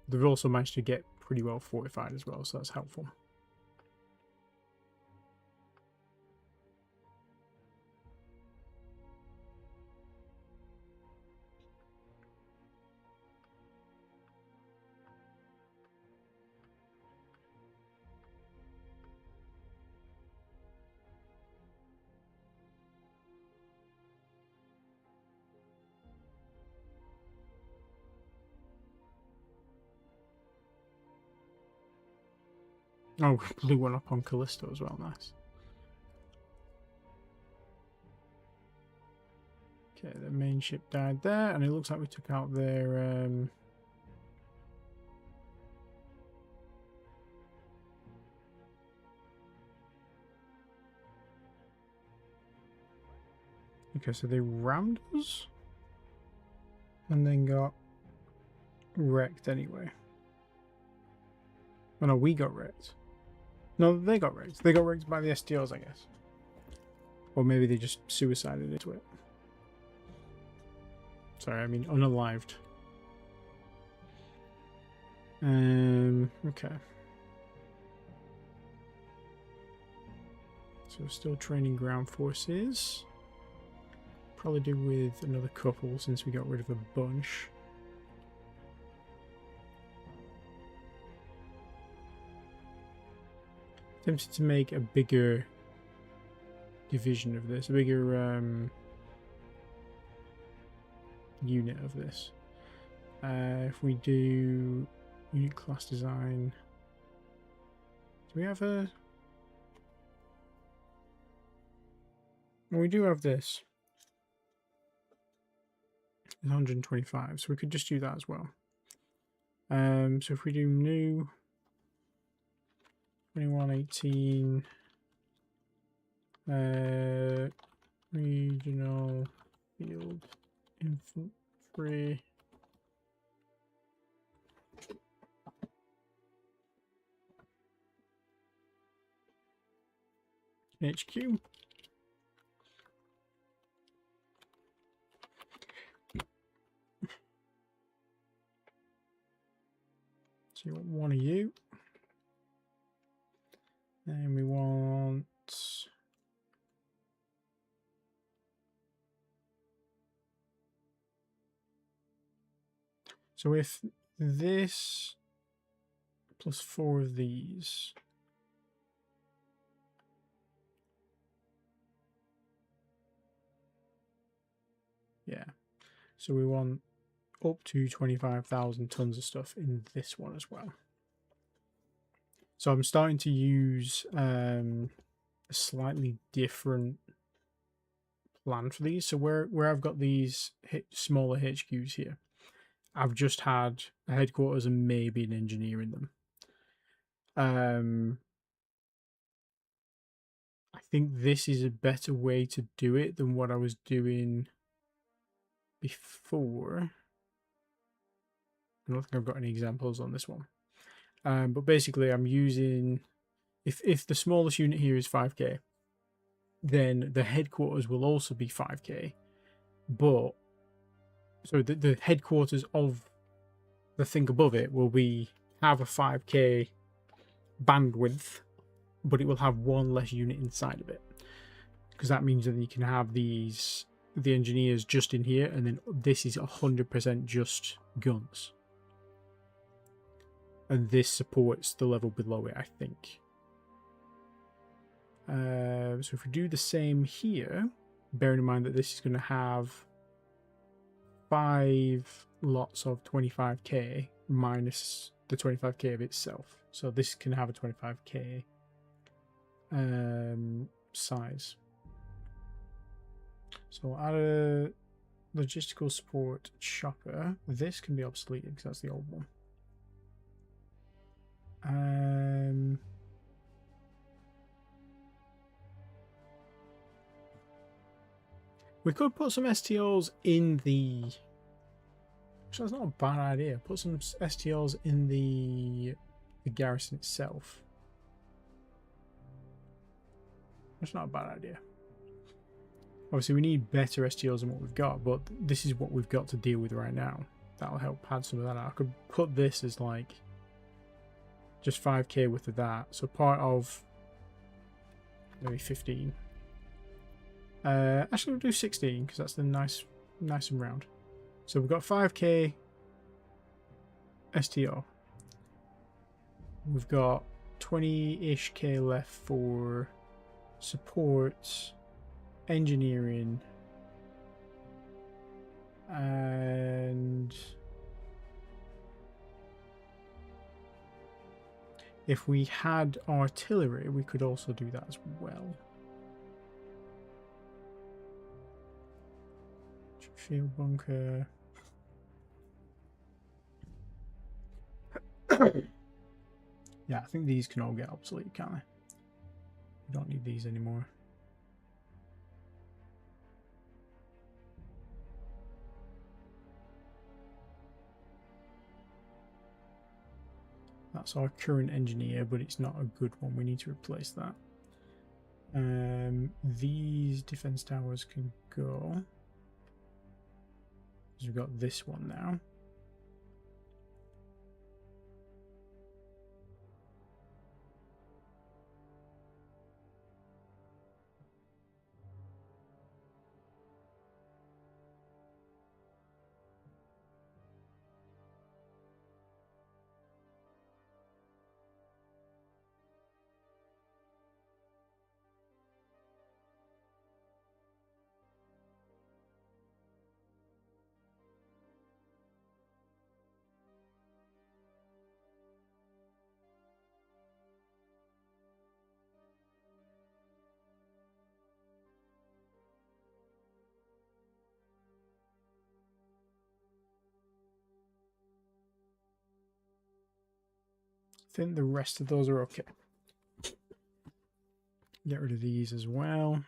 They've also managed to get pretty well fortified as well, so that's helpful. Oh, blew one up on Callisto as well, nice. Okay, the main ship died there, and it looks like we took out their... Okay, so they rammed us? And then got wrecked anyway. Oh no, we got wrecked. No, they got wrecked. They got wrecked by the STOs, I guess. Or maybe they just suicided into it. Sorry, I mean unalived. Okay. So we're still training ground forces. Probably do with another couple since we got rid of a bunch. Tempted to make a bigger division of this, a bigger unit of this. If we do unit class design, do we have a... Well, we do have this. 125, so we could just do that as well. So if we do new 2118 regional field infantry HQ. So you want one of you. And we want... So if this plus 4 of these... Yeah. So we want up to 25,000 tons of stuff in this one as well. So I'm starting to use a slightly different plan for these. So where I've got these smaller HQs here, I've just had a headquarters and maybe an engineer in them. I think this is a better way to do it than what I was doing before. I don't think I've got any examples on this one. But basically I'm using, if the smallest unit here is 5k, then the headquarters will also be 5k. But, so the headquarters of the thing above it will have a 5k bandwidth, but it will have one less unit inside of it. Because that means that you can have the engineers just in here, and then this is 100% just guns. And this supports the level below it, I think. So if we do the same here, bearing in mind that this is going to have 5 lots of 25k minus the 25k of itself. So this can have a 25k size. So add a logistical support chopper. This can be obsolete because that's the old one. We could put some STOs in the... Actually, that's not a bad idea. Put some STOs in the garrison itself. That's not a bad idea. Obviously, we need better STOs than what we've got, but this is what we've got to deal with right now. That'll help pad some of that out. I could put this as like just 5k worth of that. So part of maybe 15. Actually, we'll do 16 because that's the nice and round. So we've got 5k STO. We've got 20-ish k left for support, engineering, and if we had artillery, we could also do that as well. Field bunker. Yeah, I think these can all get obsolete, can't they? We don't need these anymore. That's our current engineer, but it's not a good one. We need to replace that. These defense towers can go. Because we've got this one now. I think the rest of those are okay. Get rid of these as well.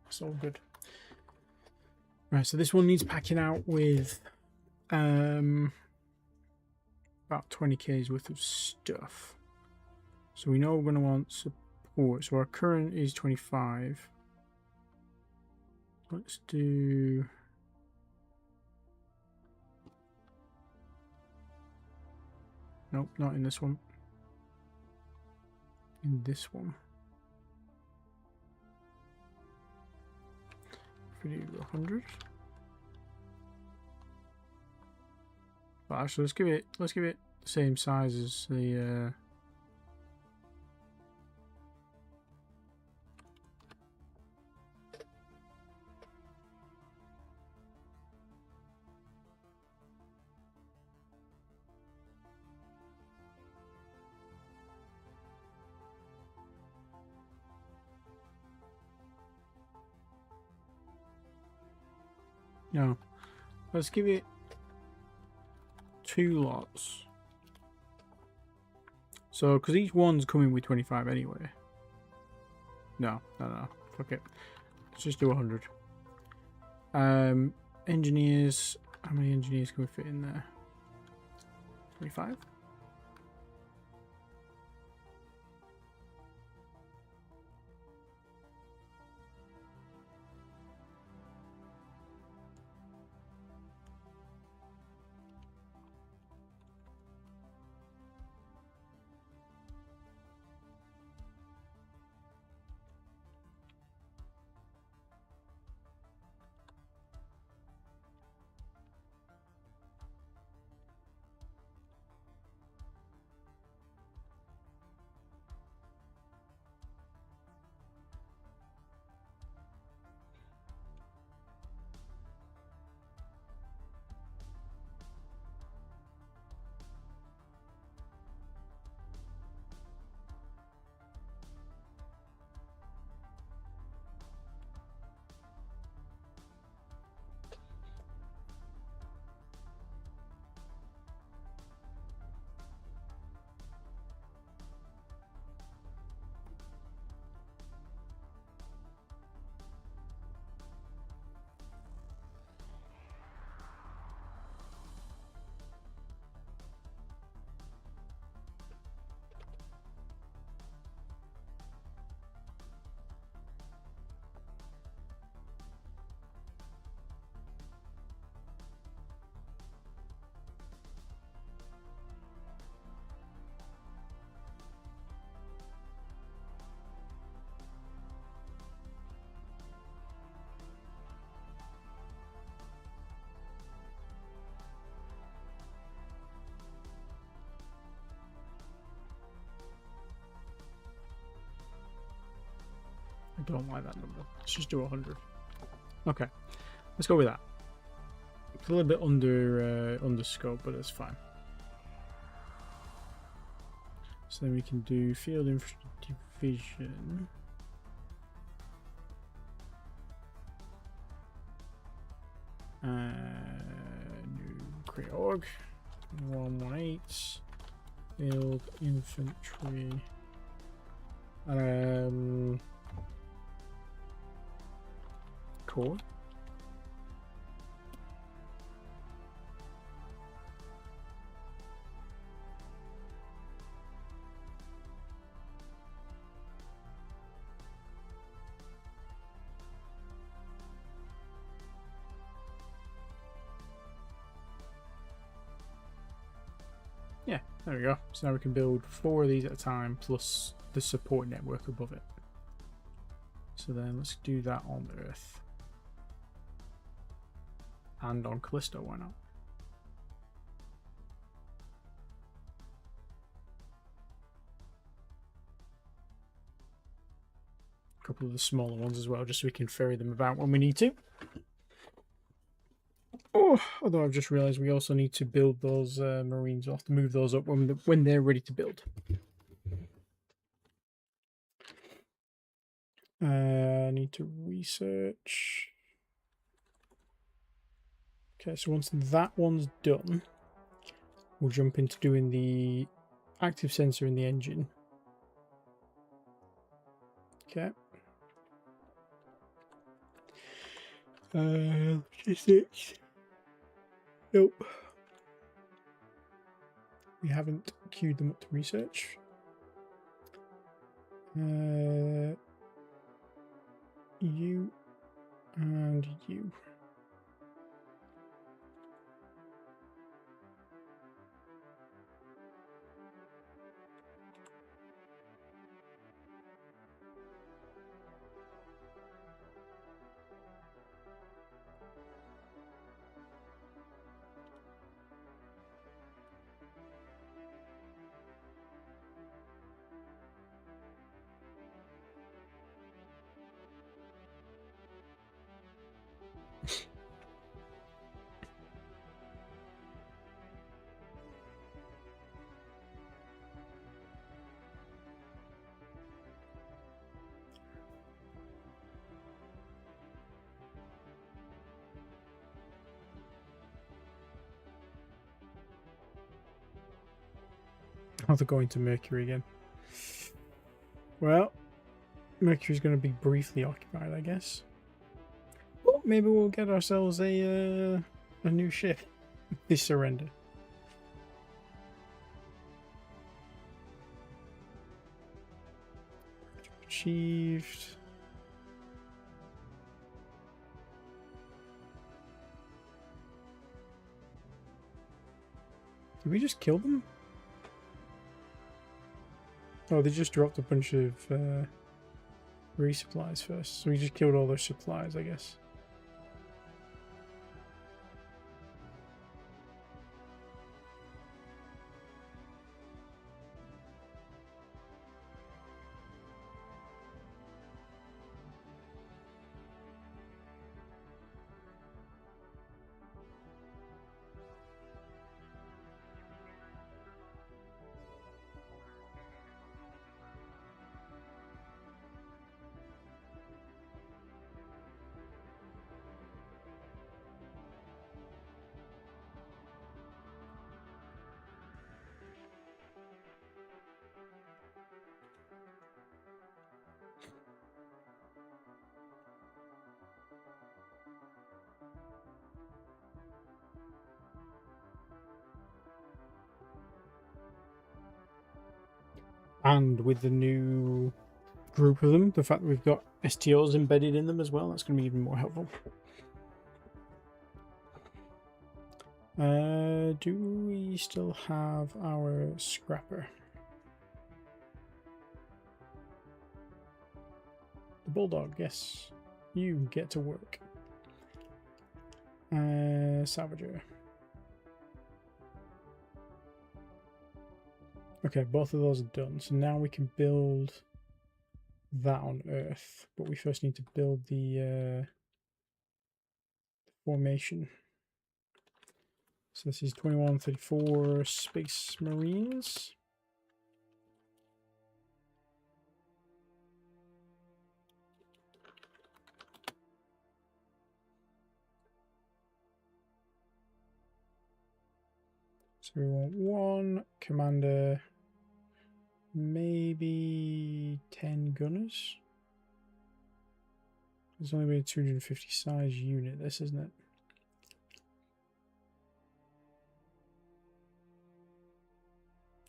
It's all good. Right, so this one needs packing out with about 20k's worth of stuff. So we know we're going to want support. So our current is 25. Let's do... Nope, not in this one. In this one. If we do 100. But actually, let's give it the same size as the. No, let's give it 2 lots. So, because each one's coming with 25 anyway. No. Fuck it. Let's just do 100. Engineers. How many engineers can we fit in there? 25? I don't like that number. Let's just do 100. Okay, let's go with that. It's a little bit under scope, but it's fine. So then we can do field infrastructure division. New create org. 118. Field infantry. Core. Yeah, there we go. So now we can build 4 of these at a time plus the support network above it. So then let's do that on Earth. And on Callisto, why not? A couple of the smaller ones as well, just so we can ferry them about when we need to. Oh, although I've just realised we also need to build those Marines. We'll have to move those up when they're ready to build. I need to research. Okay, so once that one's done, we'll jump into doing the active sensor in the engine. Okay. Logistics. Nope. We haven't queued them up to research. You and you. Oh, they're going to Mercury again. Well, Mercury's going to be briefly occupied, I guess. Well, maybe we'll get ourselves a new ship. They surrender. Achieved. Did we just kill them? Oh, they just dropped a bunch of resupplies first. So we just killed all their supplies, I guess. And with the new group of them, the fact that we've got STOs embedded in them as well, that's going to be even more helpful. Do we still have our scrapper? The bulldog, yes. You get to work. Salvager. Okay, both of those are done. So now we can build that on Earth. But we first need to build the formation. So this is 2134 Space Marines. So we want one commander, maybe 10 gunners. There's only been a 250 size unit, this, isn't it?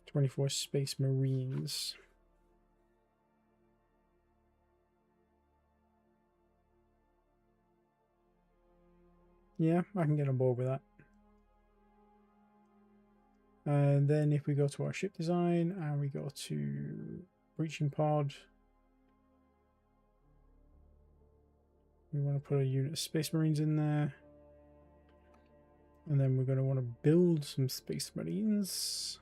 "24 Space Marines." Yeah, I can get on board with that. And then if we go to our ship design and we go to breaching pod, we want to put a unit of Space Marines in there. And then we're going to want to build some Space Marines.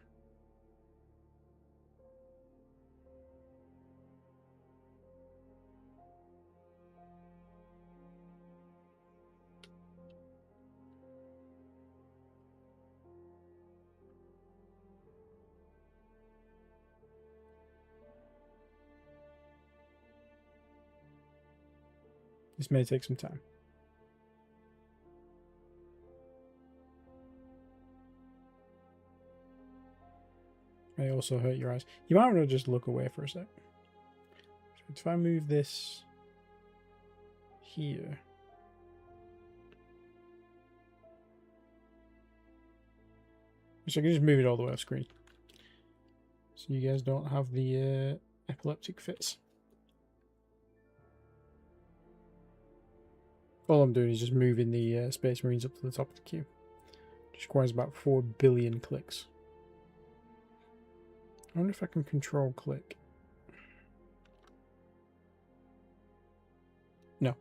This may take some time. May also hurt your eyes. You might want to just look away for a sec. So if I move this here, So I can just move it all the way off screen. So you guys don't have the epileptic fits. All I'm doing is just moving the Space Marines up to the top of the queue. Which requires about 4 billion clicks. I wonder if I can control click. No.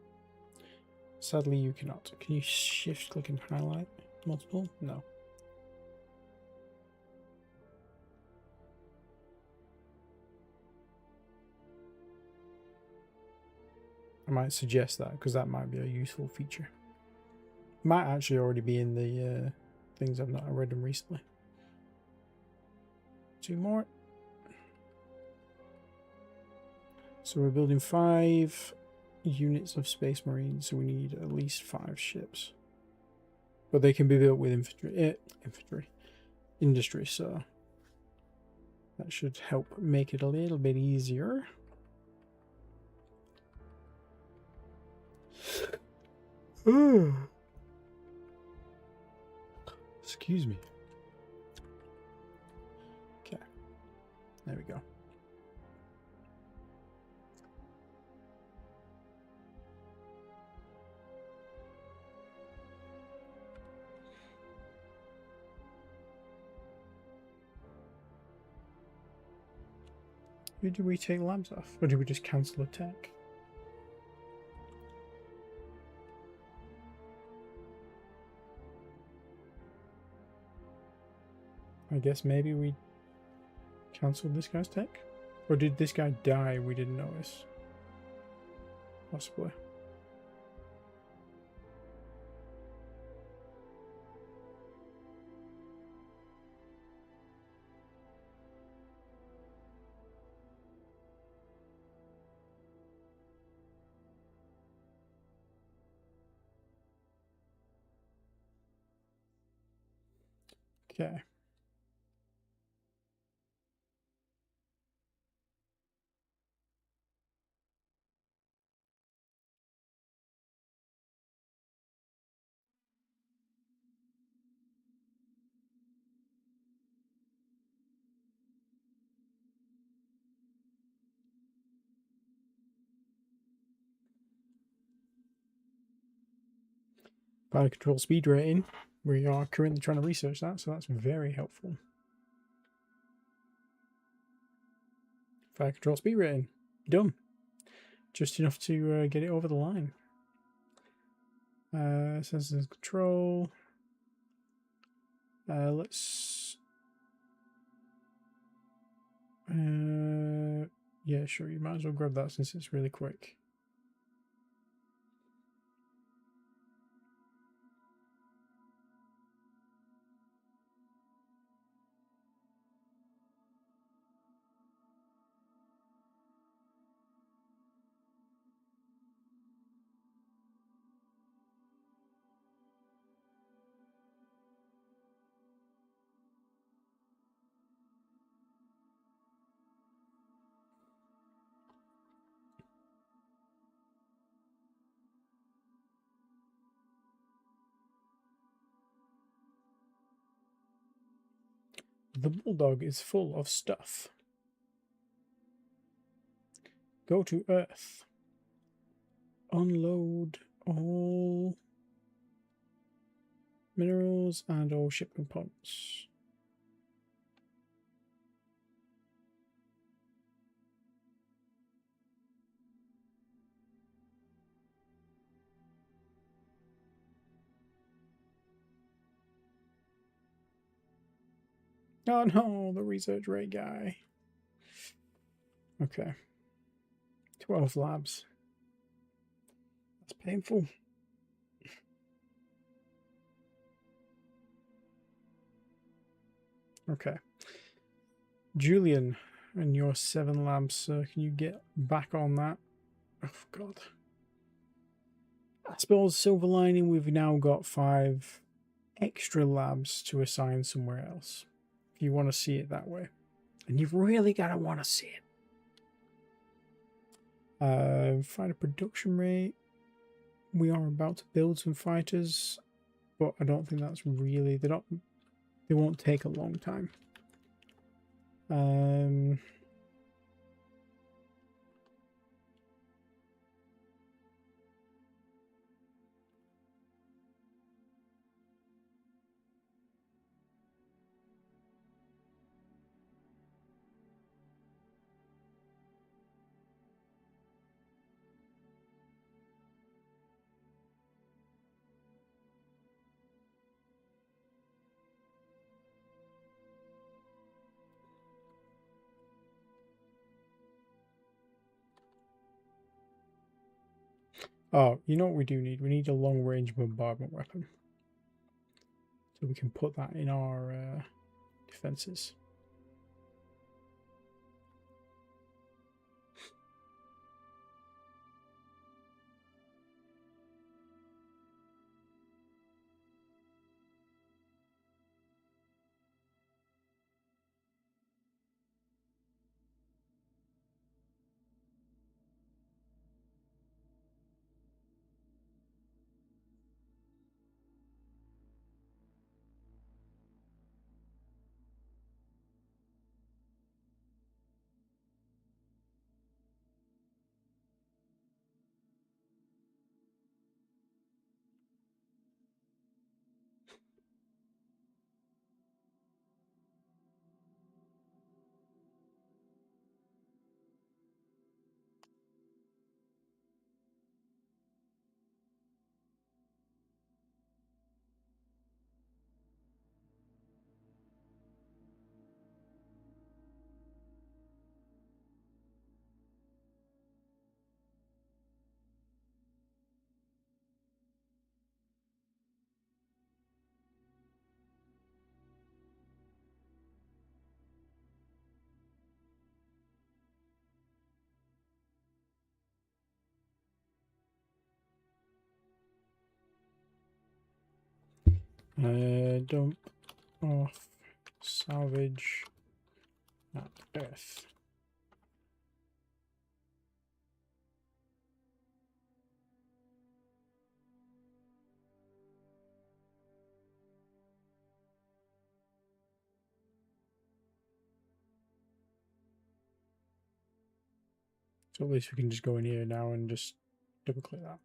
Sadly, you cannot. Can you shift click and highlight multiple? No. I might suggest that because that might be a useful feature. Might actually already be in the things I've not read them recently. 2 more. So we're building 5 units of Space Marines, so we need at least 5 ships. But they can be built with industry, so that should help make it a little bit easier. Excuse me. Okay, there we go. Who do we take labs off? Or do we just cancel attack? I guess maybe we cancelled this guy's tech? Or did this guy die we didn't notice? Possibly. Okay. Fire control speed rating. We are currently trying to research that, so that's very helpful. Fire control speed rating. Done. Just enough to get it over the line. Sensors control. Let's... yeah, sure, you might as well grab that since it's really quick. The Bulldog is full of stuff. Go to Earth. Unload all minerals and all ship components. Oh no, the research rate guy. Okay. 12 labs. That's painful. Okay. Julian, and your 7 labs, can you get back on that? Oh, God. I suppose silver lining, we've now got 5 extra labs to assign somewhere else. If you want to see it that way. And you've really got to want to see it. Fighter production rate. We are about to build some fighters, but I don't think that's really... They're not They won't take a long time. Oh, you know what we do need? We need a long-range bombardment weapon. So we can put that in our defenses. Dump off salvage at Earth. So at least we can just go in here now and just double click that.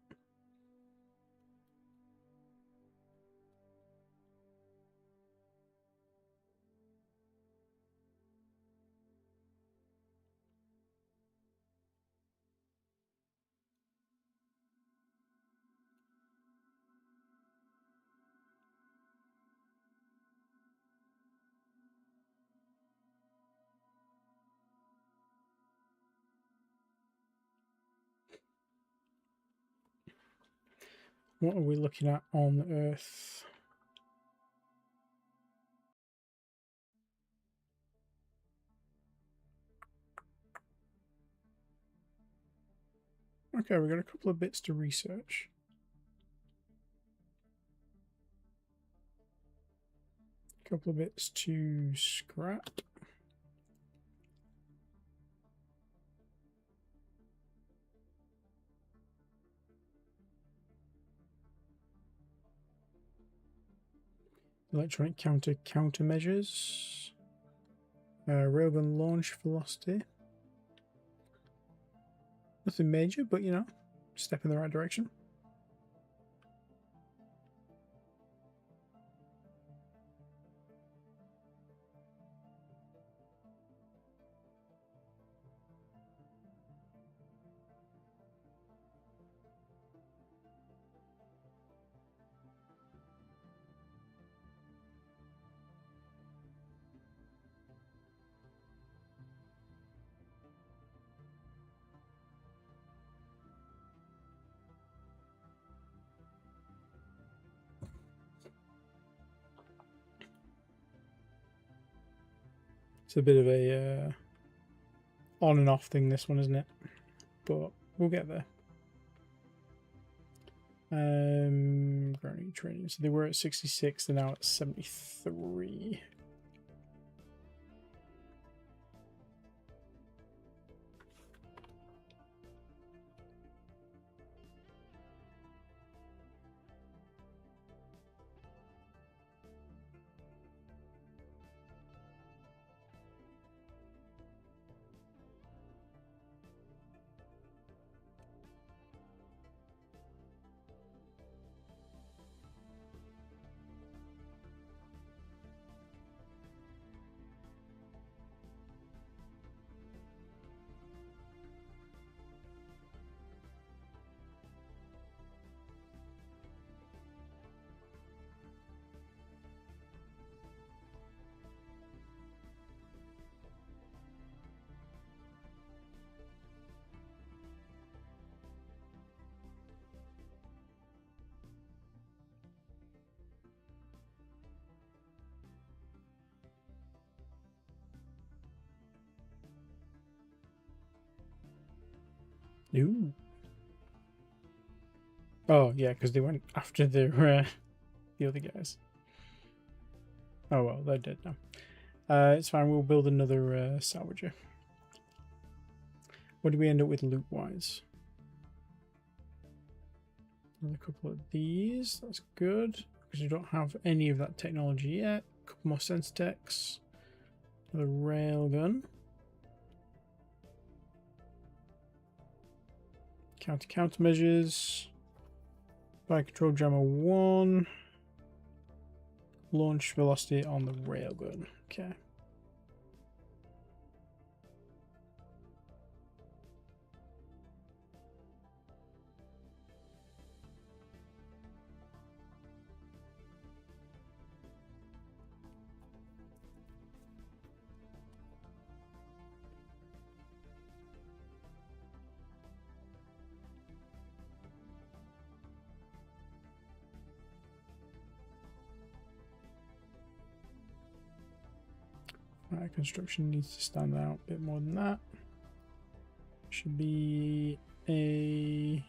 What are we looking at on Earth? Okay, we've got a couple of bits to research. A couple of bits to scrap. Electronic countermeasures. Railgun launch velocity. Nothing major, but you know, step in the right direction. It's a bit of a on and off thing, this one, isn't it? But we'll get there. Grounding training. So they were at 66, they're now at 73. Ooh. Oh yeah, because they went after the other guys. Oh well, they're dead now. It's fine. We'll build another salvager. What do we end up with loot-wise? Another couple of these. That's good because we don't have any of that technology yet. A couple more sense techs. Another railgun. Countermeasures. Fire control jammer 1. Launch velocity on the railgun. Okay. Right, construction needs to stand out a bit more than that. Should be a...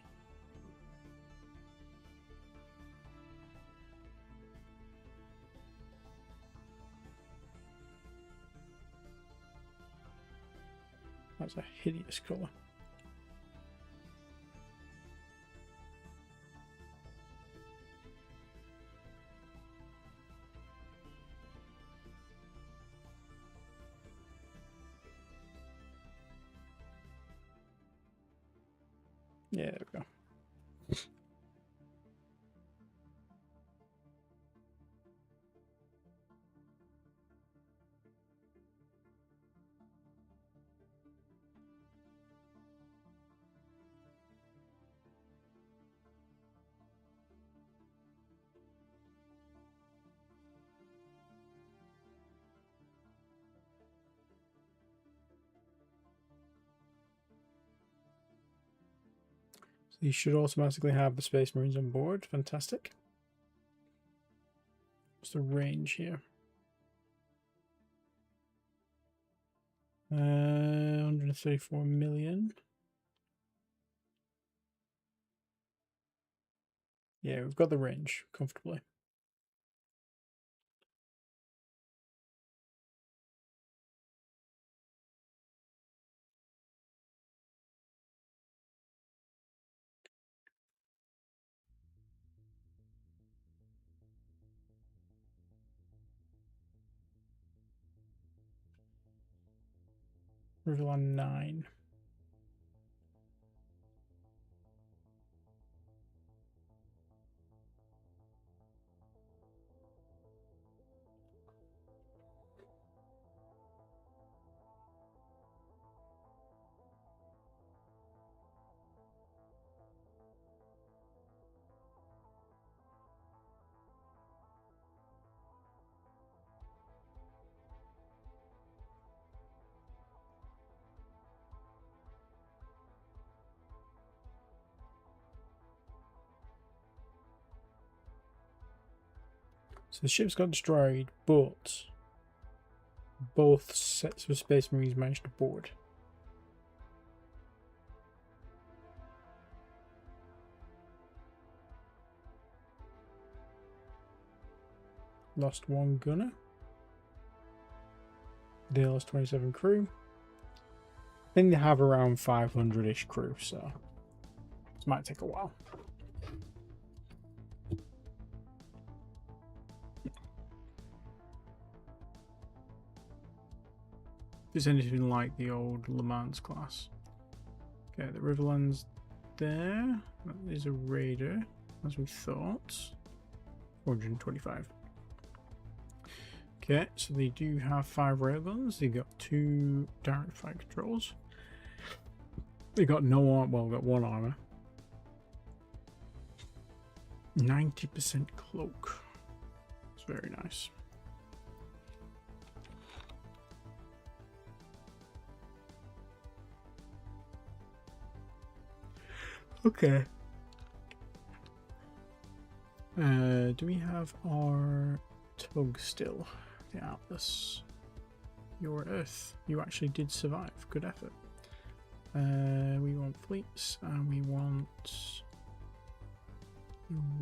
That's a hideous colour. Yeah, there we go. You should automatically have the Space Marines on board. Fantastic. What's the range here? 134 million. Yeah, we've got the range comfortably. Riverland 9. So the ships got destroyed, but both sets of Space Marines managed to board. Lost 1 gunner. They lost 27 crew. I think they have around 500-ish crew, so this might take a while. If it's anything like the old Le Mans class. Okay, the Riverland's there. That is a raider, as we thought. 425. Okay, so they do have 5 railguns. They've got 2 direct fire controls. They got no armor. Well, got 1 armor. 90% cloak. It's very nice. Okay. Do we have our tug still? The Atlas. Your Earth. You actually did survive. Good effort. We want fleet. fleets, and we want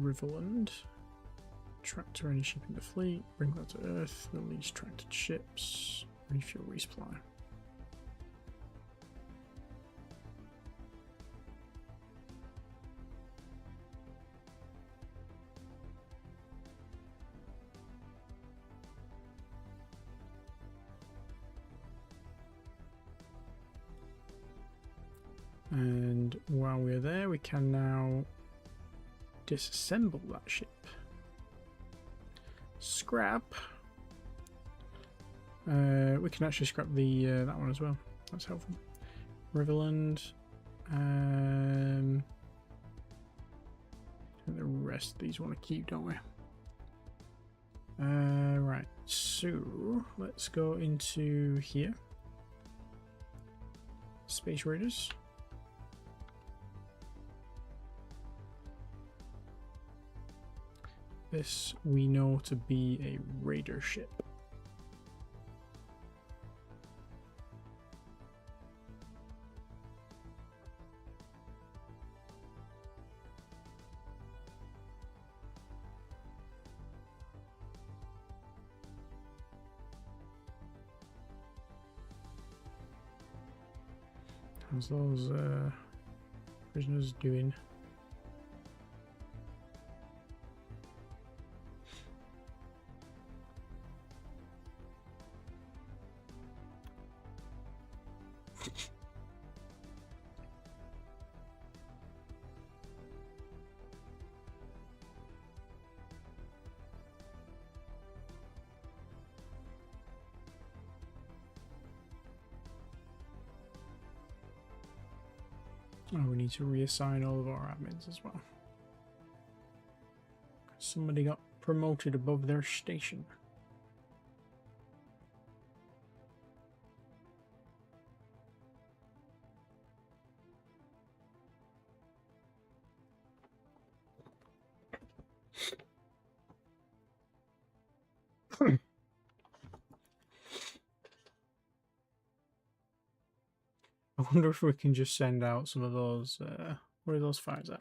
Riverland. Tractor any ship in the fleet, bring that to Earth, release tractored ships, refuel, resupply. And while we're there, we can now disassemble that ship. Scrap. We can actually scrap the that one as well. That's helpful. Riverland. And the rest of these want to keep, don't we? Right. So let's go into here. Space Raiders. This we know to be a raider ship. How's those prisoners doing? Oh, we need to reassign all of our admins as well. Somebody got promoted above their station. I wonder if we can just send out some of those. Where are those fighters at?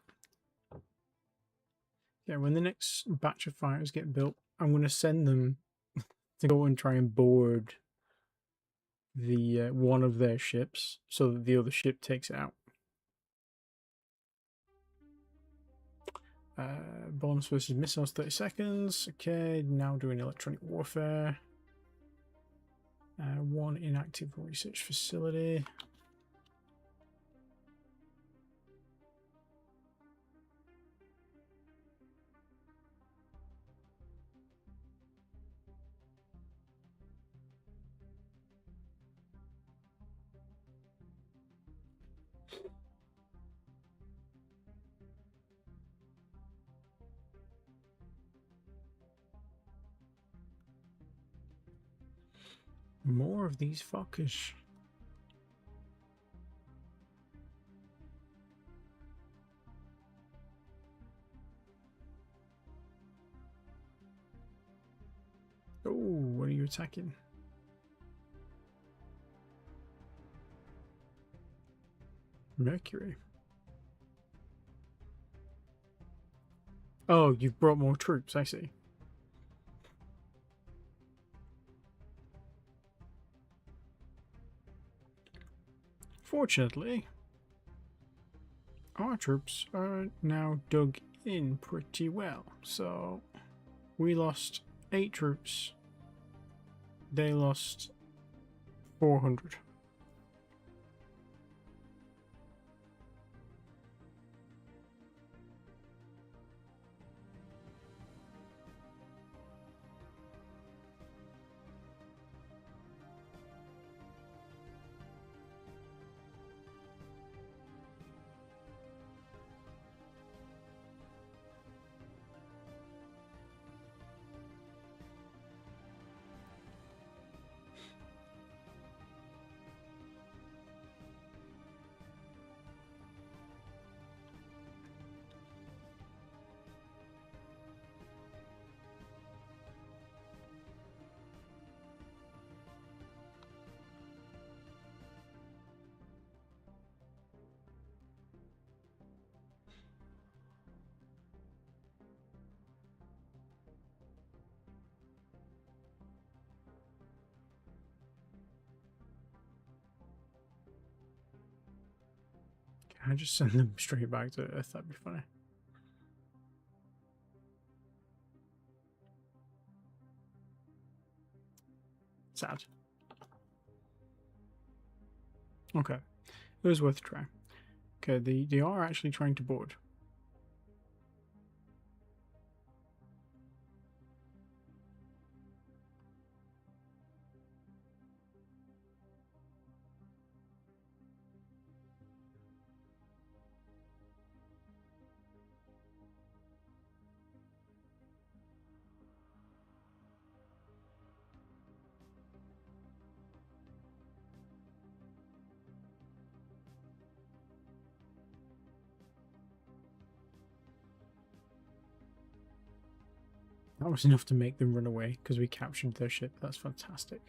Yeah, when the next batch of fighters get built, I'm going to send them to go and try and board the one of their ships so that the other ship takes it out. Bonus versus missiles, 30 seconds. Okay, now doing electronic warfare. One inactive research facility. More of these fuckers. Oh, what are you attacking? Mercury. Oh, you've brought more troops, I see. Fortunately, our troops are now dug in pretty well. So we lost 8 troops. They lost 400. I just send them straight back to Earth? That'd be funny. Sad. Okay. It was worth a try. Okay, they are actually trying to board. That was enough to make them run away because we captured their ship. That's fantastic.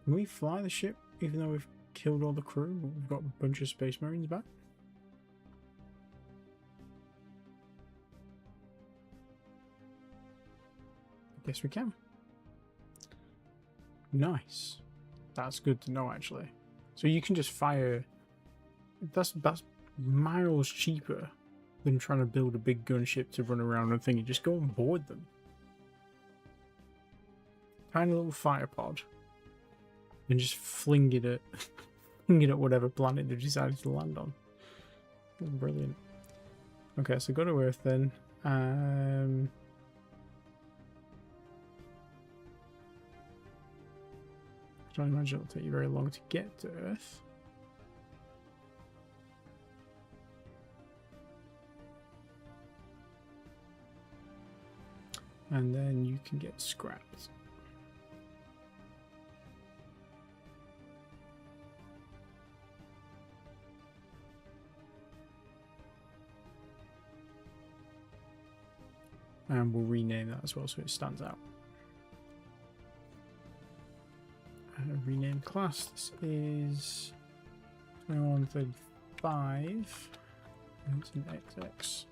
Can we fly the ship even though we've killed all the crew? We've got a bunch of Space Marines back. I guess we can. Nice. That's good to know, actually. So you can just fire. That's miles cheaper than trying to build a big gunship to run around and thingy. Just go and board them. Tiny little fire pod. And just fling it at whatever planet they decided to land on. Brilliant. Okay, so go to Earth then. I don't imagine it'll take you very long to get to Earth. And then you can get scrapped. And we'll rename that as well so it stands out. Rename class. This is 2135. And it's an XX.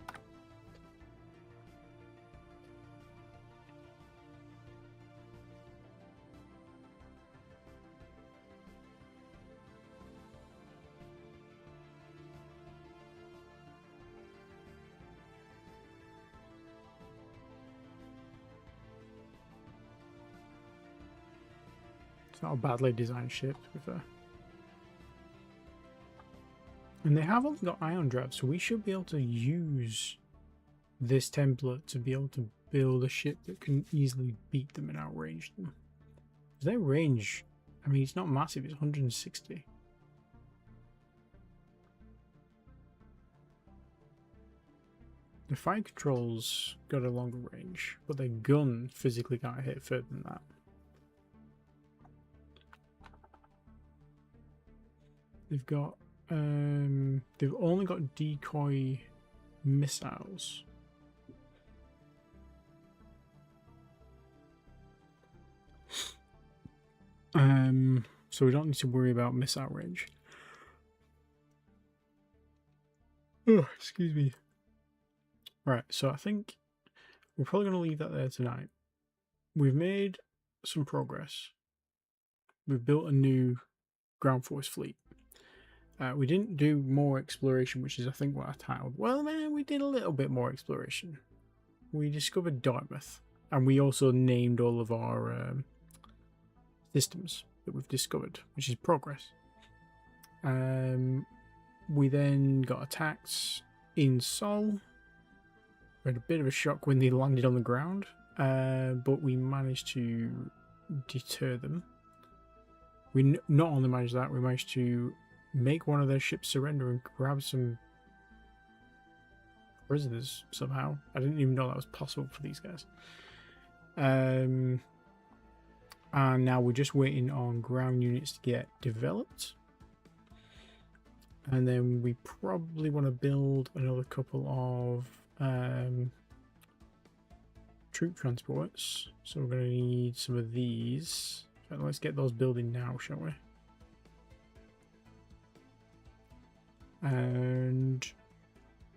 It's not a badly designed ship, to be fair. And they have only got ion drive, so we should be able to use this template to be able to build a ship that can easily beat them and outrange them. Their range, I mean, it's not massive, it's 160. The fire controls got a longer range, but their gun physically can't hit further than that. They've got, they've only got decoy missiles. So we don't need to worry about missile range. Oh, excuse me. Right, so I think we're probably going to leave that there tonight. We've made some progress. We've built a new ground force fleet. We didn't do more exploration, which is I think what I titled. Well, man, we did a little bit more exploration. We discovered Dartmouth, and we also named all of our systems that we've discovered, which is progress. We then got attacked in Sol. We had a bit of a shock when they landed on the ground, but we managed to deter them. We not only managed that, we managed to make one of their ships surrender and grab some prisoners somehow. I didn't even know that was possible for these guys. And now we're just waiting on ground units to get developed. And then we probably want to build another couple of troop transports. So we're going to need some of these. So let's get those building now, shall we? And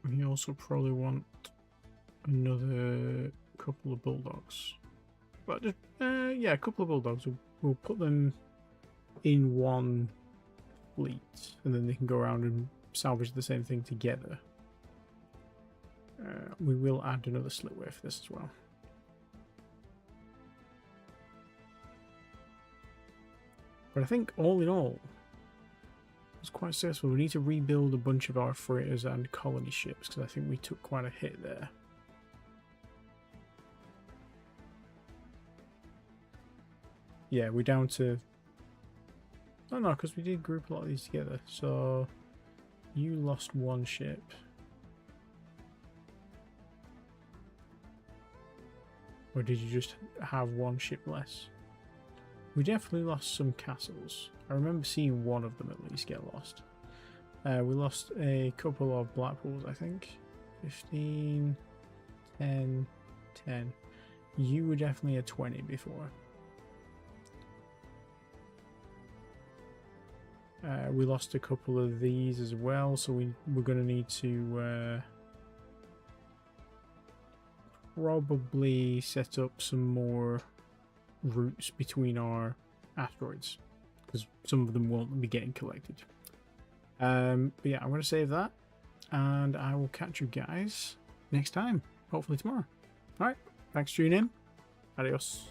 we also probably want another couple of bulldogs. But just, yeah, a couple of bulldogs. We'll put them in one fleet, and then they can go around and salvage the same thing together. We will add another slitway for this as well. But I think all in all, it's quite successful. We need to rebuild a bunch of our freighters and colony ships because I think we took quite a hit there. Yeah, we're down to... Oh no, because we did group a lot of these together. So you lost one ship. Or did you just have one ship less? We definitely lost some castles. I remember seeing one of them at least get lost. We lost a couple of Blackpools, I think. 15, 10, 10. You were definitely a 20 before. We lost a couple of these as well, so we're going to need to probably set up some more routes between our asteroids, because some of them won't be getting collected. But yeah, I'm going to save that, and I will catch you guys next time, hopefully tomorrow. Alright, thanks for tuning in. Adios.